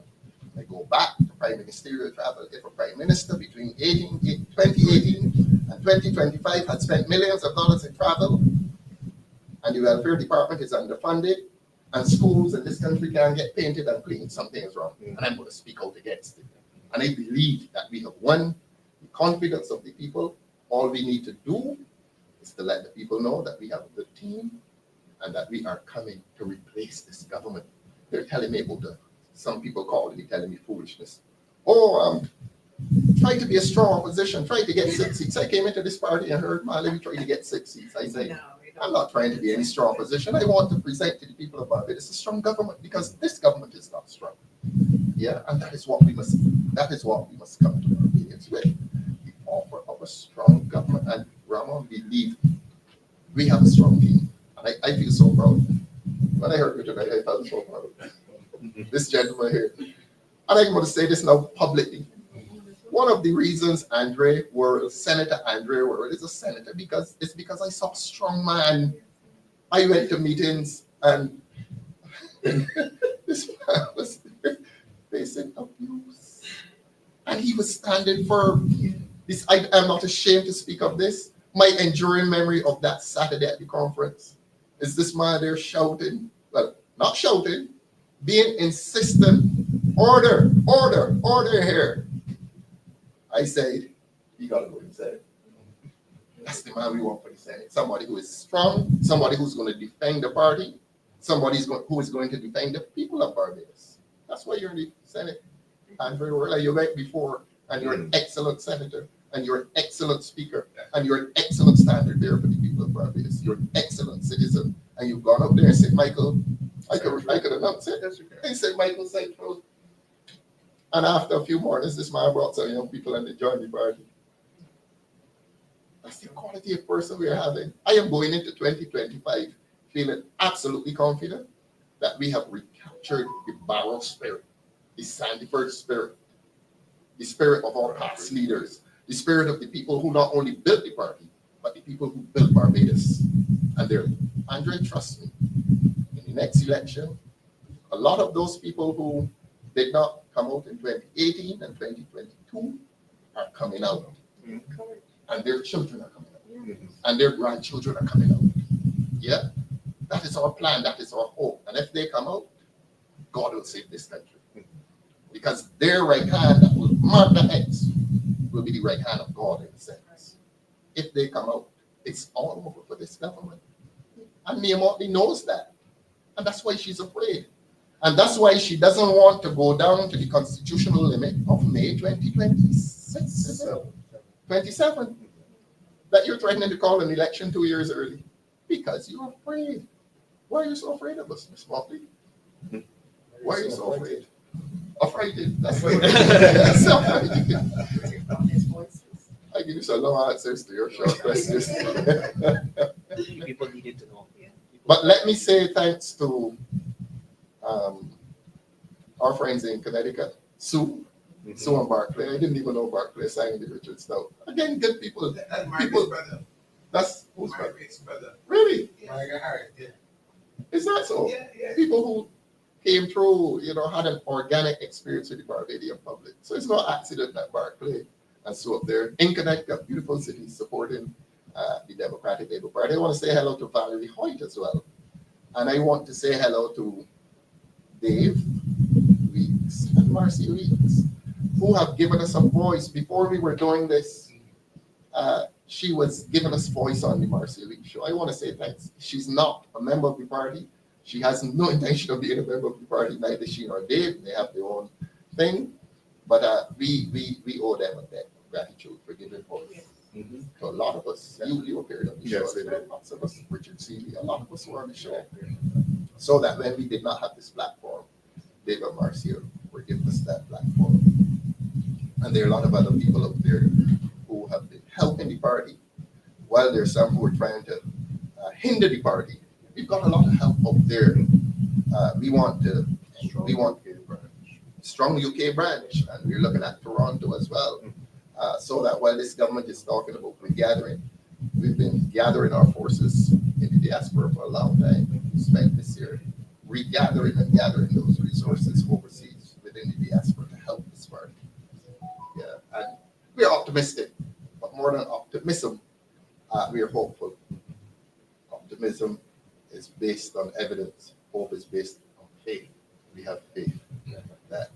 I go back to prime ministerial travel. If a prime minister between 2018 and 2025 had spent millions of dollars in travel, and the welfare department is underfunded, and schools in this country can't get painted and cleaned, something is wrong. And I'm going to speak out against it. And I believe that we have won the confidence of the people. All we need to do is to let the people know that we have a good team and that we are coming to replace this government. They're telling me about some people calling me, telling me foolishness. Try to be a strong opposition, try to get 6 seats. I came into this party and heard, man, let me try to get 6 seats. I said, I'm not trying to be any strong position. I want to present to the people of Barbados a strong government because this government is not strong. Yeah, and that is what we must come to Barbadians with. The offer of a strong government. And Ramon, believe we have a strong team. And I feel so proud. When I heard you tonight, I felt so proud. This gentleman here. And I'm going to say this now publicly. One of the reasons Senator Andre Worrell is a senator because I saw a strong man. I went to meetings and this man was facing abuse. And he was standing firm. This, I am not ashamed to speak of this. My enduring memory of that Saturday at the conference is this man there shouting, well, not shouting, being insistent, order, order, order here. I said, you gotta go inside. That's the man we want for the Senate. Somebody who is strong, somebody who's going to defend the party, somebody who is going to defend the people of Barbados. That's why you're in the Senate. And very well, you went before, and you're an excellent senator, and you're an excellent speaker, and you're an excellent standard bearer for the people of Barbados. You're an excellent citizen. and you've gone up there and said, Michael, I could announce it. They said, Michael Central. And after a few mornings, this man brought some young people and they joined the party. That's the quality of person we are having. I am going into 2025 feeling absolutely confident that we have recaptured the Barrow spirit, the Sandyford spirit, the spirit of our past leaders, the spirit of the people who not only built the party, but the people who built Barbados. And they're, Andre, trust me, in the next election, a lot of those people who did not come out in 2018 and 2022 are coming out. And their children are coming out. And their grandchildren are coming out. Yeah? That is our plan. That is our hope. And if they come out, God will save this country. Because their right hand that will mark the heads will be the right hand of God in a sense. If they come out, it's all over for this government. And Mia Motley knows that. And that's why she's afraid. And that's why she doesn't want to go down to the constitutional limit of May 2026. 27. That you're threatening to call an election 2 years early. Because you're afraid. Why are you so afraid of us, Miss Motley? Why are you so afraid? Afraid. That's what that's so afraid. I give you some long answers to your short questions. People needed to know. But let me say thanks to our friends in Connecticut, Sue and Barclay. I didn't even know Barclay signed the Richard Stout. Again, good people. That's Margaret's brother. That's who's Margaret's brother. Really? Margaret Hart, yeah. Is that so? Yeah. People who came through, had an organic experience with the Barbadian public. So it's no accident that Barclay and Sue up there in Connecticut, beautiful city, supporting the Democratic Labour Party. I want to say hello to Valerie Hoyt as well. And I want to say hello to Dave Weeks and Marcy Weeks, who have given us a voice. Before we were doing this, she was giving us voice on the Marcy Weeks show. I want to say thanks. She's not a member of the party. She has no intention of being a member of the party, neither she nor Dave. They have their own thing. But we owe them a debt of gratitude for giving voice. To a lot of us, you appeared on the show. Yes, they did. Lots of us, Richard Seeley, a lot of us were on the show. So that when we did not have this platform, Dave and Marcia were giving us that platform. And there are a lot of other people up there who have been helping the party, while there's some who are trying to hinder the party. We've got a lot of help up there. We want strong UK branch, and we're looking at Toronto as well. So that while this government is talking about regathering, we've been gathering our forces in the diaspora for a long time. We spent this year regathering and gathering those resources overseas within the diaspora to help this party. Yeah, and we're optimistic, but more than optimism, we are hopeful. Optimism is based on evidence. Hope is based on faith. We have faith that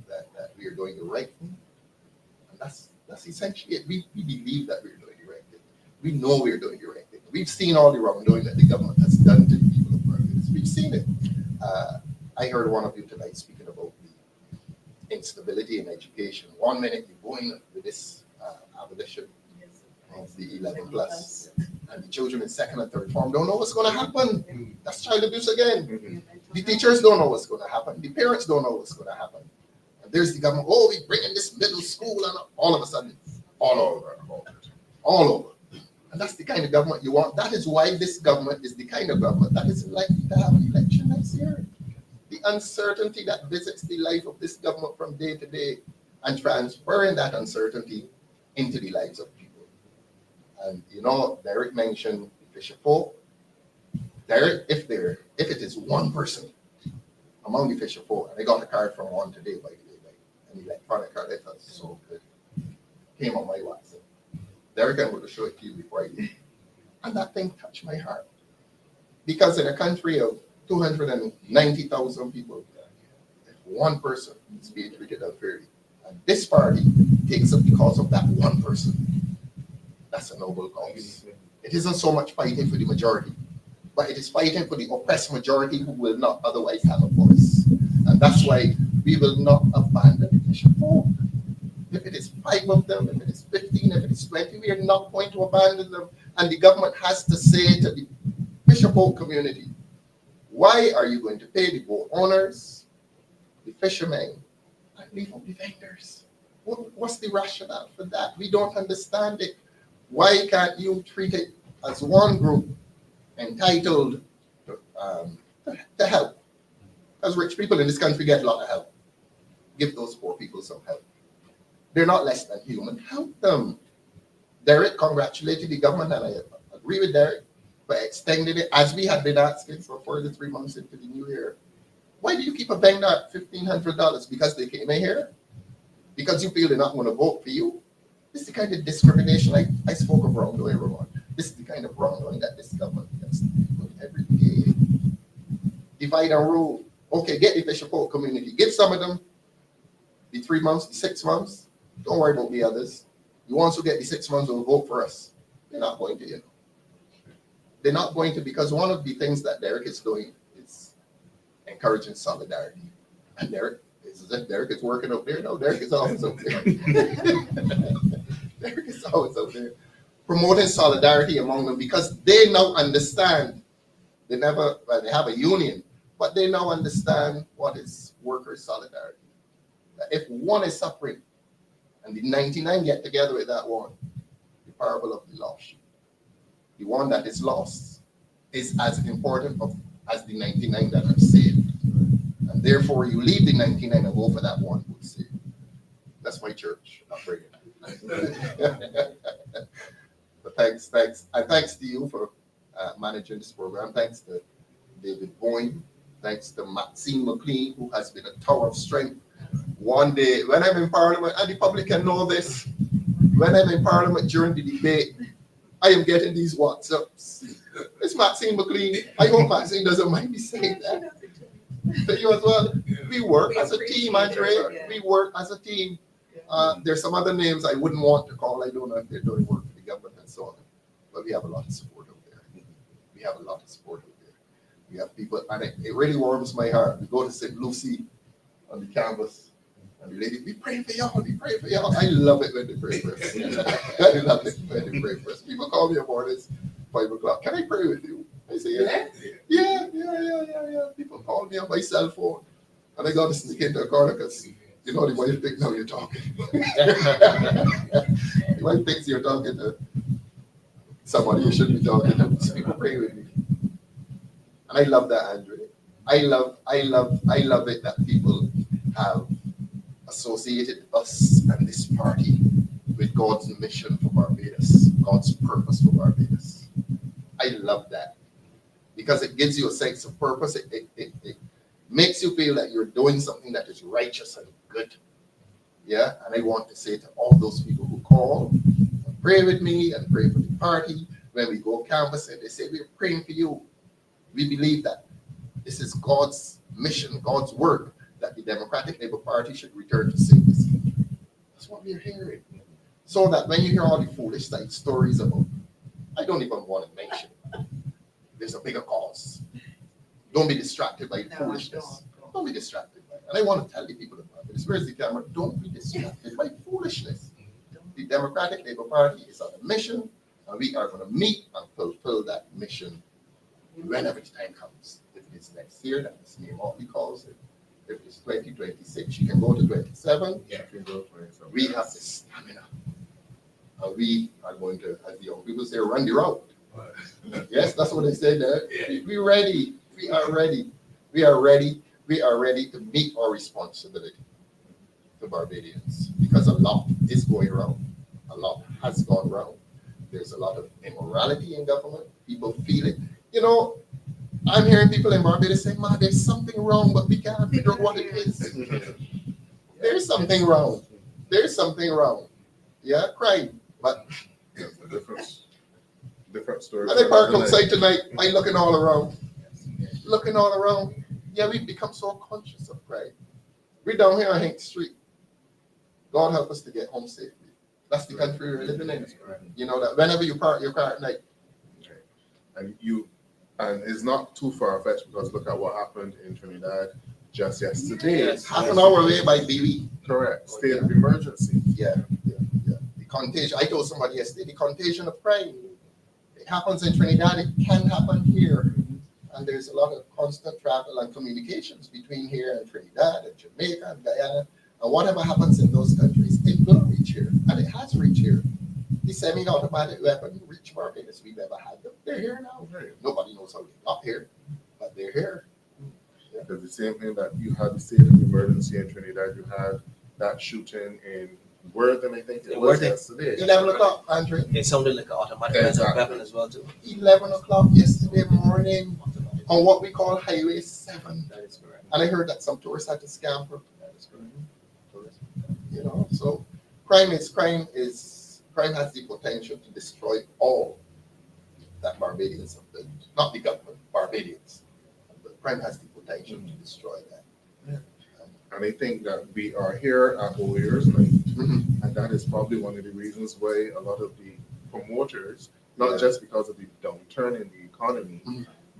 we are doing the right thing, and that's essentially it. We believe that we're doing the right thing. We know we're doing the right thing. We've seen all the wrongdoing that the government has done to the people of Barbados. We've seen it. I heard one of you tonight speaking about the instability in education. 1 minute you're going with this abolition of the 11 plus, and the children in second and third form don't know what's going to happen. That's child abuse again. The teachers don't know what's going to happen. The parents don't know what's going to happen. And there's the government, we bring in this middle school, and all of a sudden, all over. And that's the kind of government you want. That is why this government is the kind of government that is likely to have an election next year. The uncertainty that visits the life of this government from day to day, and transferring that uncertainty into the lives of people. And Derek mentioned Fisher Folk. Derek, if it is one person among the Fisher Folk, and I got a card from one today, by the way, an electronic card, that was so good. Came on my WhatsApp. Derek, I'm going to show it to you before I leave. And that thing touched my heart. Because in a country of 290,000 people, if one person is being treated unfairly, and this party takes up the cause of that one person, that's a noble cause. It isn't so much fighting for the majority, but it is fighting for the oppressed majority who will not otherwise have a voice. And that's why we will not abandon the Fisher Folk. If it is 5 of them, if it is 15, if it is 20, we are not going to abandon them. And the government has to say to the Fisher Folk community, Why are you going to pay the boat owners, the fishermen, and leave out the vendors? What's the rationale for that? We don't understand it. Why can't you treat it as one group entitled to help? Because rich people in this country get a lot of help. Give those poor people some help. They're not less than human. Help them. Derek congratulated the government, and I agree with Derek, for extending it as we had been asking for further 3 months into the new year. Why do you keep a vendor at $1,500? Because they came in here? Because you feel they're not going to vote for you? This is the kind of discrimination I spoke of wrongdoing, everyone. This is the kind of wrongdoing that this government does every day. Divide and rule. Okay, get the fisher folk community. Give some of them the 3 months, the 6 months. Don't worry about the others. The ones who get the 6 months will vote for us. They're not going to, you know. They're not going to, because one of the things that Derek is doing is encouraging solidarity. And Derek is working up there. No, Derek is always up there. Derek is always up there. Promoting solidarity among them, because they now understand. They have a union, but they now understand what is workers' solidarity. That if one is suffering and the 99 get together with that one, the parable of the lost sheep, the one that is lost is as important as the 99 that are saved. And therefore, you leave the 99 and go for that one who's saved. That's my church. I'm bringing it. But thanks. And thanks to you for managing this program. Thanks to David Boyne. Thanks to Maxine McLean, who has been a tower of strength. One day, when I'm in Parliament, and the public can know this, when I'm in Parliament during the debate, I am getting these WhatsApps. It's Maxine McLean. I hope Maxine doesn't mind me saying that. To you as well. We work as a team, Andre. We work as a team. There's some other names I wouldn't want to call. I don't know if they're doing work for the government and so on. But we have a lot of support out there. We have a lot of support out there. We have people, and it really warms my heart. We go to St. Lucie on the canvas, and the lady, we pray for y'all, we pray for y'all. I love it when they pray for us. I love it when they pray for us. People call me about this 5 o'clock. Can I pray with you? I say, yeah. People call me on my cell phone, and I got to sneak into a corner because you know the wife thinks now you're talking. The wife thinks you're talking to somebody you shouldn't be talking to. So people pray with me, and I love that, Andre. I love it that people have associated us and this party with God's mission for Barbados, God's purpose for Barbados. I love that because it gives you a sense of purpose. It makes you feel that you're doing something that is righteous and good. Yeah, and I want to say to all those people who call and pray with me and pray for the party, when we go canvass and they say, we're praying for you. We believe that this is God's mission, God's work, that the Democratic Labour Party should return to save this country. That's what we're hearing. So that when you hear all the foolish side stories about, I don't even want to mention, there's a bigger cause. Don't be distracted by the foolishness. Don't be distracted by it. And I want to tell the people about this. Where's the camera? Don't be distracted by foolishness. The Democratic Labour Party is on a mission, and we are going to meet and fulfill that mission whenever the time comes. If it's next year, that's what we call it. If it's 2026, you can go to 27. Yeah, you can go to 27. We have the stamina. And we are going to, as the young people say, run the route. Yes, that's what they say there. We're ready. We are ready. We are ready. We are ready to meet our responsibility to Barbadians because a lot is going wrong. A lot has gone wrong. There's a lot of immorality in government. People feel it. You know, I'm hearing people in Barbados saying, man, there's something wrong, but we can't figure out what it is. There's something wrong. There's something wrong. Yeah, crime. But It's a different story. and I park outside tonight, I'm looking all around. Looking all around. Yeah, we've become so conscious of crime. We're down here on Hank Street. God help us to get home safely. That's the country we're living in. You know that whenever you park your car at night. And it's not too far-fetched because look at what happened in Trinidad just yesterday. Yes. Half an hour away by BB. Correct. State of emergency. Yeah. The contagion. I told somebody yesterday, the contagion of crime. It happens in Trinidad. It can happen here. And there's a lot of constant travel and communications between here and Trinidad and Jamaica and Guyana. And whatever happens in those countries, it will reach here. And it has reached here. The semi-automatic weapon reached Barbados. We've never had them. They're here now. Nobody knows how they got here, but they're here. Because the same thing that you had the state of emergency in Trinidad, you had that shooting in Worthing, I think it In was Worthing. yesterday. 11 o'clock, Andre. It sounded like an automatic Exactly. weapon as well too. 11 o'clock yesterday morning on what we call Highway 7. That is correct. And I heard that some tourists had to scamper. That is correct. You know, so crime has the potential to destroy all that Barbadians have built. Not the government, Barbadians. But crime has the potential to destroy that. And I think that we are here at All Ears Night, and that is probably one of the reasons why a lot of the promoters, not just because of the downturn in the economy,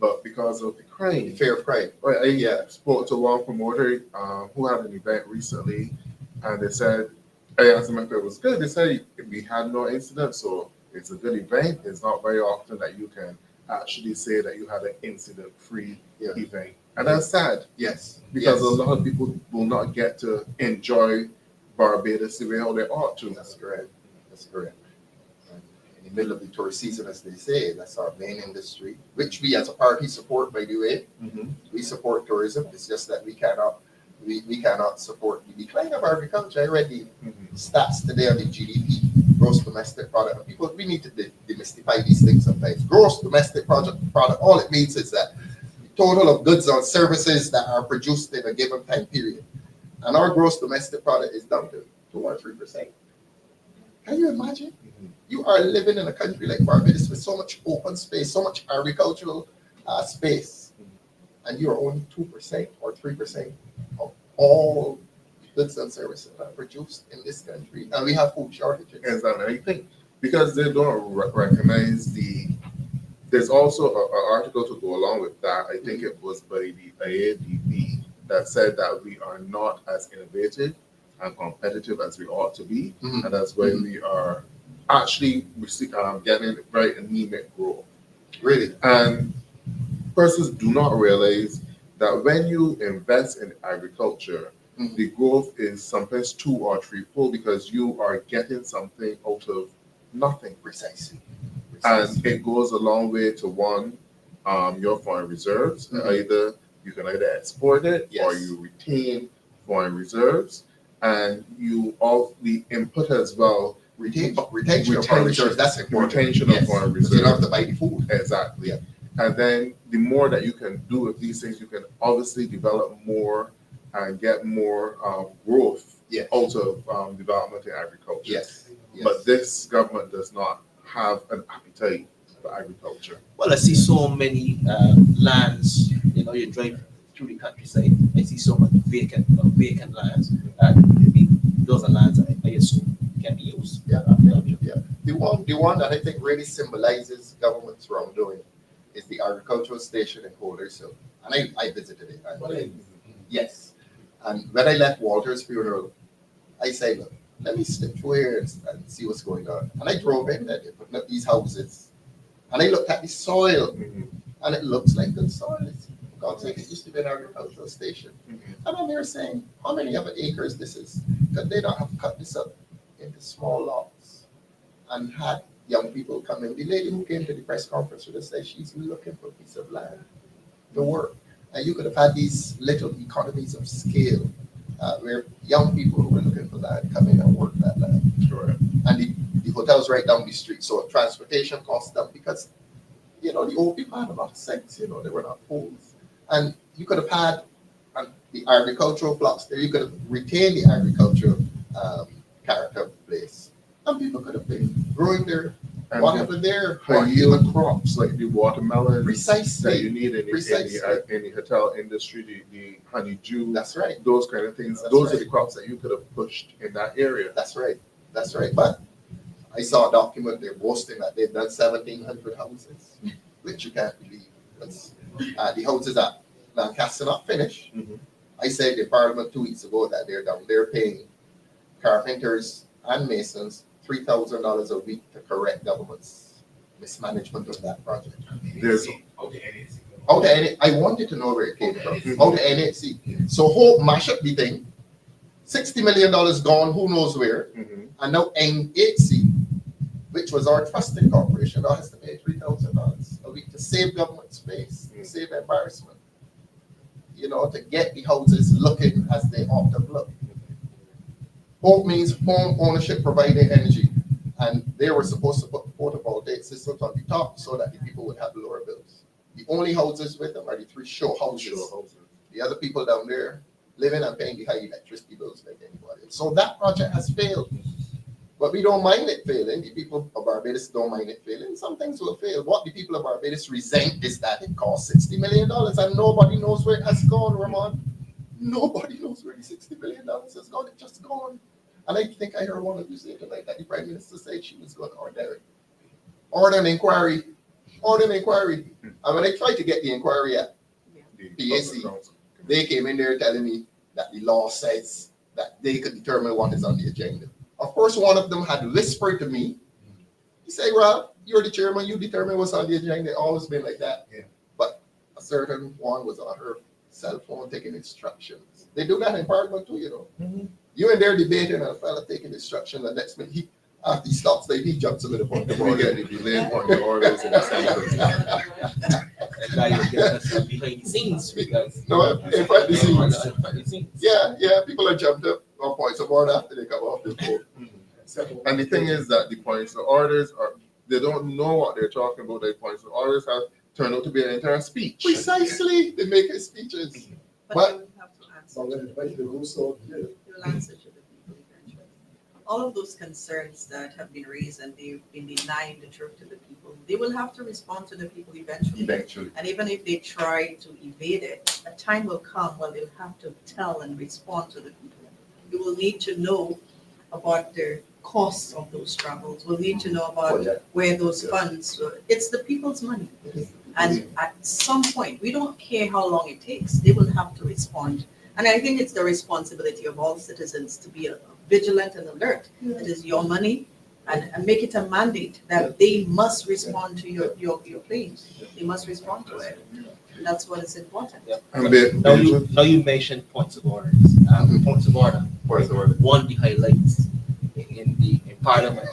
but because of the crime. Fear of crime. Right, I spoke to one promoter who had an event recently, and they said, I asked them if it was good. They said we had no incident, so it's a good event. It's not very often that you can actually say that you had an incident-free event. And that's sad. Yes. Because a lot of people will not get to enjoy Barbados the way how they ought to. That's correct. That's correct. In the middle of the tourist season, as they say, that's our main industry, which we as a party support, by the way. We support tourism. It's just that we cannot support the decline of agriculture. I read the stats today on the GDP, gross domestic product. People, we need to demystify these things sometimes. Gross domestic product, all it means is that total of goods or services that are produced in a given time period. And our gross domestic product is down to 2 or 3%. Can you imagine? You are living in a country like Barbados with so much open space, so much agricultural space, and you are only 2% or 3% of all goods and services that are produced in this country. And we have food shortages. Exactly. I think because they don't recognize there's also an article to go along with that. I think it was by the IADB that said that we are not as innovative and competitive as we ought to be. And that's why we are actually getting very anemic growth. Really? And persons do not realize that when you invest in agriculture, the growth is sometimes 2 or 3-fold because you are getting something out of nothing. Precisely. And it goes a long way to your foreign reserves. You can either export it or you retain foreign reserves, and you all the input as well. Retention of foreign reserves. That's important. Retention of foreign reserves. You don't have to buy the food. Exactly. And then the more that you can do with these things, you can obviously develop more and get more growth out of development in agriculture. Yes. But this government does not have an appetite for agriculture. Well, I see so many lands. You know, you drive through the countryside. I see so much vacant lands. Those are lands I assume can be used. The one that I think really symbolizes government's wrongdoing is the agricultural station in Holders Hill, and I visited it. Yes, and when I left Walter's funeral, I said, look, let me slip through here and see what's going on. And I drove in there, they're putting up these houses. And I looked at the soil, and it looks like good soil. For God's sake, it used to be an agricultural station. And I'm there saying, how many of acres this is? Because they don't have cut this up into small lots and had young people come in. The lady who came to the press conference with us said she's looking for a piece of land to work. And you could have had these little economies of scale where young people who were looking for land come in and work that land. Sure. And the hotel's right down the street, so transportation costs them because, the old people had a lot of sense, they were not fools. And you could have had the agricultural plots there, you could have retained the agricultural character of the place. And people could have been growing their whatever their yield crops like the watermelon Precisely. that you need in the hotel industry, the honeydew. That's right. Those kind of things. Those are the crops that you could have pushed in that area. That's right. But I saw a document, they're boasting that they've done 1,700 houses, which you can't believe. The houses at Lancaster not finished. I said in Parliament 2 weeks ago that they're paying carpenters and masons $3,000 a week to correct government's mismanagement of that project. Out of I wanted to know where it came from. Out of NHC. So Hope mash up the thing. $60 million gone, who knows where. And now NHC, which was our trusted corporation, now has to pay $3,000 a week to save government space, to save embarrassment. You know, to get the houses looking as they ought to look. Hope means home ownership providing energy. And they were supposed to put photovoltaic systems on the top so that the people would have lower bills. The only houses with them are the 3 show houses. The other people down there living and paying the high electricity bills like anybody else. So that project has failed. But we don't mind it failing. The people of Barbados don't mind it failing. Some things will fail. What the people of Barbados resent is that it costs $60 million and nobody knows where it has gone, Ramon. Nobody knows where the $60 million has gone. It's just gone. And I think I heard one of you say tonight that the Prime Minister said she was going to order an inquiry. Order an inquiry. And when I tried to get the inquiry at PAC, they came in there telling me that the law says that they could determine what is on the agenda. Of course, one of them had whispered to me, he said, Rob, you're the chairman, you determine what's on the agenda. It's always been like that. Yeah. But a certain one was on her cell phone taking instructions. They do that in Parliament too, you know. You and they're debating and a fella taking instructions, and next minute after he stops, he jumps a little point of order. We get the delayed point of orders in the Senate. That guy will get us behind the scenes because no, in front of the scenes. Yeah, people are jumped up on points of order after they come off the boat. And the thing is that the points of orders they don't know what they're talking about. The points of orders have turned out to be an entire speech. Precisely, they make it speeches. But you have to answer. You'll answer to the people eventually. All of those concerns that have been raised and they've been denying the truth to the people, they will have to respond to the people eventually. And even if they try to evade it, a time will come where they'll have to tell and respond to the people. You will need to know about the costs of those travels. We'll need to know about where those funds, it's the people's money. And at some point, we don't care how long it takes, they will have to respond. And I think it's the responsibility of all citizens to be vigilant and alert. It is your money, and make it a mandate that they must respond to your claims. They must respond to it. And that's what is important. Now you mentioned points of order. Points of order. One of the highlights in Parliament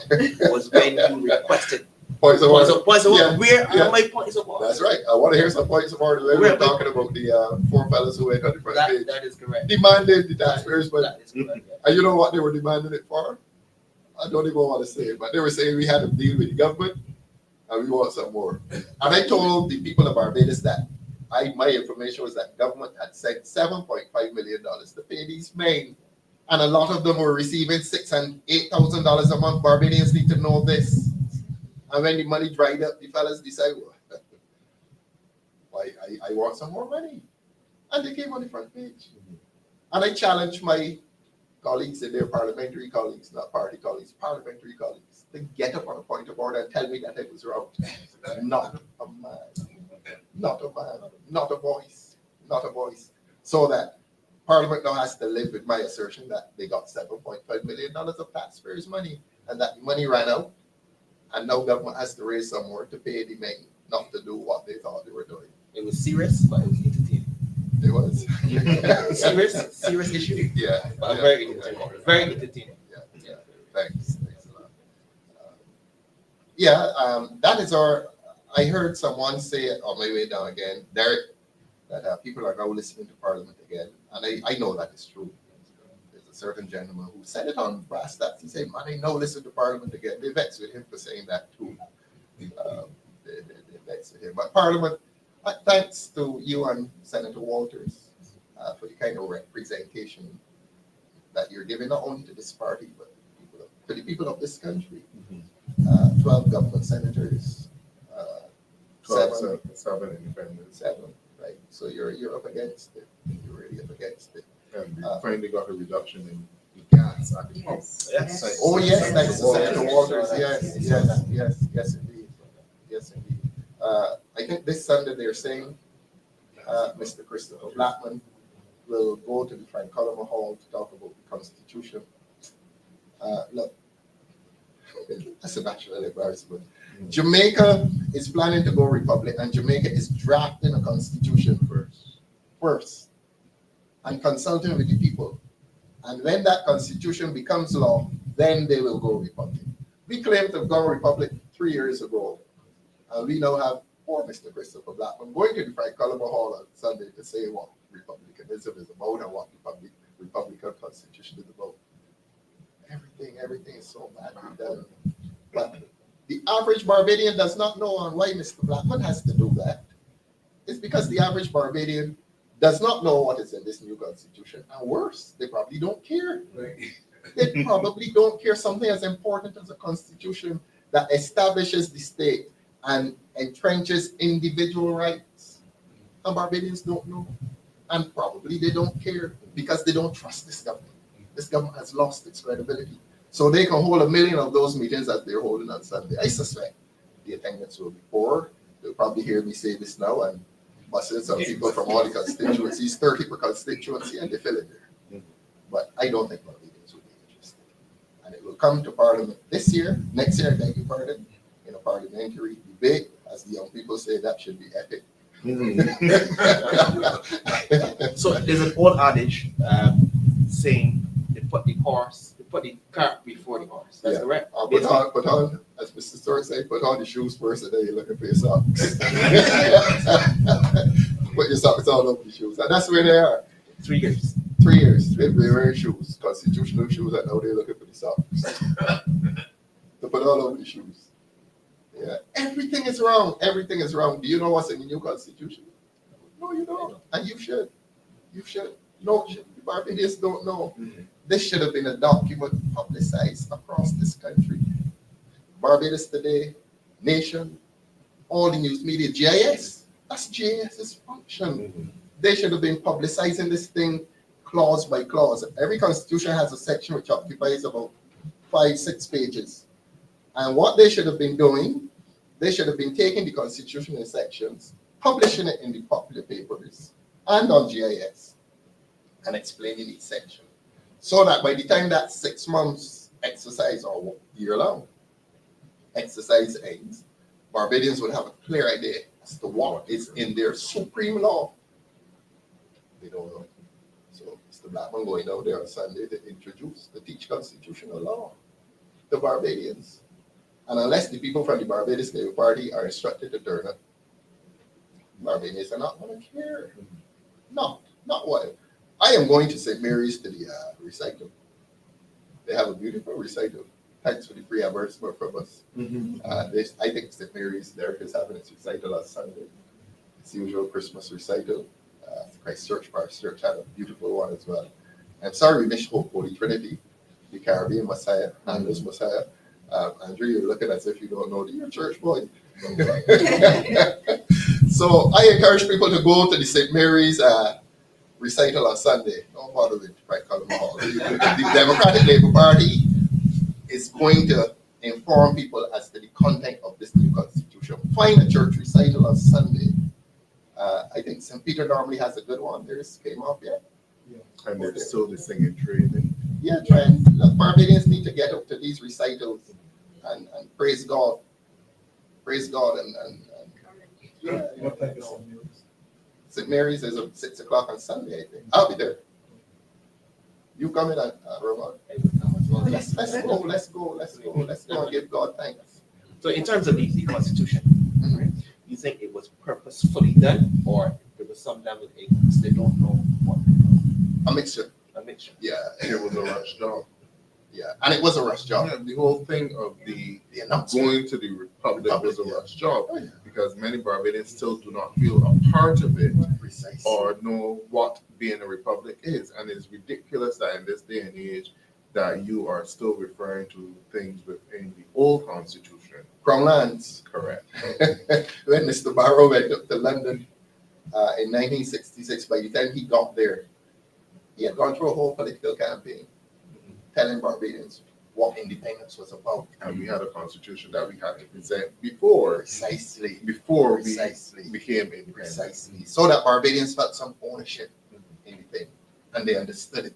was when you requested points of order. Where are my points of order? That's right. I want to hear some points of order. We're talking about the 4 fellas who went on the front page. That is correct. Demanded the taxpayers' money. That is correct. And you know what they were demanding it for? I don't even want to say it, but they were saying we had to deal with the government and we want some more. And I told the people of Barbados that my information was that government had sent $7.5 million to pay these men. And a lot of them were receiving $6,000 and $8,000 a month. Barbadians need to know this. And when the money dried up, the fellas decided, well, I want some more money. And they came on the front page. And I challenged my colleagues and their parliamentary colleagues, not party colleagues, parliamentary colleagues, to get up on a point of order and tell me that it was wrong. Not a man, not a man, not a voice, not a voice. So that Parliament now has to live with my assertion that they got $7.5 million of taxpayers' money and that the money ran out. And now government has to raise some more to pay the men not to do what they thought they were doing. It was serious, but it was entertaining. It was. serious issue. Yeah. But very entertaining. Very entertaining. Yeah. Thanks a lot. That is I heard someone say it on my way down again, Derek, that people are now listening to Parliament again. And I know that is true. There's a certain gentleman who said it on brass tacks. He said, man, I now listen to Parliament again. They vexed with him for saying that too. They vexed with him. But Parliament, thanks to you and Senator Walters for the kind of representation that you're giving not only to this party, but to the people of this country. 12 government senators, 7 independents. 7, right? So you're up against it. You're really up against it. And we finally got a reduction in the gas at the pump. Yes. Oh yes, thanks to Senator Walters. Yes, indeed. I think this Sunday they're saying Mr. Christopher Blackman will go to the Frank Collins Hall to talk about the Constitution. Look, that's a national embarrassment. Jamaica is planning to go republic, and Jamaica is drafting a constitution first and consulting with the people. And when that constitution becomes law, then they will go republic. We claimed to have gone republic 3 years ago, and we now have poor Mr. Christopher Blackman going to the Frank Culliver Hall on Sunday to say what republicanism is about and what the Republican Constitution is about. Everything is so badly done. But the average Barbadian does not know on why Mr. Blackman has to do that. It's because the average Barbadian does not know what is in this new constitution. And worse, they probably don't care. They probably don't care. Something as important as a constitution that establishes the state and entrenches individual rights. And Barbadians don't know. And probably they don't care because they don't trust this government. This government has lost its credibility. So they can hold 1 million of those meetings that they're holding on Sunday. I suspect the attendance will be poor. They'll probably hear me say this now and busting some people from all the constituencies, 30 per constituency, and they fill it there. But I don't think Barbadians will be interested. And it will come to Parliament this year, next year, I beg your pardon, in a parliamentary debate. As the young people say, that should be epic. So there's an old adage saying they put the cart before the horse. That's correct. Put on, as Mr. Stork said, put on the shoes first and then you're looking for your socks. Put your socks all over the shoes. And that's where they are. 3 years. 3 years. They're wearing shoes, constitutional shoes, and now they're looking for the socks. To put all over the shoes. Yeah. Everything is wrong. Everything is wrong. Do you know what's in the new constitution? No, you don't. And you should. You should. No, the Barbadians don't know. This should have been a document publicized across this country. Barbados Today, Nation, all the news media, GIS. That's GIS's function. They should have been publicizing this thing clause by clause. Every constitution has a section which occupies about 5-6 pages. And what they should have been doing, they should have been taking the constitutional sections, publishing it in the popular papers and on GIS, and explaining each section. So that by the time that 6 months exercise or year-long exercise ends, Barbadians would have a clear idea as to what is in their supreme law. They don't know. So Mr. Blackman going out there on Sunday to teach constitutional law to Barbadians. And unless the people from the Barbados Labour Party are instructed to turn up, Barbadians are not going to care. Not what. I am going to St. Mary's to the recital. They have a beautiful recital. Thanks for the free advertisement from us. I think St. Mary's there is having its recital on Sunday. It's the usual Christmas recital. Christchurch Parish Church had a beautiful one as well. I'm sorry we missed Holy Trinity, the Caribbean Messiah, Andrew's Messiah. Andrew, you're looking as if you don't know that you're a church boy. So I encourage people to go to the St. Mary's recital on Sunday. Don't bother with Frank Culliver Hall. The Democratic Labour Party is going to inform people as to the content of this new constitution. Find a church recital on Sunday. I think St. Peter normally has a good one. Theirs came off yet. And they're still the singing training. Yeah, trend. Barbadians need to get up to these recitals and praise God. Praise God and yeah. What type of St. Mary's? St. Mary's is at 6 o'clock on Sunday, I think. I'll be there. You coming at Roman? Let's go and give God thanks. So in terms of the Constitution, right, you think it was purposefully done, or there was some level of ignorance? They don't know what A mixture. a mixture. Yeah, It was a rush job. yeah. And it was a rush job. Yeah, the whole thing of the The announcement. going to the Republic was a Yeah. rush job Oh, yeah. because many Barbadians still do not feel a part of it Precisely. or know what being a republic is. And it's ridiculous that in this day and age that you are still referring to things within the old constitution. Crown lands. Correct. When Mr. Barrow went up to London in 1966, by the time he got there, he had gone through a whole political campaign telling Barbadians what independence was about. And we had a constitution that we had to present before Precisely. we Precisely. became independent. Precisely. So that Barbadians felt some ownership in the thing. And they understood it.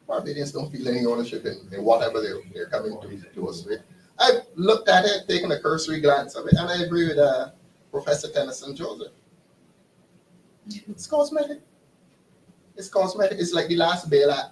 Barbadians don't feel any ownership in whatever they're coming to us with. I looked at it, taken a cursory glance of it, and I agree with Professor Tennyson Joseph. It's cosmetic. It's cosmetic. It's like the last bailout.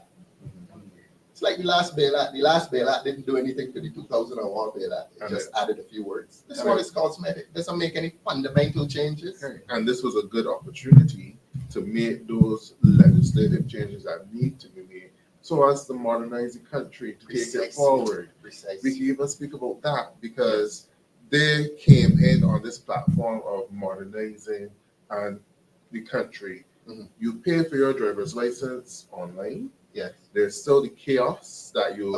It's like the last bailout. The last bailout didn't do anything to the 2001 bailout. It just added a few words. This one is cosmetic. Doesn't make any fundamental changes. And this was a good opportunity to make those legislative changes that need to be made so as to modernize the country, to take it forward. We can even speak about that because they came in on this platform of modernizing and the country. You pay for your driver's license online. Yes. There's still the chaos that you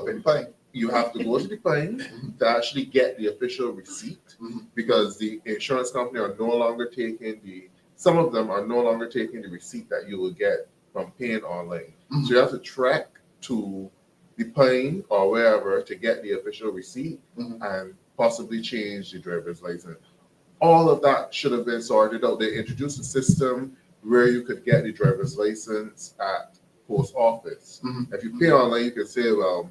have to go to the bank to actually get the official receipt because the insurance company are no longer taking some of them are no longer taking the receipt that you will get from paying online. So you have to trek to the plane or wherever to get the official receipt and possibly change the driver's license. All of that should have been sorted out. They introduced a system where you could get the driver's license at post office. If you pay online, you can say, well,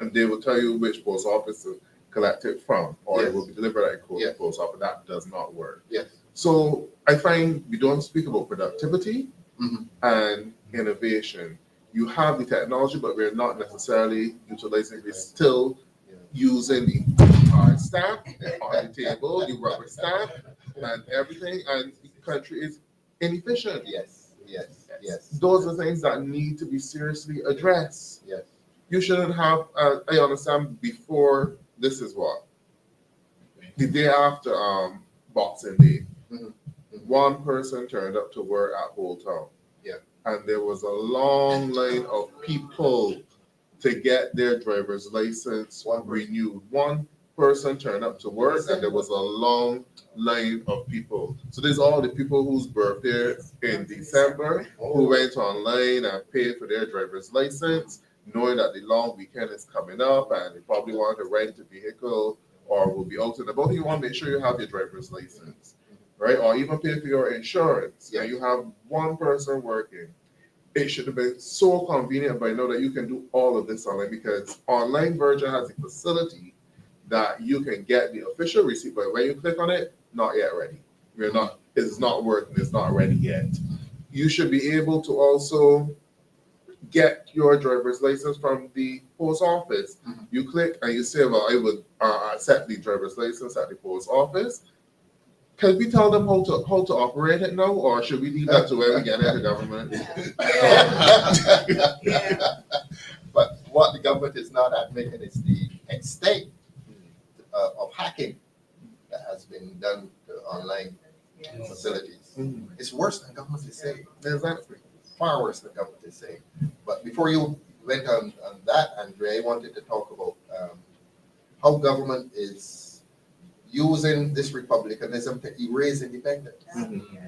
and they will tell you which post office to collect it from, or it will be delivered at a post office. That does not work. So I find we don't speak about productivity and innovation. You have the technology, but we're not necessarily utilizing it. We're still using the hard stamp on the table, the rubber stamp, and everything, and the country is inefficient. Those are things that need to be seriously addressed. You shouldn't have, I understand before, this is what? The day after Boxing Day, one person turned up to work at Old Town. And there was a long line of people to get their driver's license renewed. One person turned up to work and there was a long line of people. So there's all the people whose birthday in December who went online and paid for their driver's license, knowing that the long weekend is coming up and they probably want to rent a vehicle or will be out and about. You want to make sure you have your driver's license, right? Or even pay for your insurance. And you have one person working. It should have been so convenient by now that you can do all of this online because online version has the facility that you can get the official receipt, but when you click on it, not yet ready. It's not working, it's not ready yet. You should be able to also get your driver's license from the post office. You click and you say, well, I would accept the driver's license at the post office. Can we tell them how to operate it now, or should we leave that to where we get into government? But what the government is not admitting is the extent of hacking that has been done to online facilities. It's worse than government is saying. Exactly. Far worse than government is saying. But before you went on that, Andre, I wanted to talk about how government is using this republicanism to erase independence.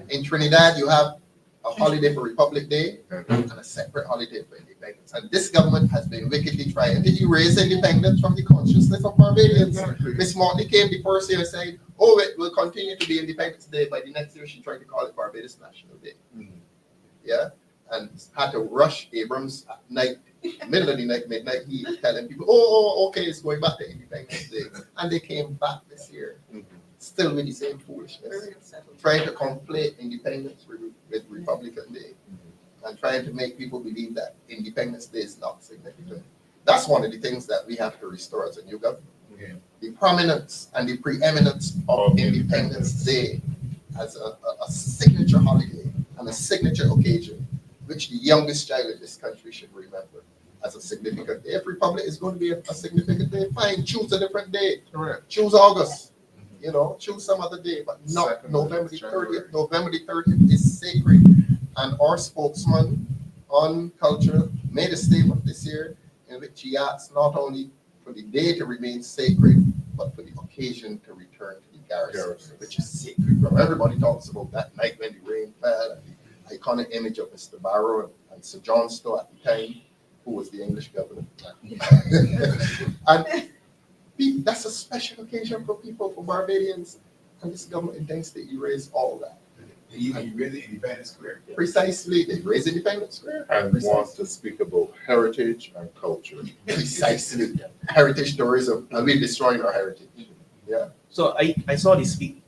In Trinidad, you have a holiday for Republic Day and a separate holiday for independence. And this government has been wickedly trying to erase independence from the consciousness of Barbadians. Miss Motley came the first year and said, oh, it will continue to be Independence Day. By the next year, she tried to call it Barbados National Day. And had to rush Abrams at night, middle of the night, midnight, he was telling people, oh, okay, it's going back to Independence Day. And they came back this year, still with the same foolishness, trying to conflate independence with Republican Day, and trying to make people believe that Independence Day is not significant. That's one of the things that we have to restore as a new government. The prominence and the preeminence of Independence Day as a signature holiday and a signature occasion, which the youngest child in this country should remember as a significant day. If Republic is going to be a significant day, fine, choose a different day. Correct. Choose August. Choose some other day, but not November the 30th. November the 30th is sacred. And our spokesman on culture made a statement this year in which he asked not only for the day to remain sacred, but for the occasion to return to the garrison, which is sacred. Everybody talks about that night when the rain fell, and the iconic image of Mr. Barrow and Sir John Stowe at the time, who was the English governor. And that's a special occasion for people, for Barbadians, and this government intends to erase all that. You really Independence Square. Precisely, they raise Independence Square. And want to speak about heritage and culture. Precisely. Heritage tourism, and we're destroying our heritage. Yeah. So I saw this speech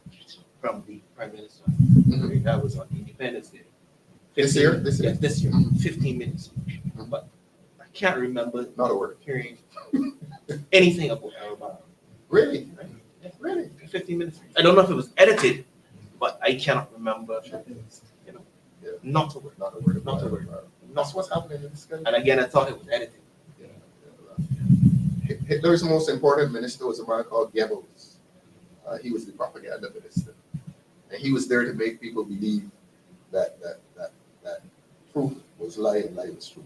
from the Prime Minister. Mhm. That was on Independence Day. This year? This year? Yes, this year. Mhm. 15 minutes speech. Mhm. But I can't remember Not a word. hearing anything about Alabama. Really? Right? Yeah, Really? 15 minutes. I don't know if it was edited, but I cannot remember. You know, Yeah. not a word. Not a word. Not a word. That's what's happening in this country. And again, I thought it was edited. Hitler's most important minister was a man called Goebbels. He was the propaganda minister, and he was there to make people believe that truth was lie and lie was truth.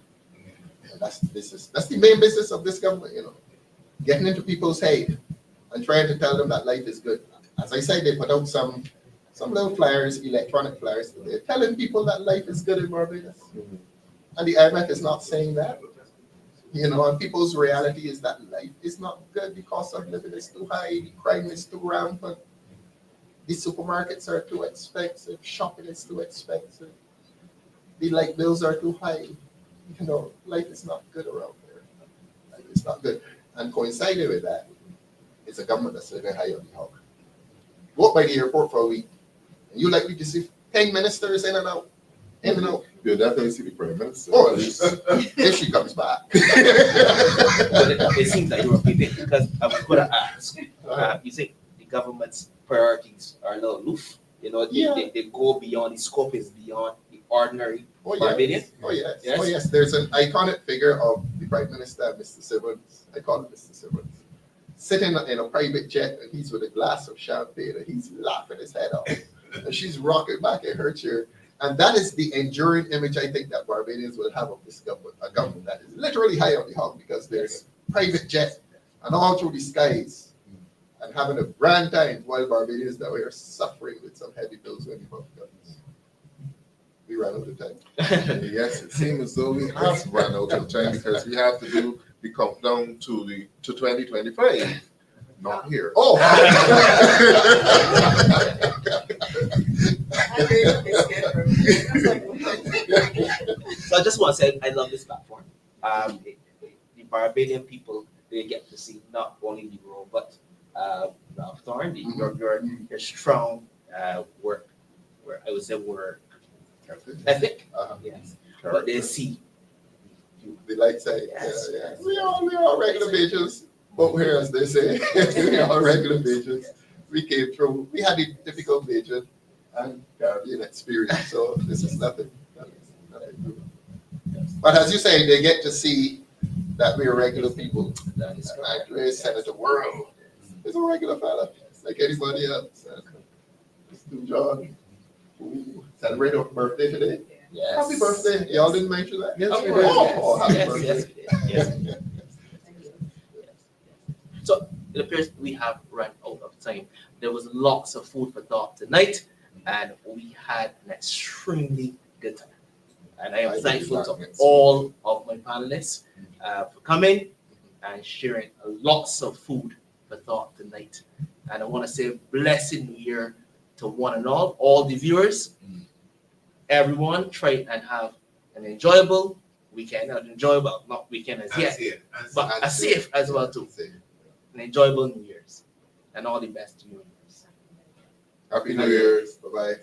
And that's the business. That's the main business of this government. Getting into people's head and trying to tell them that life is good. As I said, they put out some little flyers, electronic flyers. They're telling people that life is good in Barbados, and the IMF is not saying that. And people's reality is that life is not good because of living is too high, the crime is too rampant, the supermarkets are too expensive, shopping is too expensive, the light bills are too high. Life is not good around there. Life is not good. And coinciding with that, it's a government that's living high on the hog. Go up by the airport for a week, and you likely to see 10 ministers in and out. In and out. You'll definitely see the Prime Minister. Oh, if she comes back. But it seems like you were prepared because I was going to ask. You think the government's priorities are a little aloof? They go beyond, the scope is beyond the ordinary Barbadian. Oh, yes. Yes. Oh, yes. There's an iconic figure of the Prime Minister, Mr. Simmons. I call him Mr. Simmons. Sitting in a private jet, and he's with a glass of champagne, and he's laughing his head off. And she's rocking back in her chair. And that is the enduring image I think that Barbadians will have of this government, a government that is literally high on the hog because there's a private jet and all through the skies and having a grand time while Barbadians that way are suffering with some heavy bills when you have guns. We ran out of time. Yes, it seems as though we have run out of time because we have to do the countdown to 2025. Not here. Oh! So I just want to say I love this platform. The Barbadian people, they get to see not only the role, but Thorn, your strong work, where I would say work ethic. Yes. But they see. The light side. Yes. Yeah. We all regular bitches. But here, as they say, we are regular bitches. We came through. We had a difficult vision and Caribbean experience. So this is nothing. Nothing. But as you say, they get to see that we are regular people. That is correct. Like Senator World is a regular fella, like anybody else. Mr. John, who celebrated her birthday today. Yes. Happy birthday. Y'all didn't mention that? Yes, Of we course. did. Oh, happy Yes, birthday. yes, we did. Yes. So it appears we have run out of time. There was lots of food for thought tonight, and we had an extremely good time. And I am thankful to all of my panelists for coming and sharing lots of food for thought tonight. And I want to say blessed New Year to one and all the viewers. Everyone try and have an enjoyable weekend. Not weekend as yet, but a safe as well too. An enjoyable New Year's, and all the best to you. Happy New Year's. Bye-bye.